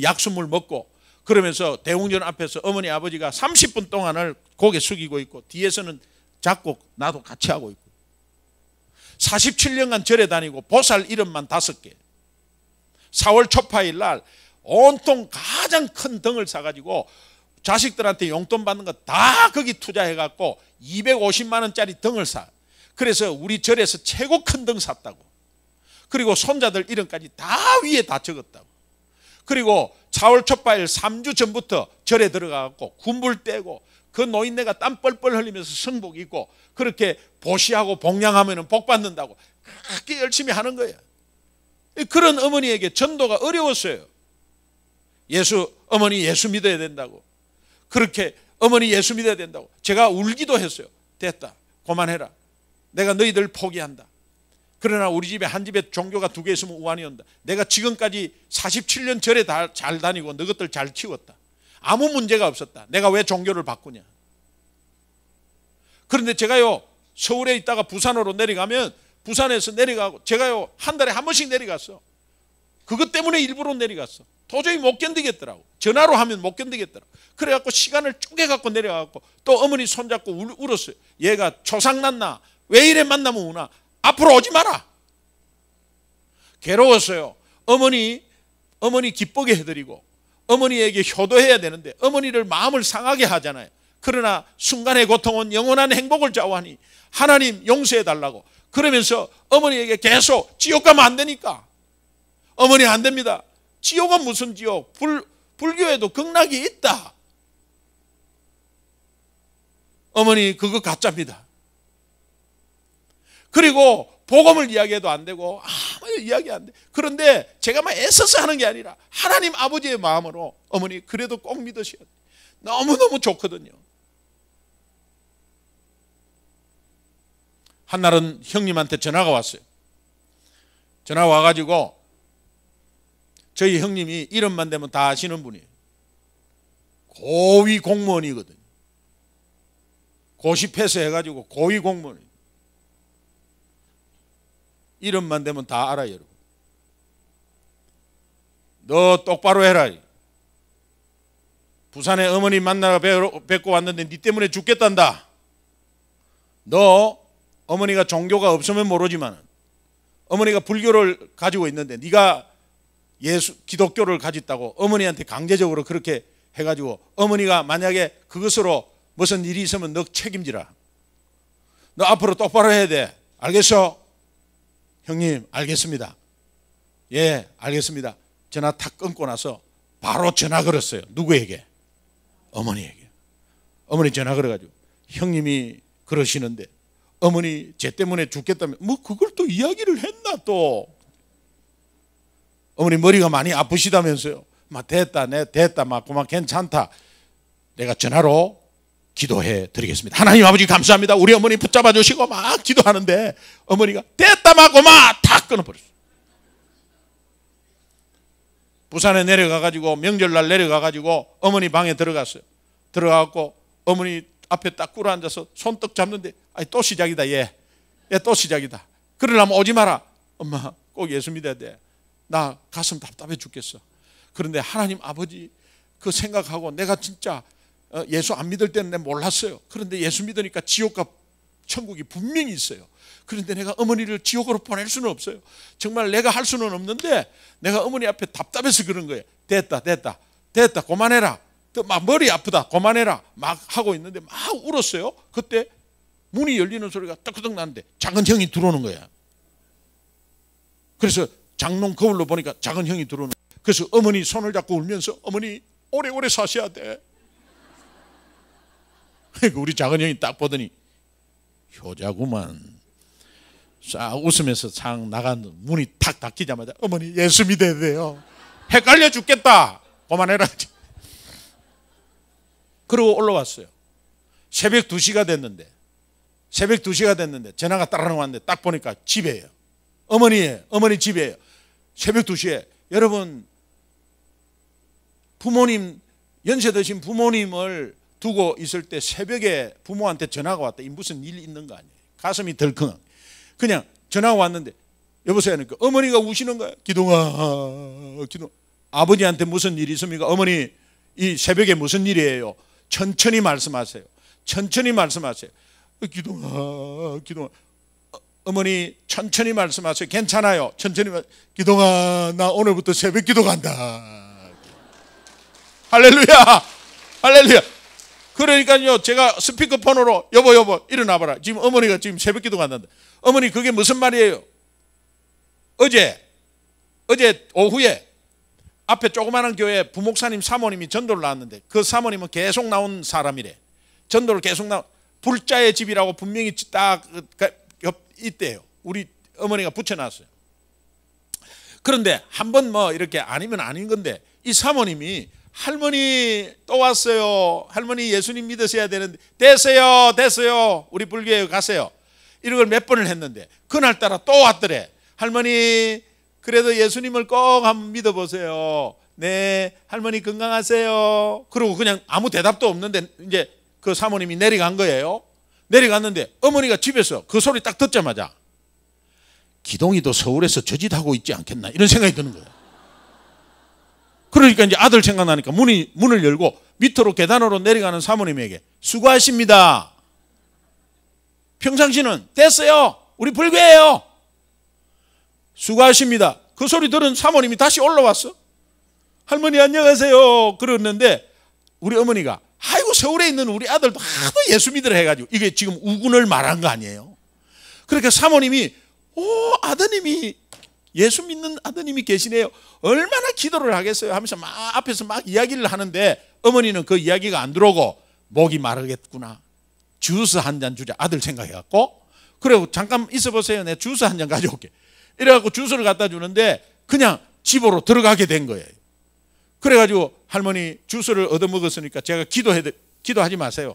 약수물 먹고, 그러면서 대웅전 앞에서 어머니 아버지가 30분 동안을 고개 숙이고 있고 뒤에서는 잡고 나도 같이 하고 있고, 47년간 절에 다니고 보살 이름만 5개. 4월 초파일 날 온통 가장 큰 등을 사가지고 자식들한테 용돈 받는 거 다 거기 투자해갖고 250만 원짜리 등을 사. 그래서 우리 절에서 최고 큰 등 샀다고. 그리고 손자들 이름까지 다 위에 다 적었다고. 그리고 4월 초파일 3주 전부터 절에 들어가갖고 군불 떼고 그 노인네가 땀 뻘뻘 흘리면서 성복 입고 그렇게 보시하고 복양하면 복 받는다고 그렇게 열심히 하는 거예요. 그런 어머니에게 전도가 어려웠어요. 어머니 예수 믿어야 된다고. 그렇게 어머니 예수 믿어야 된다고. 제가 울기도 했어요. 됐다, 그만해라. 내가 너희들 포기한다. 그러나 우리 집에 한 집에 종교가 2개 있으면 우환이 온다. 내가 지금까지 47년 절에 잘 다니고 너희들 잘 키웠다. 아무 문제가 없었다. 내가 왜 종교를 바꾸냐. 그런데 제가요, 서울에 있다가 부산으로 내려가면 부산에서 내려가고, 제가요 한 달에 한 번씩 내려갔어. 그것 때문에 일부러 내려갔어. 도저히 못 견디겠더라고. 전화로 하면 못 견디겠더라고. 그래갖고 시간을 쪼개갖고 내려가고 또 어머니 손잡고 울었어요. 얘가 초상났나? 왜 이래 만나면 우나? 앞으로 오지 마라. 괴로웠어요. 어머니 기쁘게 해드리고 어머니에게 효도해야 되는데 어머니를 마음을 상하게 하잖아요. 그러나 순간의 고통은 영원한 행복을 좌우하니 하나님 용서해 달라고. 그러면서 어머니에게 계속 지옥 가면 안 되니까. 어머니 안 됩니다. 지옥은 무슨 지옥? 불교에도 극락이 있다. 어머니 그거 가짜입니다. 그리고 복음을 이야기해도 안 되고 아무 이야기 안 돼. 그런데 제가 막 애써서 하는 게 아니라 하나님 아버지의 마음으로 어머니 그래도 꼭 믿으셔야 돼. 너무너무 좋거든요. 한날은 형님한테 전화가 왔어요. 전화가 와가지고 저희 형님이 이름만 되면 다 아시는 분이에요. 고위 공무원이거든요. 고시 폐쇄해가지고 고위 공무원이에요. 이름만 되면 다 알아요, 여러분. 너 똑바로 해라. 부산에 어머니 만나러 뵙고 왔는데 니 때문에 죽겠단다. 너 어머니가 종교가 없으면 모르지만 어머니가 불교를 가지고 있는데 네가 기독교를 가졌다고 어머니한테 강제적으로 그렇게 해가지고 어머니가 만약에 그것으로 무슨 일이 있으면 너 책임지라. 너 앞으로 똑바로 해야 돼. 알겠어? 형님 알겠습니다. 예 알겠습니다. 전화 탁 끊고 나서 바로 전화 걸었어요. 누구에게? 어머니에게. 어머니 전화 걸어가지고 형님이 그러시는데 어머니 쟤 때문에 죽겠다면 뭐 그걸 또 이야기를 했나 또. 어머니 머리가 많이 아프시다면서요. 막 됐다 막 그만 괜찮다. 내가 전화로 기도해 드리겠습니다. 하나님 아버지 감사합니다. 우리 어머니 붙잡아 주시고 막 기도하는데 어머니가 됐다 막 그만 탁 끊어버렸어요. 부산에 내려가가지고 명절날 내려가가지고 어머니 방에 들어갔어요. 들어가갖고 어머니 앞에 딱 꿇어 앉아서 손떡 잡는데 아니 또 시작이다 얘 또 시작이다. 그러려면 오지 마라. 엄마 꼭 예수 믿어야 돼. 나 가슴 답답해 죽겠어. 그런데 하나님 아버지 그 생각하고 내가 진짜 예수 안 믿을 때는 내가 몰랐어요. 그런데 예수 믿으니까 지옥과 천국이 분명히 있어요. 그런데 내가 어머니를 지옥으로 보낼 수는 없어요. 정말 내가 할 수는 없는데 내가 어머니 앞에 답답해서 그런 거예요. 됐다 그만해라. 막 머리 아프다 그만해라 막 하고 있는데 막 울었어요. 그때 문이 열리는 소리가 떡떡 나는데 작은 형이 들어오는 거야. 그래서 장롱 거울로 보니까 작은 형이 들어오는 거야. 그래서 어머니 손을 잡고 울면서 어머니 오래오래 사셔야 돼. 우리 작은 형이 딱 보더니 효자구만. 싹 웃으면서 상 나간 문이 탁 닫히자마자 어머니 예수 믿어야 돼요. 헷갈려 죽겠다. 그만해라. 그러고 올라왔어요. 새벽 2시가 됐는데 전화가 따라랑 왔는데 딱 보니까 집이에요. 어머니 집이에요. 새벽 2시에 여러분 부모님 연세 드신 부모님을 두고 있을 때 새벽에 부모한테 전화가 왔다. 이 무슨 일 있는 거 아니에요. 가슴이 덜컹. 그냥 전화가 왔는데 여보세요 하니까 어머니가 우시는 거야. 기동아. 아버지한테 무슨 일이 있습니까? 어머니 이 새벽에 무슨 일이에요? 천천히 말씀하세요. 기동아. 어머니 천천히 말씀하세요. 괜찮아요. 기동아 나 오늘부터 새벽 기도 간다. 할렐루야. 그러니까요 제가 스피커폰으로 여보 일어나봐라. 지금 어머니가 지금 새벽 기도 간단다. 어머니 그게 무슨 말이에요? 어제 오후에 앞에 조그마한 교회 부목사님 사모님이 전도를 나왔는데 그 사모님은 계속 나온 사람이래. 전도를 계속 불자의 집이라고 분명히 딱 있대요. 우리 어머니가 붙여놨어요. 그런데 한번 뭐 이렇게 아니면 아닌 건데 이 사모님이 할머니 또 왔어요. 할머니 예수님 믿으셔야 되는데 됐어요. 우리 불교에 가세요. 이런 걸 몇 번을 했는데 그날따라 또 왔더래. 할머니 그래도 예수님을 꼭 한번 믿어보세요. 네 할머니 건강하세요. 그리고 그냥 아무 대답도 없는데 이제 그 사모님이 내려간 거예요. 내려갔는데 어머니가 집에서 그 소리 딱 듣자마자 기동이도 서울에서 저짓하고 있지 않겠나 이런 생각이 드는 거예요. 그러니까 이제 아들 생각나니까 문을 열고 밑으로 계단으로 내려가는 사모님에게 수고하십니다. 평상시는 됐어요. 우리 불교예요. 수고하십니다. 그 소리 들은 사모님이 다시 올라왔어. 할머니 안녕하세요. 그러는데 우리 어머니가 아이고 서울에 있는 우리 아들도 하도 예수 믿으라 해가지고 이게 지금 우군을 말한 거 아니에요. 그러니까 사모님이 아드님이 예수 믿는 아드님이 계시네요. 얼마나 기도를 하겠어요 하면서 막 앞에서 막 이야기를 하는데 어머니는 그 이야기가 안 들어오고 목이 마르겠구나. 주스 한 잔 주자. 아들 생각해갖고 그리고 잠깐 있어보세요. 내가 주스 한 잔 가져올게. 이래갖고 주스를 갖다 주는데 그냥 집으로 들어가게 된 거예요. 그래가지고 할머니 주스를 얻어먹었으니까 제가 기도하지 마세요.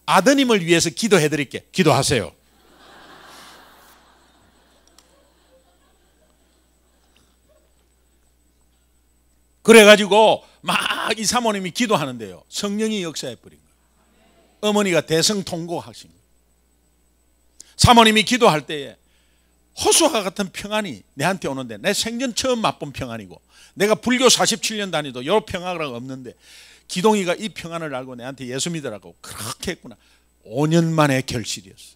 아드님을 위해서 기도해드릴게. 기도하세요. 그래가지고 막 이 사모님이 기도하는데요, 성령이 역사해 버린 거예요. 어머니가 대성통곡하신 거예요. 사모님이 기도할 때에 호수와 같은 평안이 내한테 오는데, 내 생전 처음 맛본 평안이고, 내가 불교 47년 다니도 이 평안이 없는데 기동이가 이 평안을 알고 내한테 예수 믿으라고 그렇게 했구나. 5년 만에 결실이었어요.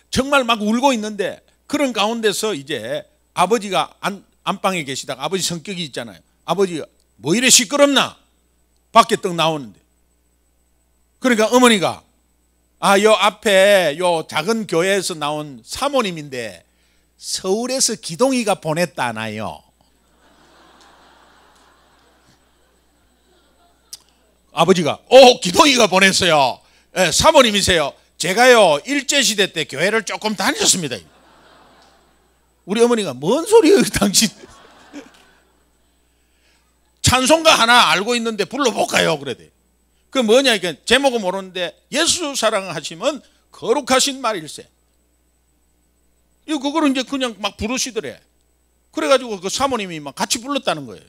정말 막 울고 있는데, 그런 가운데서 이제 아버지가 안방에 계시다가, 아버지 성격이 있잖아요. 아버지가 뭐 이래 시끄럽나? 밖에 떡 나오는데. 그러니까 어머니가 요 앞에 요 작은 교회에서 나온 사모님인데 서울에서 기동이가 보냈다나요. 아버지가 기동이가 보냈어요. 네, 사모님이세요. 제가요 일제시대 때 교회를 조금 다녔습니다. 우리 어머니가 뭔 소리예요 당신? 찬송가 하나 알고 있는데 불러볼까요? 그래대. 그 뭐냐, 이게 제목은 모르는데 예수 사랑하시면 거룩하신 말일세. 그거를 이제 그냥 막 부르시더래. 그래가지고 그 사모님이 막 같이 불렀다는 거예요.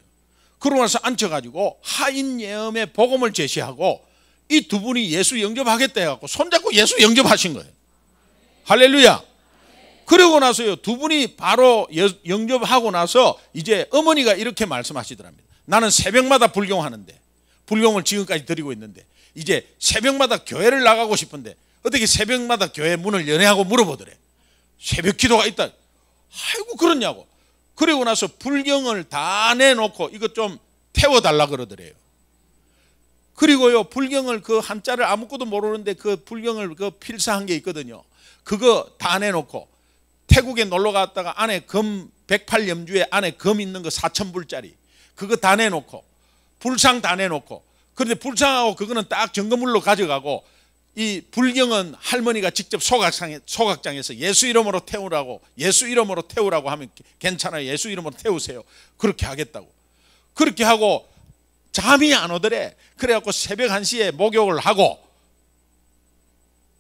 그러고 나서 앉혀가지고 하인 예언의 복음을 제시하고 이 두 분이 예수 영접하겠다 해갖고 손잡고 예수 영접하신 거예요. 할렐루야. 그러고 나서요, 두 분이 바로 영접하고 나서 이제 어머니가 이렇게 말씀하시더랍니다. 나는 새벽마다 불경하는데, 불경을 지금까지 드리고 있는데 이제 새벽마다 교회를 나가고 싶은데 어떻게 새벽마다 교회 문을 연애하고 물어보더래. 새벽 기도가 있다. 아이고 그렇냐고. 그리고 나서 불경을 다 내놓고 이것 좀 태워달라 그러더래요. 그리고요, 불경을 그 한자를 아무것도 모르는데 그 불경을 그 필사한 게 있거든요. 그거 다 내놓고 태국에 놀러 갔다가 안에 금 108염주에 안에 금 있는 거 4,000불짜리 그거 다 내놓고 불상 다 내놓고, 그런데 불상하고 그거는 딱 점검물로 가져가고, 이 불경은 할머니가 직접 소각장에서 예수 이름으로 태우라고, 예수 이름으로 태우라고 하면 괜찮아요. 예수 이름으로 태우세요. 그렇게 하겠다고. 그렇게 하고 잠이 안 오더래. 그래갖고 새벽 1시에 목욕을 하고,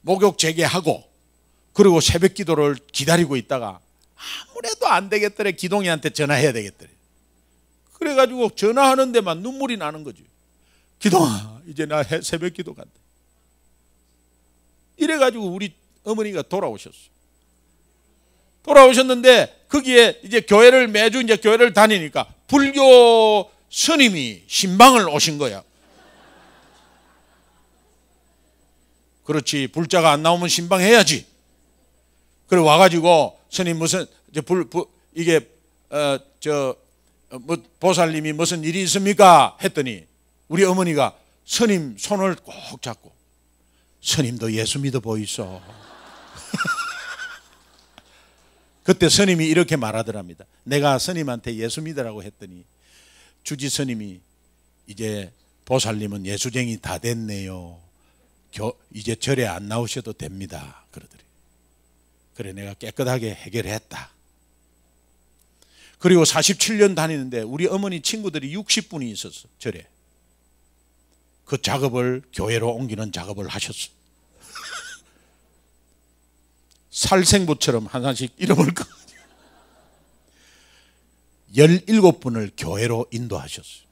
목욕 재개하고, 그리고 새벽 기도를 기다리고 있다가 아무래도 안 되겠더래. 기동이한테 전화해야 되겠더래. 그래가지고 전화하는 데만 눈물이 나는 거지. 기동아, 이제 나 새벽 기도 간다. 이래가지고 우리 어머니가 돌아오셨는데 거기에 이제 교회를 매주 이제 교회를 다니니까 불교 스님이 신방을 오신 거야. 그렇지, 불자가 안 나오면 신방해야지. 그래 와가지고 스님 무슨 이게 뭐 보살님이 무슨 일이 있습니까? 했더니 우리 어머니가 스님 손을 꼭 잡고, 스님도 예수 믿어 보이소. 그때 스님이 이렇게 말하더랍니다. 내가 스님한테 예수 믿으라고 했더니 주지 스님이 이제 보살님은 예수쟁이 다 됐네요. 이제 절에 안 나오셔도 됩니다. 그러더래. 그래 내가 깨끗하게 해결했다. 그리고 47년 다니는데 우리 어머니 친구들이 60분이 있었어. 절에. 그 작업을 교회로 옮기는 작업을 하셨어. 살생부처럼 하나씩 이름을 17분을 교회로 인도하셨어요.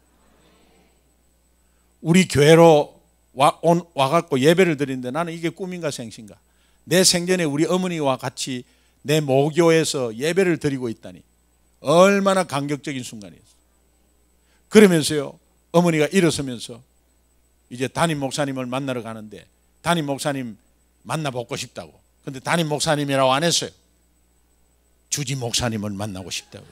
우리 교회로 와갖고 예배를 드리는데 나는 이게 꿈인가 생신가. 내 생전에 우리 어머니와 같이 내 모교에서 예배를 드리고 있다니 얼마나 감격적인 순간이었어요. 그러면서요, 어머니가 일어서면서 이제 담임 목사님을 만나러 가는데 담임 목사님 만나보고 싶다고. 근데 담임 목사님이라고 안 했어요. 주지 목사님을 만나고 싶다고.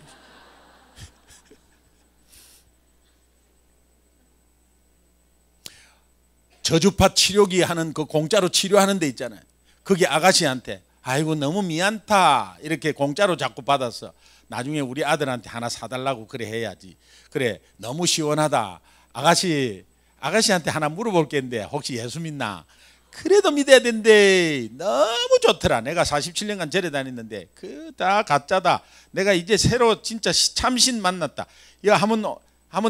저주파 치료기 하는 그 공짜로 치료하는 데 있잖아요. 거기 아가씨한테 아이고 너무 미안타 이렇게 공짜로 자꾸 받았어. 나중에 우리 아들한테 하나 사달라고 그래 해야지. 그래 너무 시원하다. 아가씨한테 하나 물어볼 게 있는데 혹시 예수 믿나? 그래도 믿어야 된대. 너무 좋더라. 내가 47년간 절에 다녔는데 그 다 가짜다. 내가 이제 새로 진짜 참신 만났다. 이거 한번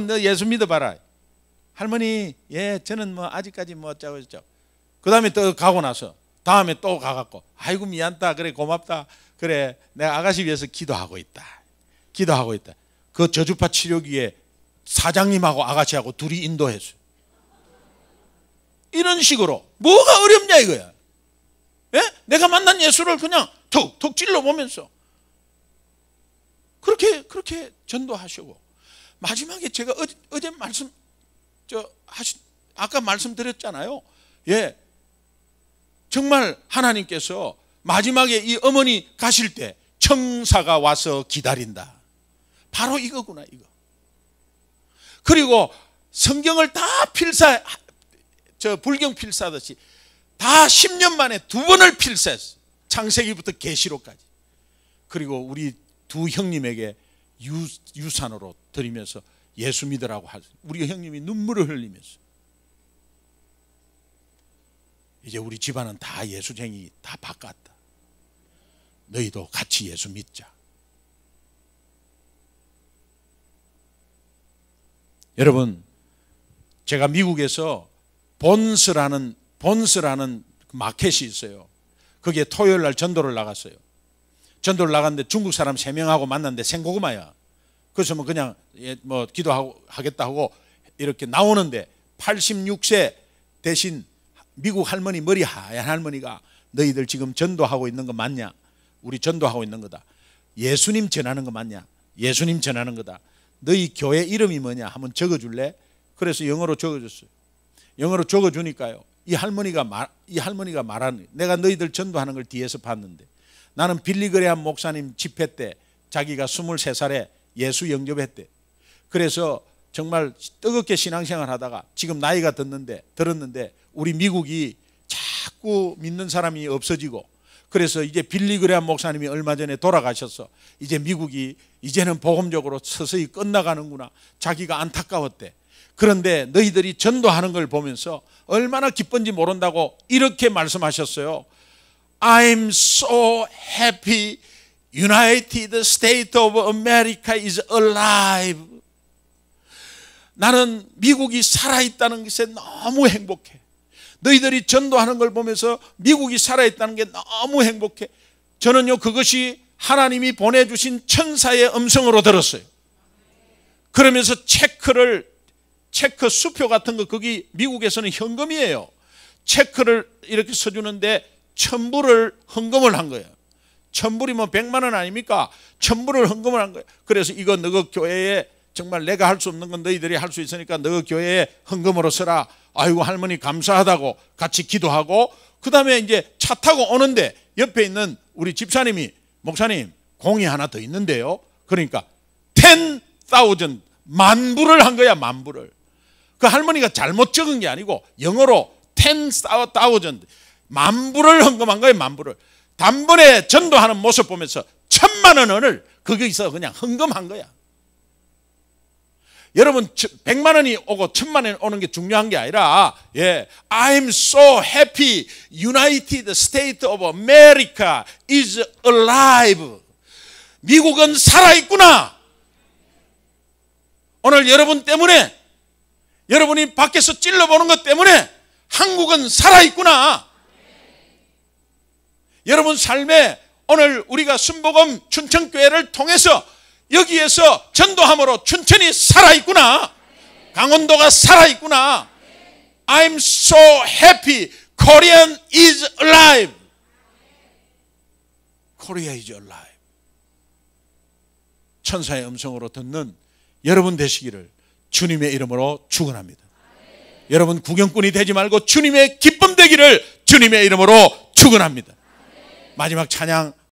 너 예수 믿어봐라. 할머니, 예, 저는 뭐 아직까지 뭐 어쩌고 저쩌고. 그 다음에 또 가고 나서 다음에 또 가갖고 아이고 미안다. 그래 고맙다. 그래 내가 아가씨 위해서 기도하고 있다. 그 저주파 치료기에 사장님하고 아가씨하고 둘이 인도했어요. 이런 식으로 뭐가 어렵냐 이거야. 예? 내가 만난 예수를 그냥 툭툭 찔러보면서 그렇게 전도하시고, 마지막에 제가 어제 아까 말씀드렸잖아요. 예, 정말 하나님께서 마지막에 이 어머니 가실 때 청사가 와서 기다린다. 바로 이거구나, 이거. 그리고 성경을 다 불경 필사하듯이 다 10년 만에 2번을 필사했어. 창세기부터 계시록까지. 그리고 우리 두 형님에게 유산으로 드리면서 예수 믿으라고 하죠. 우리 형님이 눈물을 흘리면서, 이제 우리 집안은 다 예수쟁이 다 바꿨다. 너희도 같이 예수 믿자. 여러분, 제가 미국에서 본스라는 마켓이 있어요. 거기에 토요일 날 전도를 나갔어요. 전도를 나갔는데 중국 사람 3명하고 만났는데 생고구마야. 그래서 뭐 그냥 뭐 기도하고 하겠다 하고 이렇게 나오는데 86세 대신 미국 할머니, 머리 하얀 할머니가 너희들 지금 전도하고 있는 거 맞냐? 우리 전도하고 있는 거다. 예수님 전하는 거 맞냐? 예수님 전하는 거다. 너희 교회 이름이 뭐냐? 한번 적어줄래? 그래서 영어로 적어줬어요. 영어로 적어주니까요, 이 할머니가 말하는, 내가 너희들 전도하는 걸 뒤에서 봤는데, 나는 빌리그레암 목사님 집회 때 자기가 23살에 예수 영접했대. 그래서 정말 뜨겁게 신앙생활 하다가 지금 나이가 들었는데 우리 미국이 자꾸 믿는 사람이 없어지고, 그래서 이제 빌리그레암 목사님이 얼마 전에 돌아가셔서 이제 미국이 이제는 복음적으로 서서히 끝나가는구나, 자기가 안타까웠대. 그런데 너희들이 전도하는 걸 보면서 얼마나 기쁜지 모른다고 이렇게 말씀하셨어요. I'm so happy United States of America is alive. 나는 미국이 살아있다는 것에 너무 행복해. 너희들이 전도하는 걸 보면서 미국이 살아있다는 게 너무 행복해. 저는요, 그것이 하나님이 보내주신 천사의 음성으로 들었어요. 그러면서 체크 수표 같은 거, 거기 미국에서는 현금이에요. 체크를 이렇게 써주는데 1000불을 헌금을 한 거예요. 1000불이면 100만 원 아닙니까? 1000불을 헌금을 한 거예요. 그래서 이거 너희 교회에, 정말 내가 할 수 없는 건 너희들이 할 수 있으니까 너희 교회에 헌금으로 써라. 아이고 할머니 감사하다고 같이 기도하고, 그 다음에 이제 차 타고 오는데 옆에 있는 우리 집사님이, 목사님 공이 하나 더 있는데요. 그러니까 10,000 만불을 한 거야. 만불을. 그 할머니가 잘못 적은 게 아니고 영어로 10,000 만불을 헌금한 거예요. 만불을. 단번에 전도하는 모습 보면서 1000만 원을 거기서 그냥 헌금한 거야. 여러분, 100만 원이 오고 1000만 원이 오는 게 중요한 게 아니라, 예, I'm so happy United States of America is alive. 미국은 살아있구나. 오늘 여러분 때문에, 여러분이 밖에서 찔러보는 것 때문에 한국은 살아있구나. 여러분 삶에 오늘 우리가 순복음 춘천교회를 통해서 여기에서 전도함으로 춘천이 살아있구나. 강원도가 살아있구나. I'm so happy Korean is alive. Korea is alive. 천사의 음성으로 듣는 여러분 되시기를 주님의 이름으로 축원합니다. 여러분 구경꾼이 되지 말고 주님의 기쁨 되기를 주님의 이름으로 축원합니다. 마지막 찬양